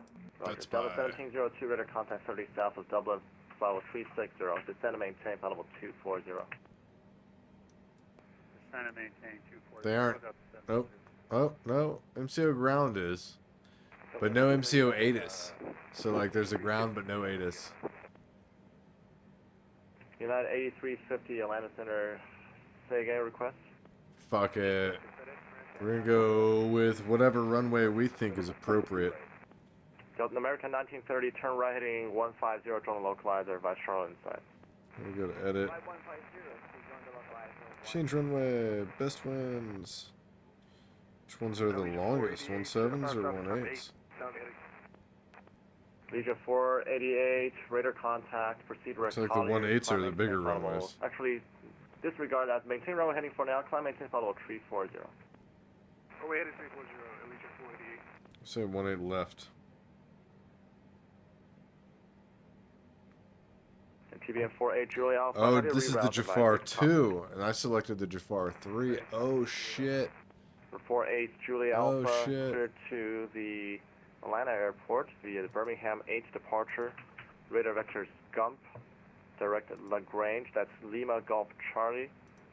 Roger. Delta 1702, radar contact 30 south of Dublin, flight level 360. Descend and maintain, flight level 240. Descend and maintain 240. They aren't. Nope. Oh, no. MCO ground is. But no MCO ATIS. So, like, there's a ground but no ATIS. United 8350, Atlanta Center, say again, request? Fuck it. We're gonna go with whatever runway we think is appropriate. Delta American 1930, turn right heading 150, join the localizer, Vice Charlotte inside. We go to edit. Change runway, best winds. Which ones are the longest? 17s or 18s? Legion 488, radar contact, proceed direct. Looks like the 18s are the bigger runways. Actually, disregard that. Maintain runway heading for now. Climb maintain follow 340. Runway heading 340, Legion 488. Say 18 left. And TBN 48, Julie Alpha. Oh, this is the Jafar 2, and I selected the Jafar 3. Oh shit. For 48, Julie Alpha, oh, shit. cleared to the Atlanta Airport via the Birmingham 8 departure. Radar vectors Gump, direct Lagrange, that's Lima Golf Charlie.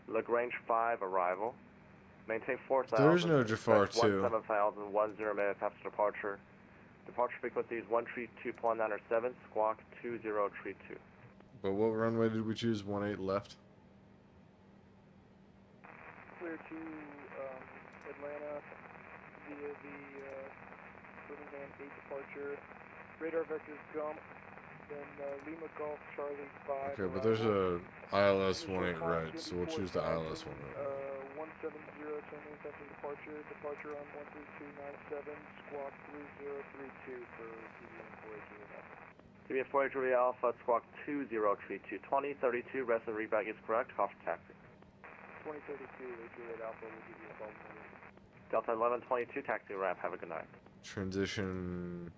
Lagrange 5 arrival. Maintain 4,000. There's no Jafar expect 2. 17,000, 10 minutes after departure. Departure frequency is 132.907, squawk 2032. But what runway did we choose? 18 left? Clear to Atlanta via the Birmingham 8 departure. Radar vectors Gump, then Lima Golf Charlie 5. Okay, but there's a ILS 18 right, so we'll choose the ILS one. 170, 10 minutes after departure. Departure on 13297, squawk 3032 for CBN 4 Julia Alpha, squawk 2032. 2032, rest of the readback is correct. Call for taxi. 2032, Juliet Alpha will give you a call. Delta 1122, taxi ramp. Have a good night. Transition.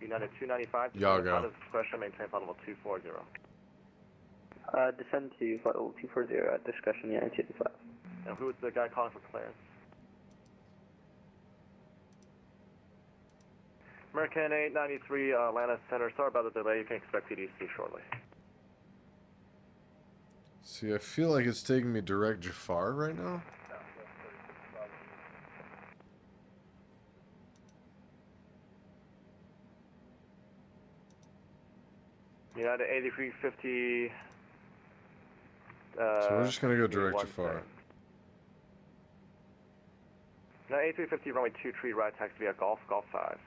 United 295, Yago. pilot's discretion, maintain flight level 240. Descend to flight level 240 at discretion, United 295. And who is the guy calling for clearance? American 893, Atlanta Center. Sorry about the delay. You can expect PDC shortly. See, I feel like it's taking me direct Jafar right now. United 8350. So we're just gonna go direct Jafar. Now 8350 runway 23 right, taxi via Golf 5.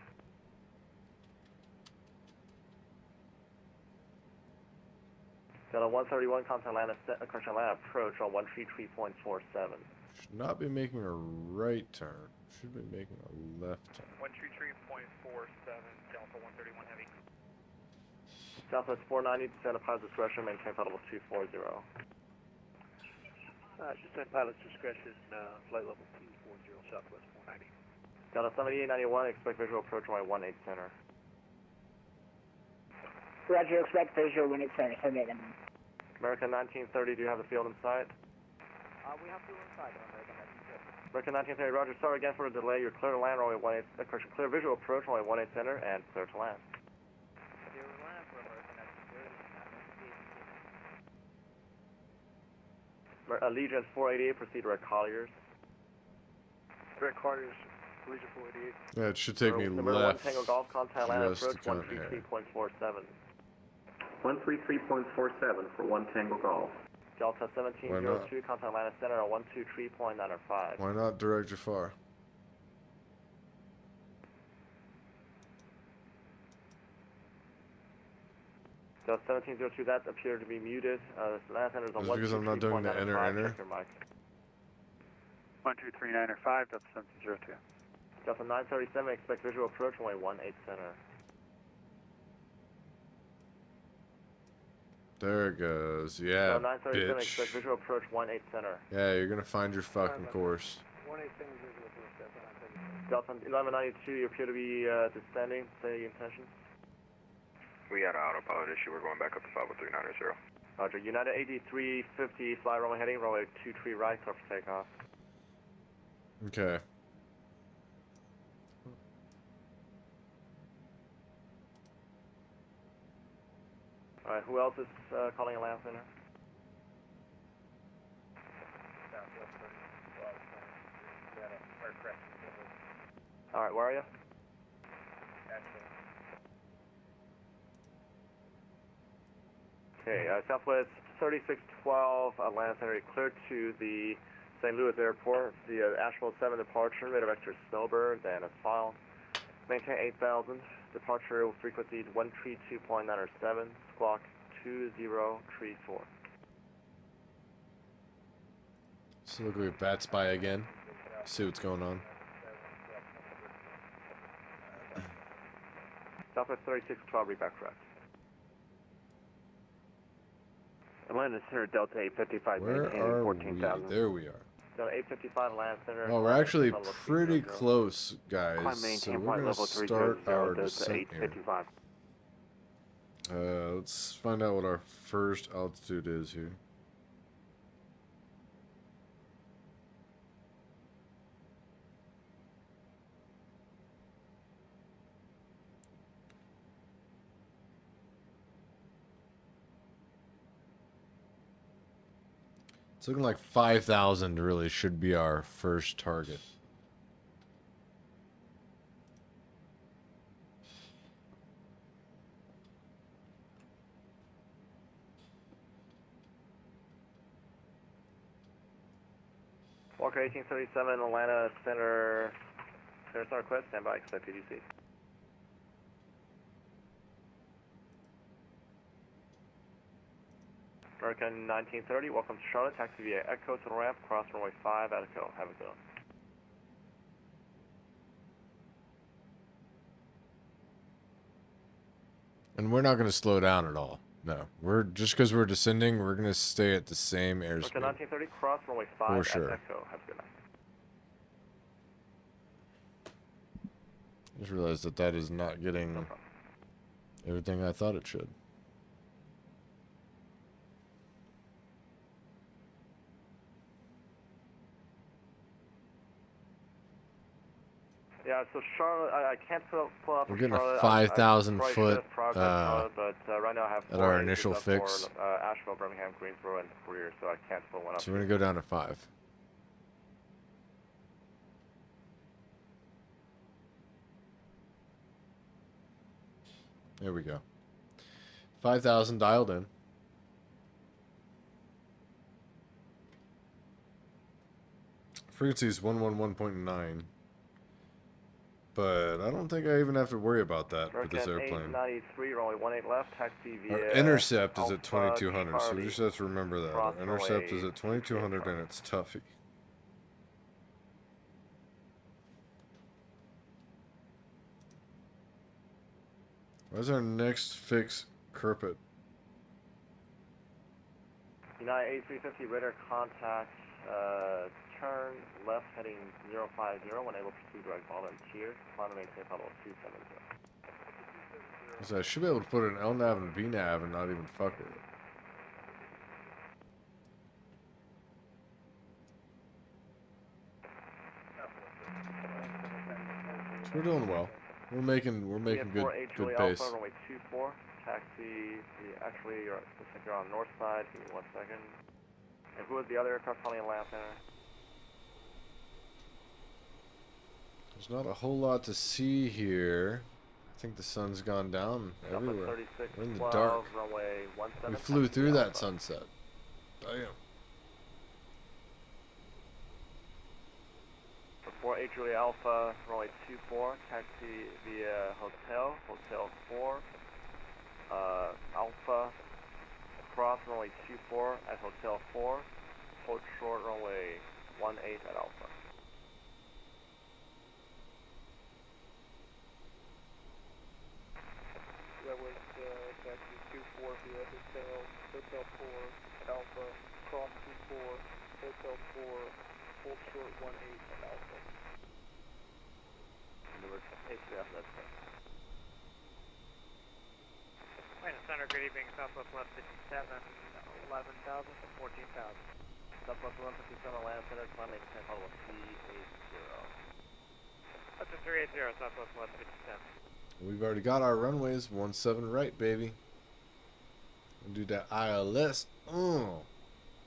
Delta 131, contact Atlanta, Atlanta approach on 133.47. Should not be making a right turn. Should be making a left turn. 133.47, Delta 131 Heavy. Southwest 490, descend at pilot's discretion, maintain flight level 240. Descend pilot's discretion, flight level 240, Southwest 490. Delta 7891, expect visual approach runway 18 center. Roger, expect visual when it's center, submit them. American 1930, do you have the field in sight? We have two inside on American 1930. American 1930, roger, sorry again for the delay. You're clear to land, runway 18, clear visual approach, runway 18 center, and clear to land. Clear to land for American 1930. Allegiance 488, proceed direct Colliers. Direct Colliers, Allegiance 488. Yeah, it should take me Number left. 1 Tango Golf, contact land just to approach come here. 133.47. 133.47 for 1 Tango Golf. Delta 1702, contact Atlanta Center on 123.905. Why not direct Jafar? Delta 1702, that appeared to be muted. Atlanta Center is on That's because I'm not doing the 123.905. enter. Check your mic. 123.905, Delta 1702. Delta 937, expect visual approach, runway 18 center. There it goes. Yeah, Delta 937, bitch. expect visual approach, 18 center. Yeah, you're gonna find your fucking course. 187 visual approach, Delta 1192, you appear to be descending. Say your intentions. We got an autopilot issue. We're going back up to 51390. Roger. United 8350, fly runway heading, runway 23 right, clear for takeoff. Okay. Alright, who else is calling Atlanta Center? Alright, where are you? Okay, Southwest 3612, Atlanta Center, cleared to the St. Louis Airport, the Asheville 7 departure, radar vector Snowbird, and it's filed. Maintain 8,000, departure frequency 132.907, squawk 2034. So look like Bat Spy again. See what's going on. Southwest 3612, read back correct. Atlanta Center, Delta 855, Where maintaining are 14,000. we? There we are. Delta 855, Atlanta Center. Oh, we're actually pretty close, guys. Climb So maintain we're flight gonna level start 300, our Delta descent here. 855. Let's find out what our first altitude is here. It's looking like 5,000 really should be our first target. Walker 1837, Atlanta Center. Center Star Request, stand by, expect PDC. American 1930, welcome to Charlotte, taxi via Echo to the ramp, cross runway 5 at Echo. Have a good one. And we're not going to slow down at all. No, we're just because we're descending, we're going to stay at the same airspeed. American 1930, cross runway 5 For at sure. Echo. Have a good night. Just realized that that is not getting everything I thought it should. Yeah, so Charlotte, I can't pull up We're for getting a Charlotte. 5,000 I foot, should have progress Charlotte, but right now I have at 4 our aces initial up fix. for Asheville, Birmingham, Greensboro, and Greer, so I can't pull one up. So we're going to go down to 5. There we go. 5,000 dialed in. Frequency is 111.9. But I don't think I even have to worry about that with this airplane. 893, runway 18 left, taxi via Our intercept is Alpha at 2200, so we Charlie. just have to remember that. Our Cross intercept is runway at 2200 and it's Tuffy. Where's our next fix, Kerpit? United 8350, radar contact, turn left heading 050, when able to pursue direct volunteers, climb and maintain level 270. So I should be able to put an LNAV and VNAV and not even fuck with it. So we're doing well. We're making good pace. Alpha, runway 24, taxi, actually, looks like you're on the north side, give me 1 second. And who was the other aircraft calling in Atlanta Center? There's not a whole lot to see here. I think the sun's gone down everywhere. We're in the dark. Runway 17, We flew through that sunset. Damn. Before 8 Julia Alpha, runway 24, taxi via Hotel 4, Alpha, cross runway 24 at Hotel 4, hold short runway 18 at Alpha. That was taxi 24 via Hotel 4, Alpha, cross 24, Hotel 4, hold short 18 at Alpha. Number 8 Julia Alpha, that's correct. Atlanta Center, good evening, Southwest 157, 11,000 to 14,000. Southwest 157, Atlanta Center, climb maintain level 380. Up to 380, Southwest 157. We've already got our runways 17 right, baby. And do that ILS.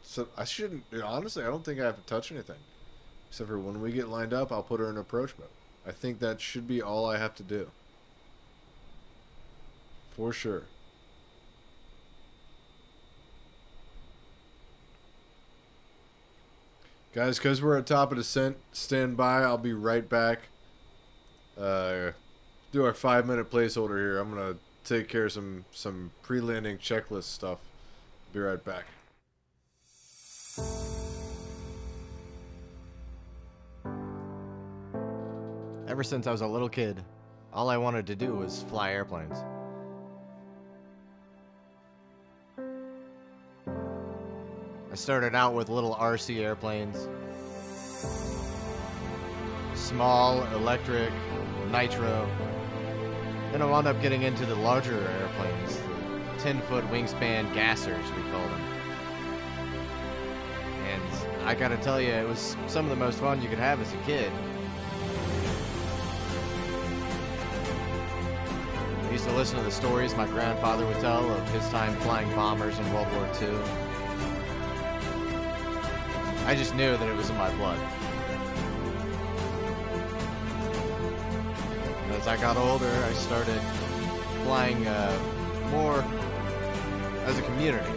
So I shouldn't. Honestly, I don't think I have to touch anything, except for when we get lined up, I'll put her in approach mode. I think that should be all I have to do. For sure. Guys, because we're at top of descent, stand by. I'll be right back. Do our 5-minute placeholder here. I'm going to take care of some pre-landing checklist stuff. Be right back. Ever since I was a little kid, all I wanted to do was fly airplanes. I started out with little RC airplanes. Small, electric, nitro. Then I wound up getting into the larger airplanes, the 10-foot wingspan gassers, we call them. And I gotta tell you, it was some of the most fun you could have as a kid. I used to listen to the stories my grandfather would tell of his time flying bombers in World War II. I just knew that it was in my blood. As I got older, I started flying more as a community.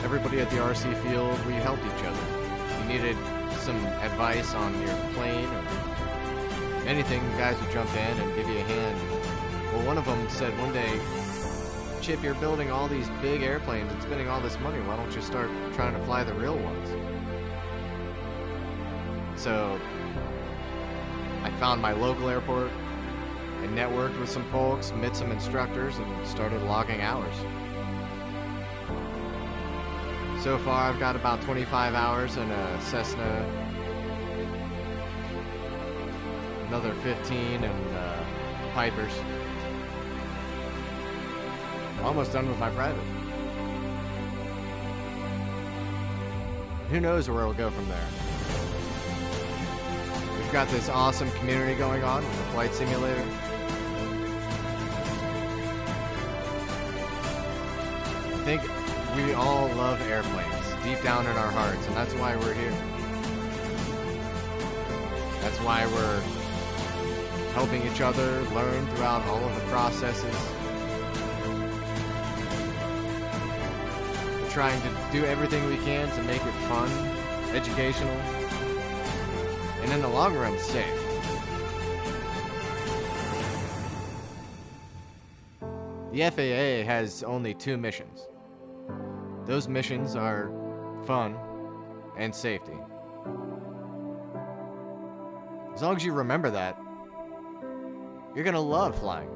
Everybody at the RC field, we helped each other. You needed some advice on your plane or anything, guys would jump in and give you a hand. Well, one of them said one day, Chip, you're building all these big airplanes and spending all this money. Why don't you start trying to fly the real ones? So I found my local airport and networked with some folks, met some instructors, and started logging hours. So far, I've got about 25 hours in a Cessna, another 15 in Pipers. Almost done with my private. Who knows where it'll go from there? We've got this awesome community going on with the flight simulator. I think we all love airplanes deep down in our hearts, and that's why we're here. That's why we're helping each other learn throughout all of the processes. We're trying to do everything we can to make it fun, educational, and in the long run, safe. The FAA has only 2 missions. Those missions are fun and safety. As long as you remember that, you're gonna love flying.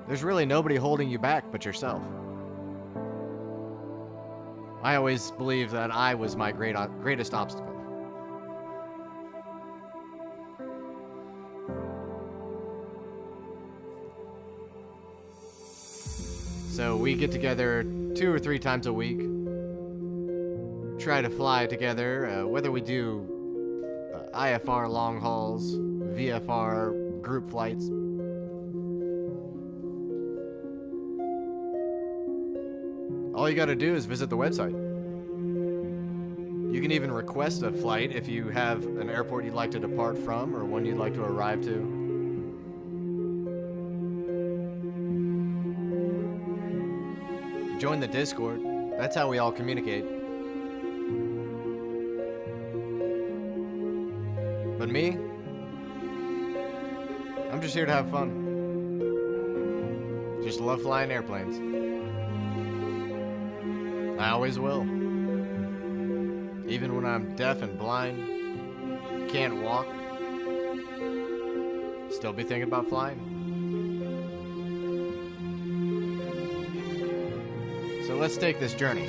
There's really nobody holding you back but yourself. I always believed that I was my greatest obstacle. So we get together 2 or 3 times a week, try to fly together, whether we do IFR long hauls, VFR group flights. All you gotta do is visit the website. You can even request a flight if you have an airport you'd like to depart from or one you'd like to arrive to. Join the Discord. That's how we all communicate. But me? I'm just here to have fun. Just love flying airplanes. I always will. Even when I'm deaf and blind, can't walk, still be thinking about flying. So let's take this journey.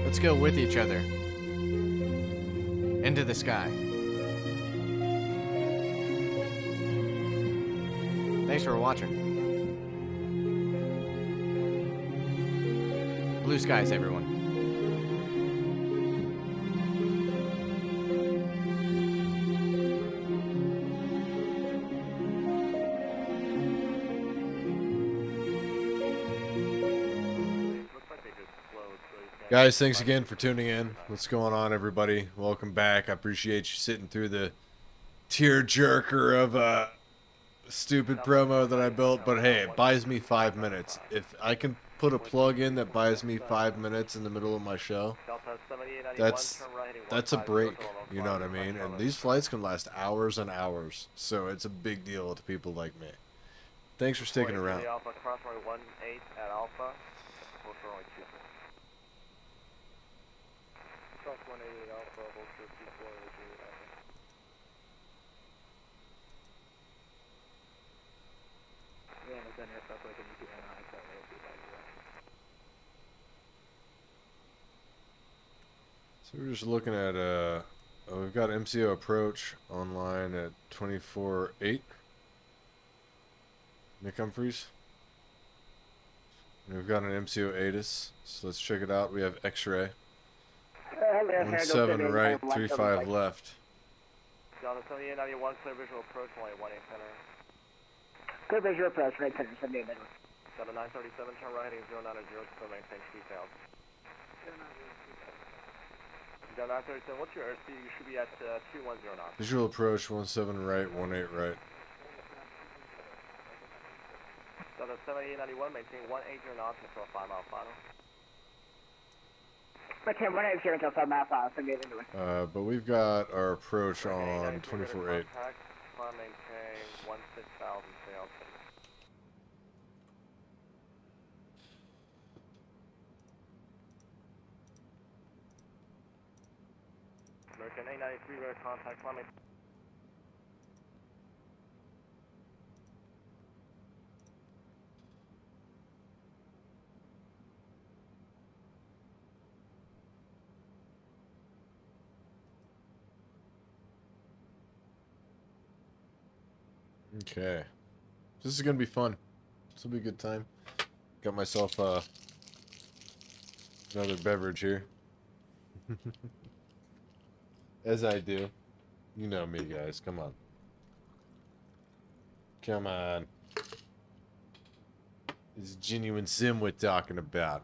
Let's go with each other into the sky. Thanks for watching. Blue skies, everyone. Guys, thanks again for tuning in. What's going on, everybody? Welcome back. I appreciate you sitting through the tear-jerker of a stupid promo that I built, but hey, it buys me 5 minutes. If I can put a plug in that buys me 5 minutes in the middle of my show, that's a break, you know what I mean? And these flights can last hours and hours, so it's a big deal to people like me. Thanks for sticking around. Alpha, crossway 18 at Alpha. Cross 188 Alpha, hold short 24 Alpha. We haven't done here, so I can do an eye, so it'll be like that. So we're just looking at, we've got MCO approach online at 24.8. Nick Humphreys. And we've got an MCO ATIS, so let's check it out. We have X-ray. 17 right, 35 left. Delta 7891, clear visual approach, only 18 center. Clear visual approach, right center, 78 midway. Delta 937, turn right heading 090, still maintain 3000. Delta 937, what's your airspeed? You should be at 210 knots. Visual approach 17 right, 18 right. Delta 7891, maintain 180 knots until 5 mile final. Maintain 180 until 5 mile final, 78 midway. But we've got our approach on 24-8. Climb, maintain 16,000, stay on pace. American 893, radar contact, climb, maintain. Okay. This is going to be fun. This will be a good time. Got myself another beverage here. As I do. You know me, guys. Come on. Come on. It's genuine sim we're talking about.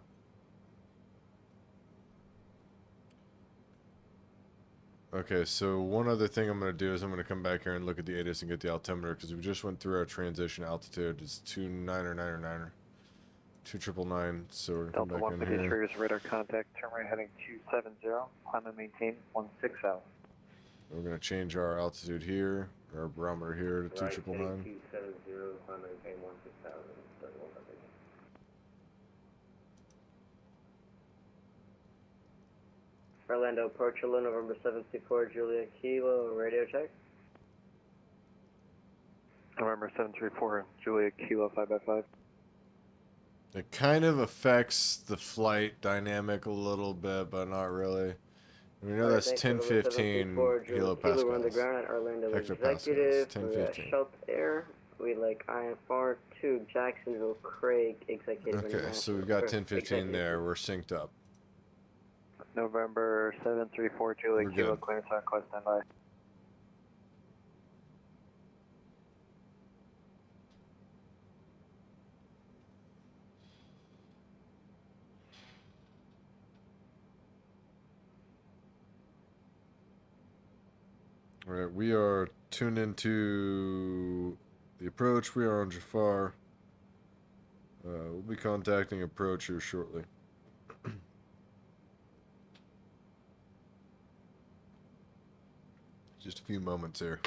Okay, so one other thing I'm going to do is I'm going to come back here and look at the ATIS and get the altimeter, because we just went through our transition altitude. It's 2999, 2999, so we're going to come back in here. Delta 153 is radar contact, turn right heading 270, climb and maintain 16,000. We're going to change our altitude here, our barometer here to 2999. 270, climb and maintain 16,000. Orlando, approach November 724, Julia Kilo, radio check. November 734, Julia Kilo 5x5. It kind of affects the flight dynamic a little bit, but not really. We know that's 1015 kilopascals. On the ground at Orlando Hectopascals. Executive. 1015. Schultz Air. We like IFR 2, Jacksonville Craig Executive. Okay, so we've got 1015 there. We're synced up. November 734, Julia Kilo, clearance on close standby. All right, we are tuned into the approach. We are on Jafar. We'll be contacting approach here shortly. Just a few moments here.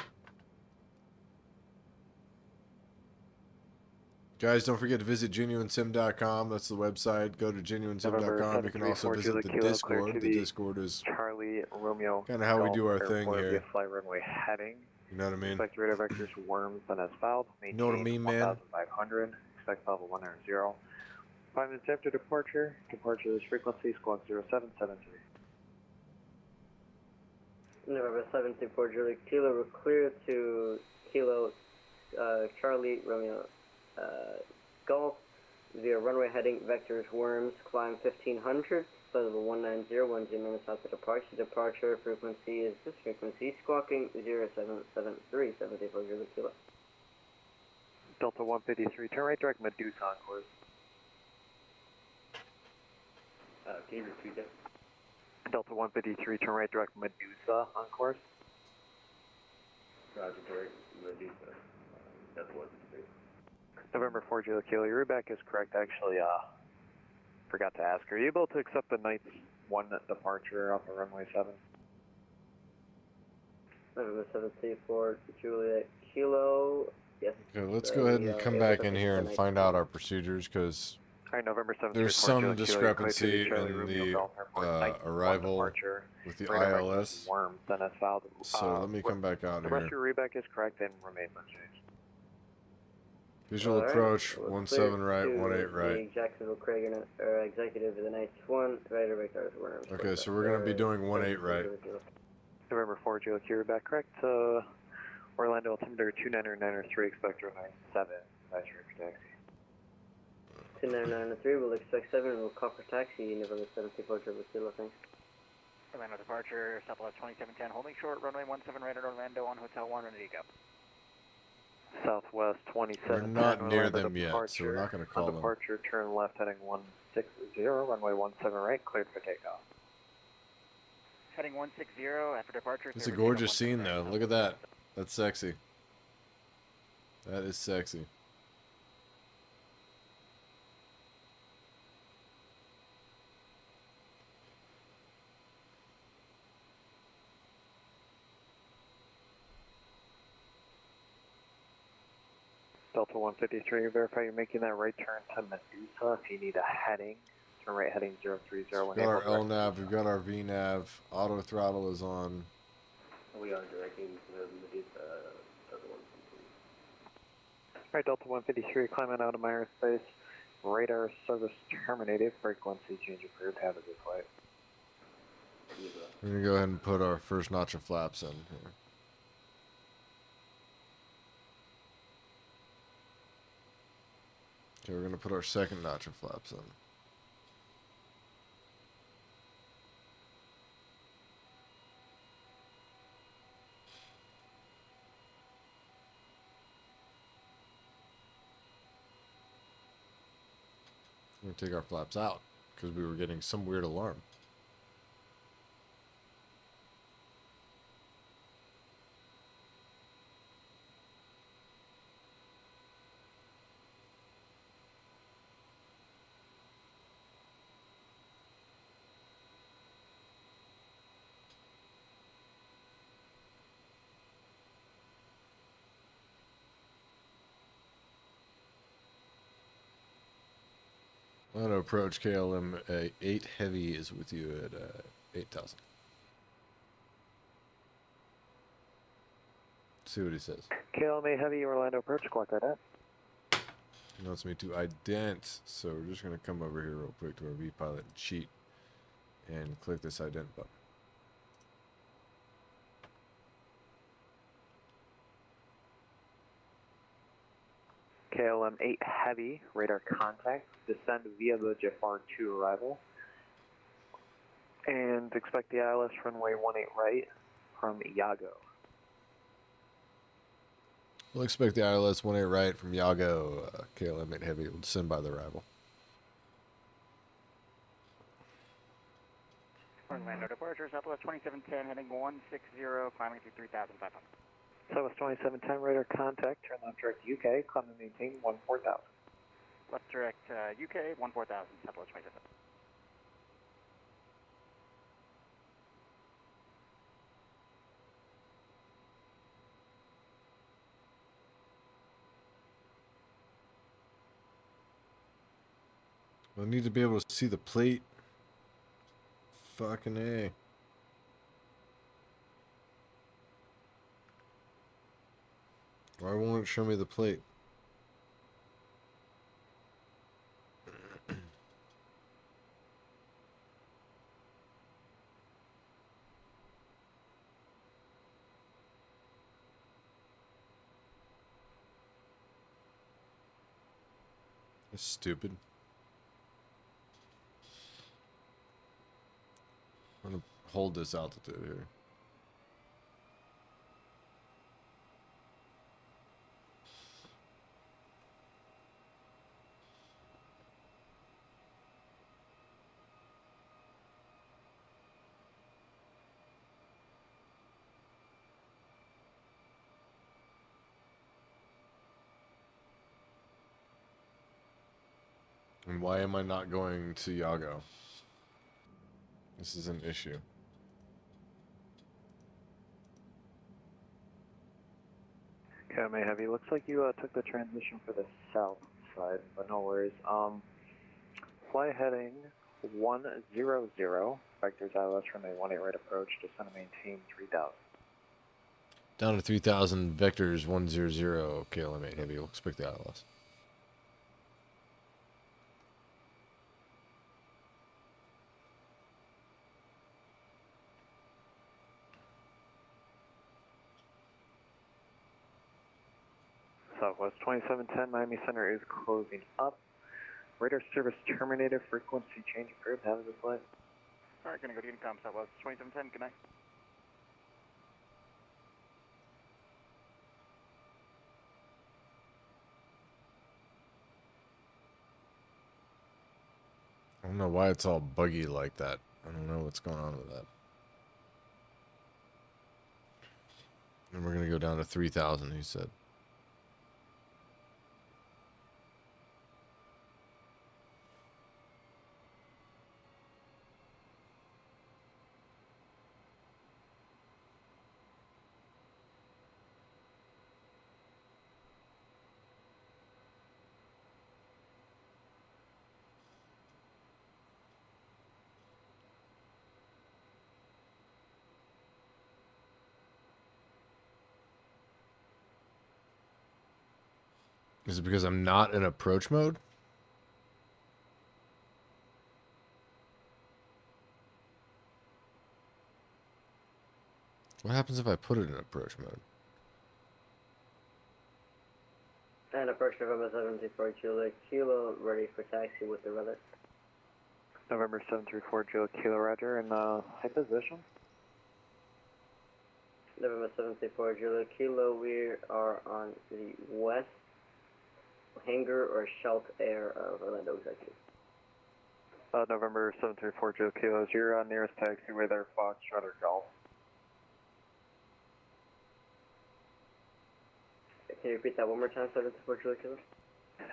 Guys, don't forget to visit genuinesim.com. That's the website. Go to genuinesim.com. You can also visit the Discord. The Discord is Charlie Romeo. kind of how we do our thing here. Flight runway heading. You know what I mean? Expect radar vectors worms and as filed. You know what I mean, man? 1,500. Expect level 190. 5 minutes after departure. Departure is frequency squawk 0773. November 724, Julia Kilo, we're clear to Kilo Charlie Romeo Golf via runway heading vectors worms, climb 1500, flight level 190, 10 minutes after departure. Departure frequency is this frequency, squawking 0773, 74 Julia Kilo. Delta 153, turn right direct Medusa on course. Can you repeat that? Delta 153, turn right direct Medusa on course. Roger, direct Medusa. Delta 153. November 4, Julia Kilo, your route back is correct. Actually, forgot to ask, are you able to accept the night's 1 departure off of runway 7? November 734, Julia Kilo, yes. Okay, let's go ahead and come back in here and find out our procedures, because there's some discrepancy in the arrival with the ILS. So let me come back out The rest of here. your readback is correct and remains unchanged. Visual approach, 17 right, 18 right. Jacksonville Craig Executive of the Night 1, radar vectors worms. Okay, so we're going to be doing 18 right. November 4, Julia Kilo, back correct. Orlando altimeter 29993, expect runway 7, that's your taxi. 29993, we'll expect 7 and we'll call for taxi, November 734, Julia Kilo, thanks. Orlando departure, Southwest 2710, holding short, runway 17 right at Orlando on Hotel 1, ready to go. Southwest 2710. We're not near Orlando them yet, so we're not going to call on them. departure, turn left heading 160, runway 17 right, cleared for takeoff. Heading 160 after departure. It's a gorgeous scene, though. Look at that. That's sexy. That is sexy. Delta 153, verify you're making that right turn to Medusa. If you need a heading, turn right heading 030. We've got our LNAV, we've got our VNAV. Auto throttle is on. We are directing to the Medusa Delta 153. Right, Delta 153, climbing out of my airspace. Radar service terminated. Frequency change approved. Have a good flight. We're going to go ahead and put our first notch of flaps in here. Okay, we're going to put our second notch of flaps in. We're going to take our flaps out because we were getting some weird alarm. I'm going to approach KLM 8 Heavy is with you at 8,000. See what he says. KLM 8 Heavy, Orlando approach, clock that out. He wants me to ident, so we're just going to come over here real quick to our VPilot and cheat and click this ident button. KLM 8 Heavy, radar contact, descend via the Jafar 2 arrival, and expect the ILS runway 18 right from Iago. We'll expect the ILS 18 right from Iago, KLM 8 Heavy will descend by the arrival. Orlando departure, Southwest 2710, heading 160, climbing to 3,500. Southwest 2710, radar contact, turn left direct UK, climb and maintain 14,000. Left direct UK, 14,000, Southwest 27. I need to be able to see the plate. Fucking A. Why won't it show me the plate? That's stupid. I'm gonna hold this altitude here. And why am I not going to Iago? This is an issue. KLM 8 Heavy, looks like you took the transition for the south side, but no worries. Fly heading 100, vectors ILS runway 18 right approach, descend and maintain 3,000. Down to 3,000, vectors 100, KLM 8 Heavy. We'll expect the ILS. Southwest 2710, Miami Center is closing up. Radar service terminated, frequency change approved. Have a good flight. Alright, gonna go to Unicom, Southwest 2710, good night. don't know why it's all buggy like that. I don't know what's going on with that. And we're going to go down to 3,000, he said. Is it because I'm not in approach mode? What happens if I put it in approach mode? And approach November 734 Juliet Kilo, ready for taxi with the rudder. November 734 Juliet Kilo, roger, and high position. November 734 Juliet Kilo, we are on the west hangar or shelf air of Orlando Executive. November 734 Juliet Kilo, you're on nearest taxiway there, Foxtrot or Golf. Can you repeat that one more time, 734 Juliet Kilo?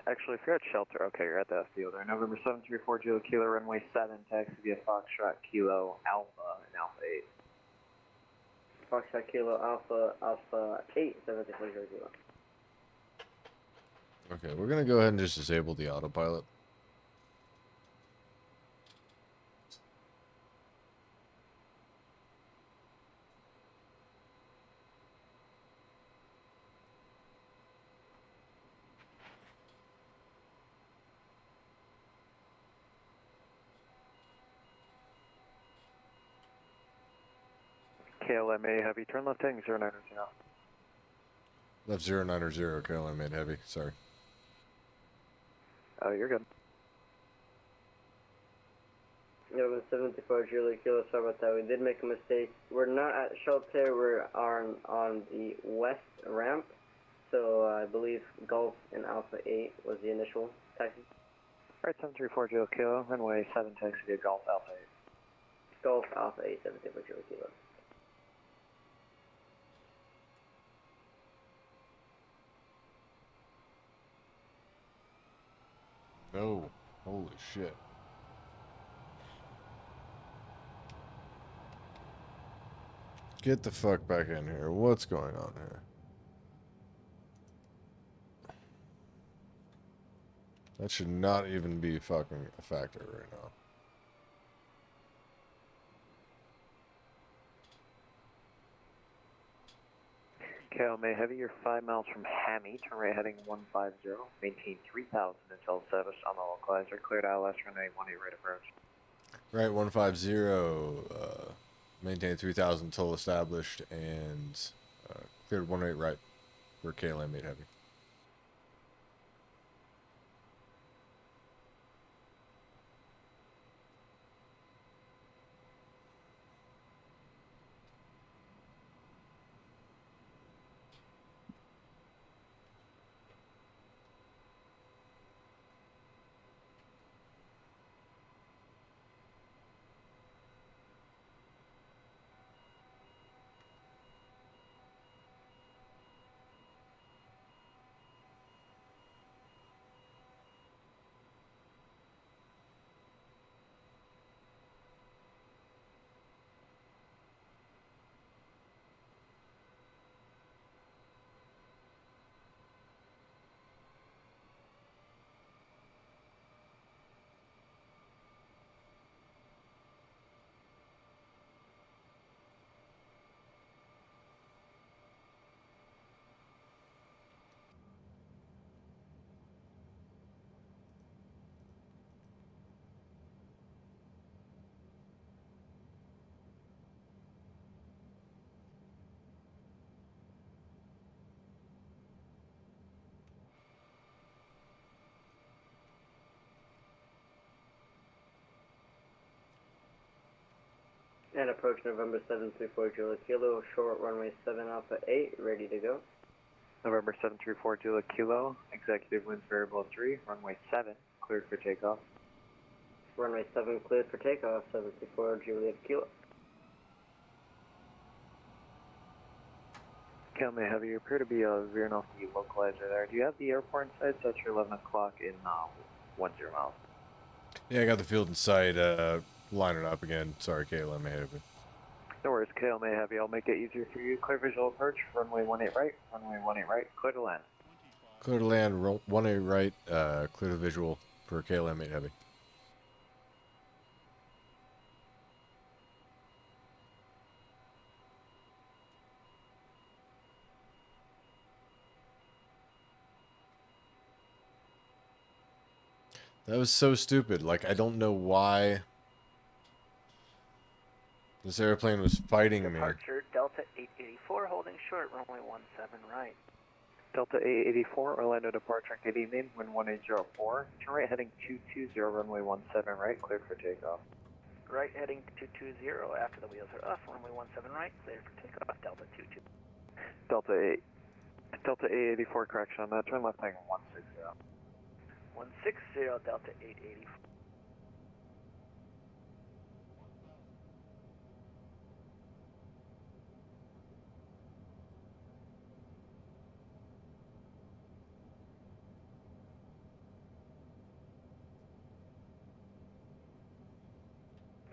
Actually, if you're at shelter, okay, you're at the field there. November 734 Juliet Kilo, runway 7, taxi via Foxtrot Kilo Alpha and Alpha 8. Foxtrot Kilo Alpha 8, 734 Juliet Kilo. Okay, we're going to go ahead and just disable the autopilot. KLMA Heavy, turn left heading 090. Left 090, KLM made heavy, sorry. Oh, you're good. November 734 Juliet Kilo, sorry about that, we did make a mistake. We're not at shelter, we're on the west ramp. So I believe Golf and Alpha 8 was the initial taxi. Alright, 734 Juliet Kilo, runway 7, taxi via Golf Alpha 8. Golf Alpha 8, 734 Juliet Kilo. No. Holy shit. Get the fuck back in here. What's going on here? That should not even be fucking a factor right now. KLMA Heavy, you're 5 miles from Hammy, turn right heading 150, maintain 3,000 until established on the localizer, cleared ILS runway 18 right approach. Right, 150, maintain 3,000 until established, and cleared 18 right for KLM 8 Heavy. And approach November 734 Juliet Kilo, short runway 7 Alpha 8, ready to go. November 734 Juliet Kilo, executive winds variable 3, runway 7, cleared for takeoff. Runway 7 cleared for takeoff, 74 Juliet Kilo. Calmay Heavy, you appear to be veering off the localizer there. Do you have the airport in sight? So it's your 11 o'clock in 10 miles. Yeah, I got the field in sight. Line it up again. Sorry, Kayla, may have it. No worries, Calmay Heavy. I'll make it easier for you. Clear visual approach, runway 18 right, runway 18 right, clear to land. Clear to land, 1A right, clear the visual for KLM 8 Heavy. That was so stupid. Like, I don't know why this airplane was fighting me. Departure Delta 884, holding short, runway 17 right. Delta 884, Orlando departure, good evening, wind 1804. Turn right heading 220, runway 17 right, cleared for takeoff. Right heading 220, after the wheels are off, runway 17 right, cleared for takeoff, Delta 22. Delta 884, correction on that, turn left heading 160. 160, Delta 884.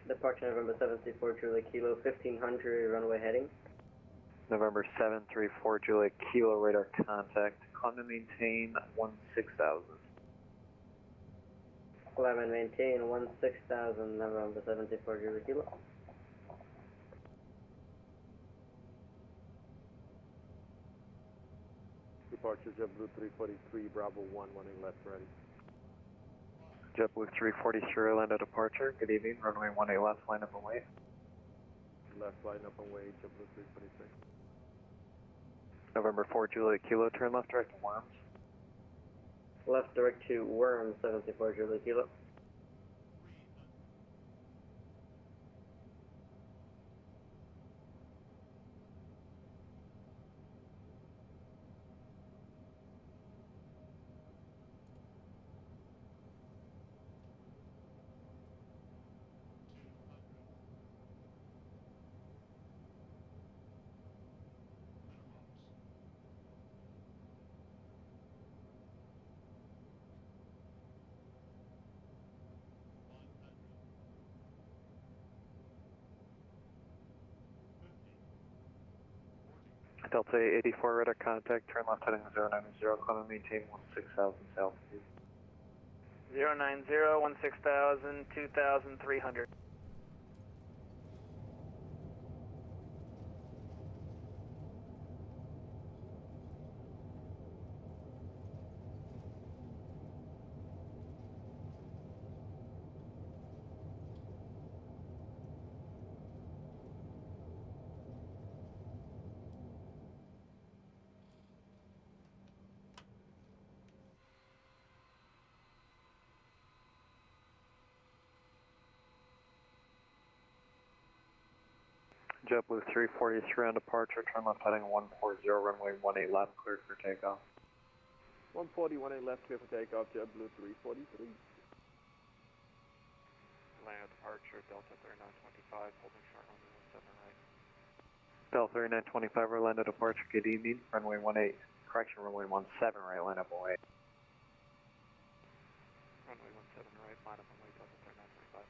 Departure November 734 Juliet Kilo, 1500 runway heading. November 734, Juliet Kilo, radar contact, climb and maintain 16,000. Climb and maintain 16,000, November 734 Juliet Kilo. Departure JetBlue 343, Bravo 1, 18 left ready. JetBlue 343, Orlando departure, good evening, runway 18 left, line up and wait. Left line up and wait, JetBlue 346. November 4, Juliet Kilo, turn left direct to Worms. Left direct to Worms, 74 Juliet Kilo. Delta 84, radar contact, turn left heading 090, climb and maintain 16,000 altitude. 090, 16,000, 2,300. JetBlue 343 on departure, turn left heading 140, runway 18 left, cleared for takeoff. 140, 18 left, clear for takeoff, JetBlue 343. Atlanta departure, Delta 3925, holding short runway 17 right. Delta 3925, Orlando departure, good evening, runway 18, correction, runway 17 right, line up and wait. Runway 17 right, line up and wait, Delta 3925.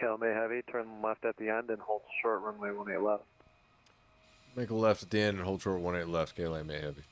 Calmay Heavy, turn left at the end and hold short, runway 18 left. Make a left at the end and hold short 18 left, KLM 8 Heavy.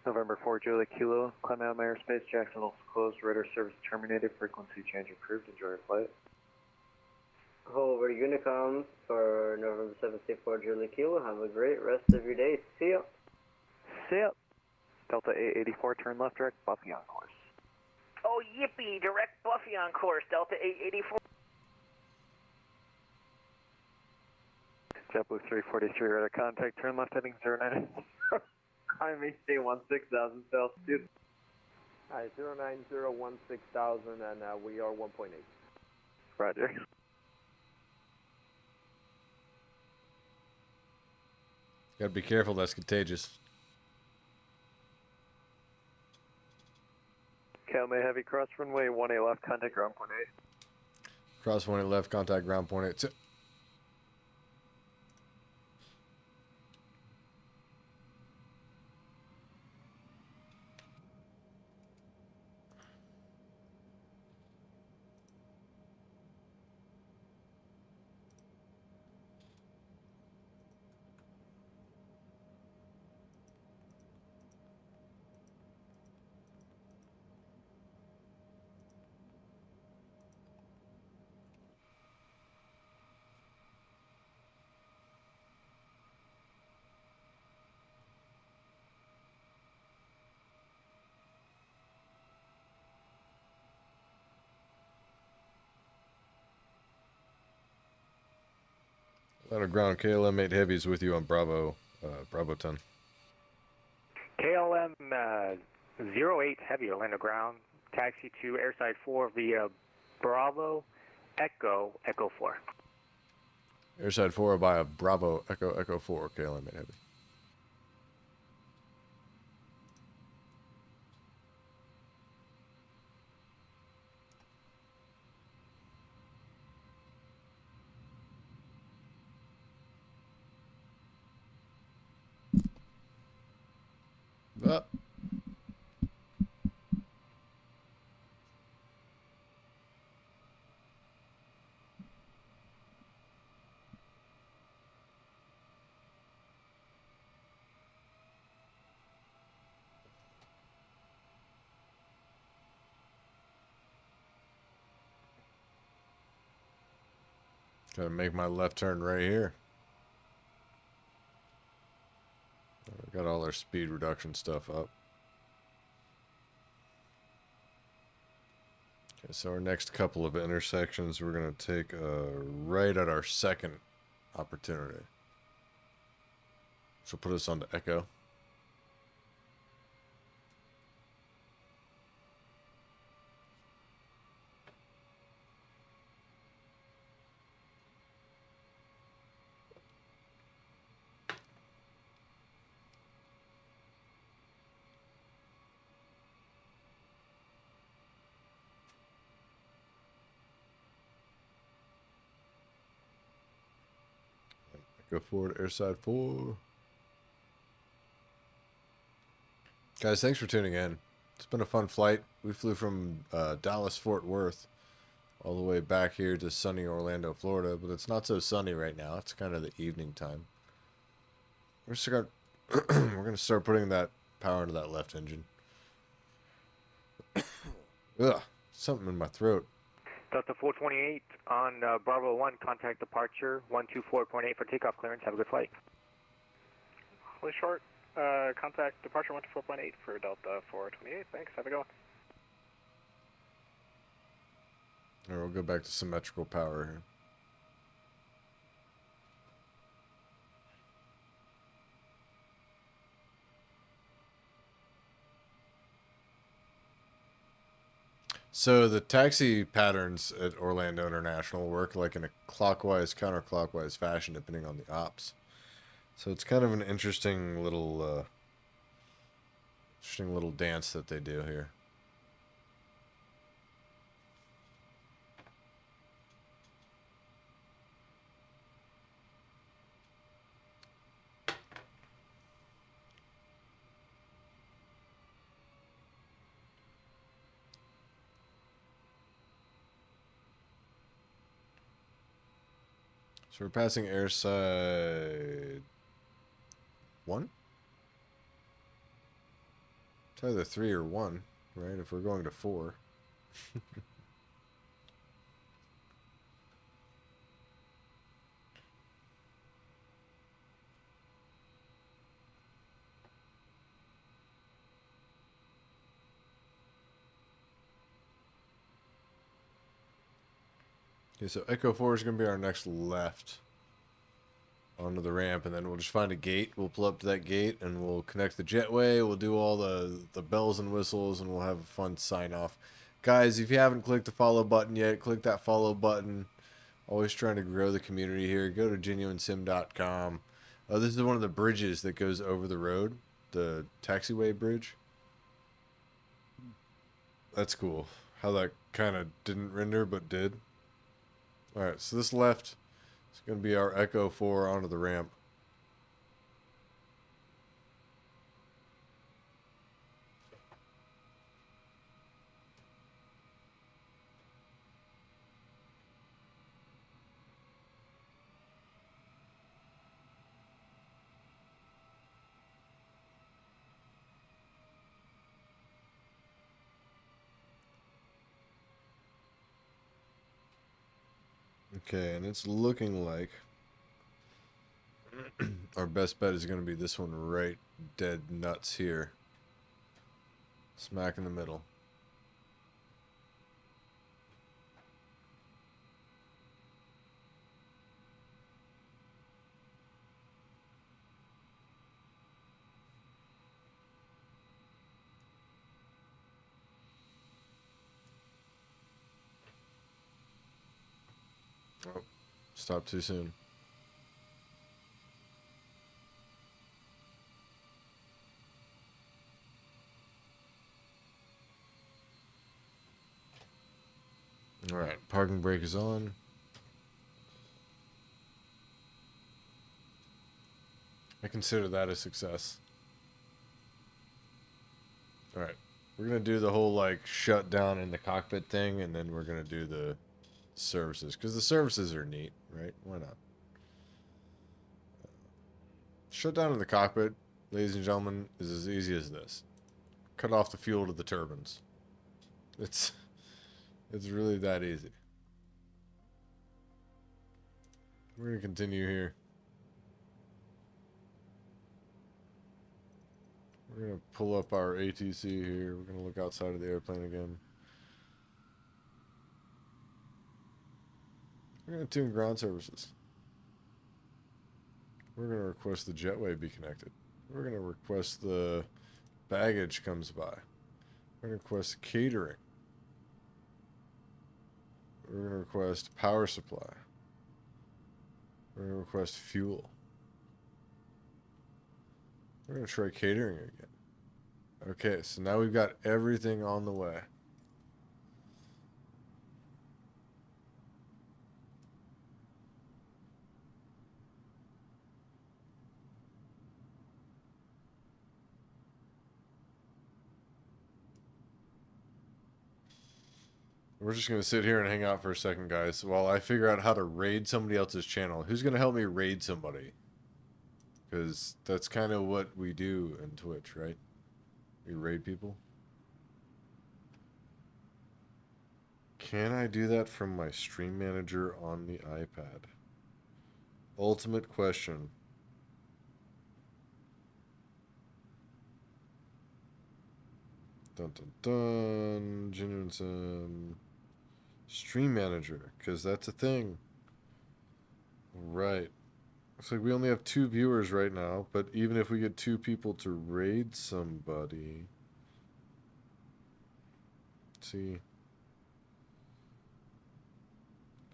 November 4, Julie Kilo, climb out of airspace, Jacksonville closed, radar service terminated, frequency change approved, enjoy your flight. Over Unicom for November 74 Julie Kilo. Have a great rest of your day. See ya. See ya. Delta 884, turn left direct, Buffy on course. Oh, yippee! Direct Buffy on course, Delta 884. JetBlue 343, radar contact, turn left heading 090. I'm HJ 16,000 altitude. Hi, 09016,000, and we are 1.8. Roger. Gotta be careful, that's contagious. Calmay Heavy, cross runway 18 left, contact ground point 8. Cross 1 left, contact ground point 8. Ladder ground, KLM 8 Heavies with you on Bravo, Bravo 10. KLM 08 Heavy, Orlando ground, taxi to airside 4 via Bravo, Echo, Echo 4. Airside 4 by a Bravo, Echo, Echo 4, KLM 8 Heavy. Up. Gotta make my left turn right here. Got all our speed reduction stuff up. Okay, so our next couple of intersections, we're going to take right at our second opportunity. So put us on to Echo. Go forward, airside 4. Guys, thanks for tuning in. It's been a fun flight. We flew from Dallas, Fort Worth, all the way back here to sunny Orlando, Florida, but it's not so sunny right now. It's kind of the evening time. We're going to start putting that power into that left engine. Ugh, something in my throat. Delta 428 on Bravo 1, contact departure 124.8 for takeoff clearance. Have a good flight. Really short. Contact departure 124.8 for Delta 428. Thanks. Have a good one. All right, we'll go back to symmetrical power here. So the taxi patterns at Orlando International work like in a clockwise, counterclockwise fashion, depending on the ops. So it's kind of an interesting little dance that they do here. So we're passing airside 1. It's either 3 or 1, right? If we're going to 4. Okay, so Echo 4 is going to be our next left onto the ramp, and then we'll just find a gate. We'll pull up to that gate, and we'll connect the jetway. We'll do all the bells and whistles, and we'll have a fun sign-off. Guys, if you haven't clicked the follow button yet, click that follow button. Always trying to grow the community here. Go to genuinesim.com. This is one of the bridges that goes over the road, the taxiway bridge. That's cool. How that kind of didn't render, but did. Alright, so this left is going to be our Echo 4 onto the ramp. Okay, and it's looking like our best bet is going to be this one right dead nuts here. Smack in the middle. Oh, stop too soon. Alright, parking brake is on. I consider that a success. Alright, we're going to do the whole, like, shut down in the cockpit thing, and then we're going to do the services. Because the services are neat, right? Why not? Shut down in the cockpit, ladies and gentlemen, is as easy as this. Cut off the fuel to the turbines. It's really that easy. We're going to continue here. We're going to pull up our ATC here. We're going to look outside of the airplane again. We're going to tune ground services. We're going to request the jetway be connected. We're going to request the baggage comes by. We're going to request catering. We're going to request power supply. We're going to request fuel. We're going to try catering again. Okay, so now we've got everything on the way. We're just going to sit here and hang out for a second, guys, while I figure out how to raid somebody else's channel. Who's going to help me raid somebody? Because that's kind of what we do in Twitch, right? We raid people. Can I do that from my stream manager on the iPad? Ultimate question. Dun dun dun. Genuine Sim. Stream manager, because that's a thing. Right. Looks like we only have 2 viewers right now, but even if we get 2 people to raid somebody. Let's see.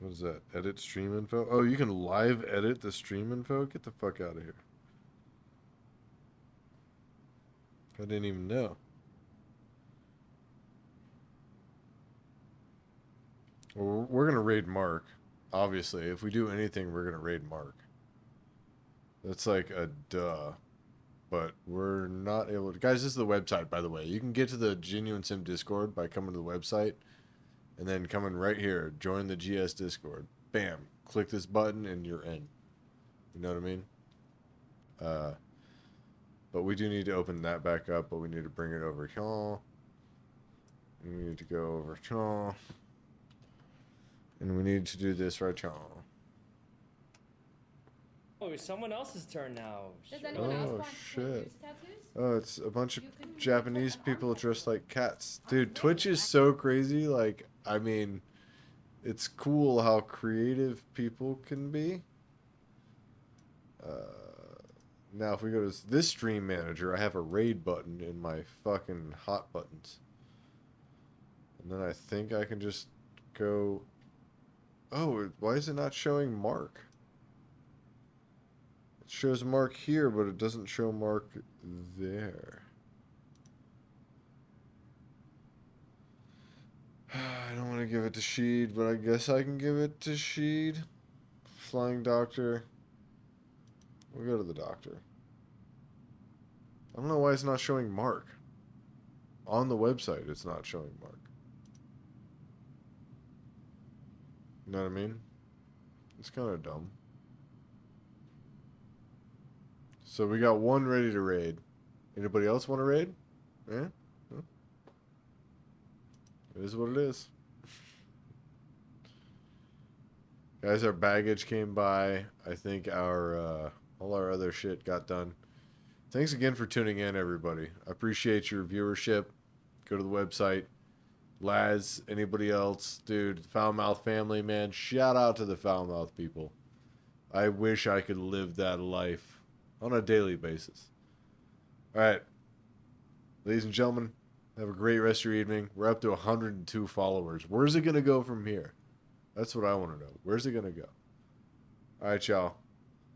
What is that? Edit stream info? Oh, you can live edit the stream info? Get the fuck out of here. I didn't even know. Well, we're going to raid Mark. Obviously, if we do anything, we're going to raid Mark. That's like a duh. But we're not able to... Guys, this is the website, by the way. You can get to the Genuine Sim Discord by coming to the website. And then coming right here. Join the GS Discord. Bam. Click this button and you're in. You know what I mean? But we do need to open that back up, but we need to bring it over here. We need to go over here. And we need to do this right here. Oh, it's someone else's turn now. Does anyone else Oh, want shit. tattoos? Oh, it's a bunch of Japanese people dressed like cats. Dude, Twitch is so crazy. Like, I mean, it's cool how creative people can be. Now, if we go to this stream manager, I have a raid button in my fucking hot buttons. And then I think I can just go... Oh, why is it not showing Mark? It shows Mark here, but it doesn't show Mark there. I don't want to give it to Sheed, but I guess I can give it to Sheed. Flying Doctor. We'll go to the doctor. I don't know why it's not showing Mark. On the website, it's not showing Mark. You know what I mean? It's kind of dumb. So we got one ready to raid. Anybody else want to raid? Yeah? Huh? It is what it is. Guys, our baggage came by. I think our all our other shit got done. Thanks again for tuning in, everybody. I appreciate your viewership. Go to the website. Laz, anybody else, dude, Foulmouth family, man, shout out to the Foulmouth people. I wish I could live that life on a daily basis. All right, ladies and gentlemen, have a great rest of your evening. We're up to 102 followers. Where's it going to go from here? That's what I want to know. Where's it going to go? All right, y'all.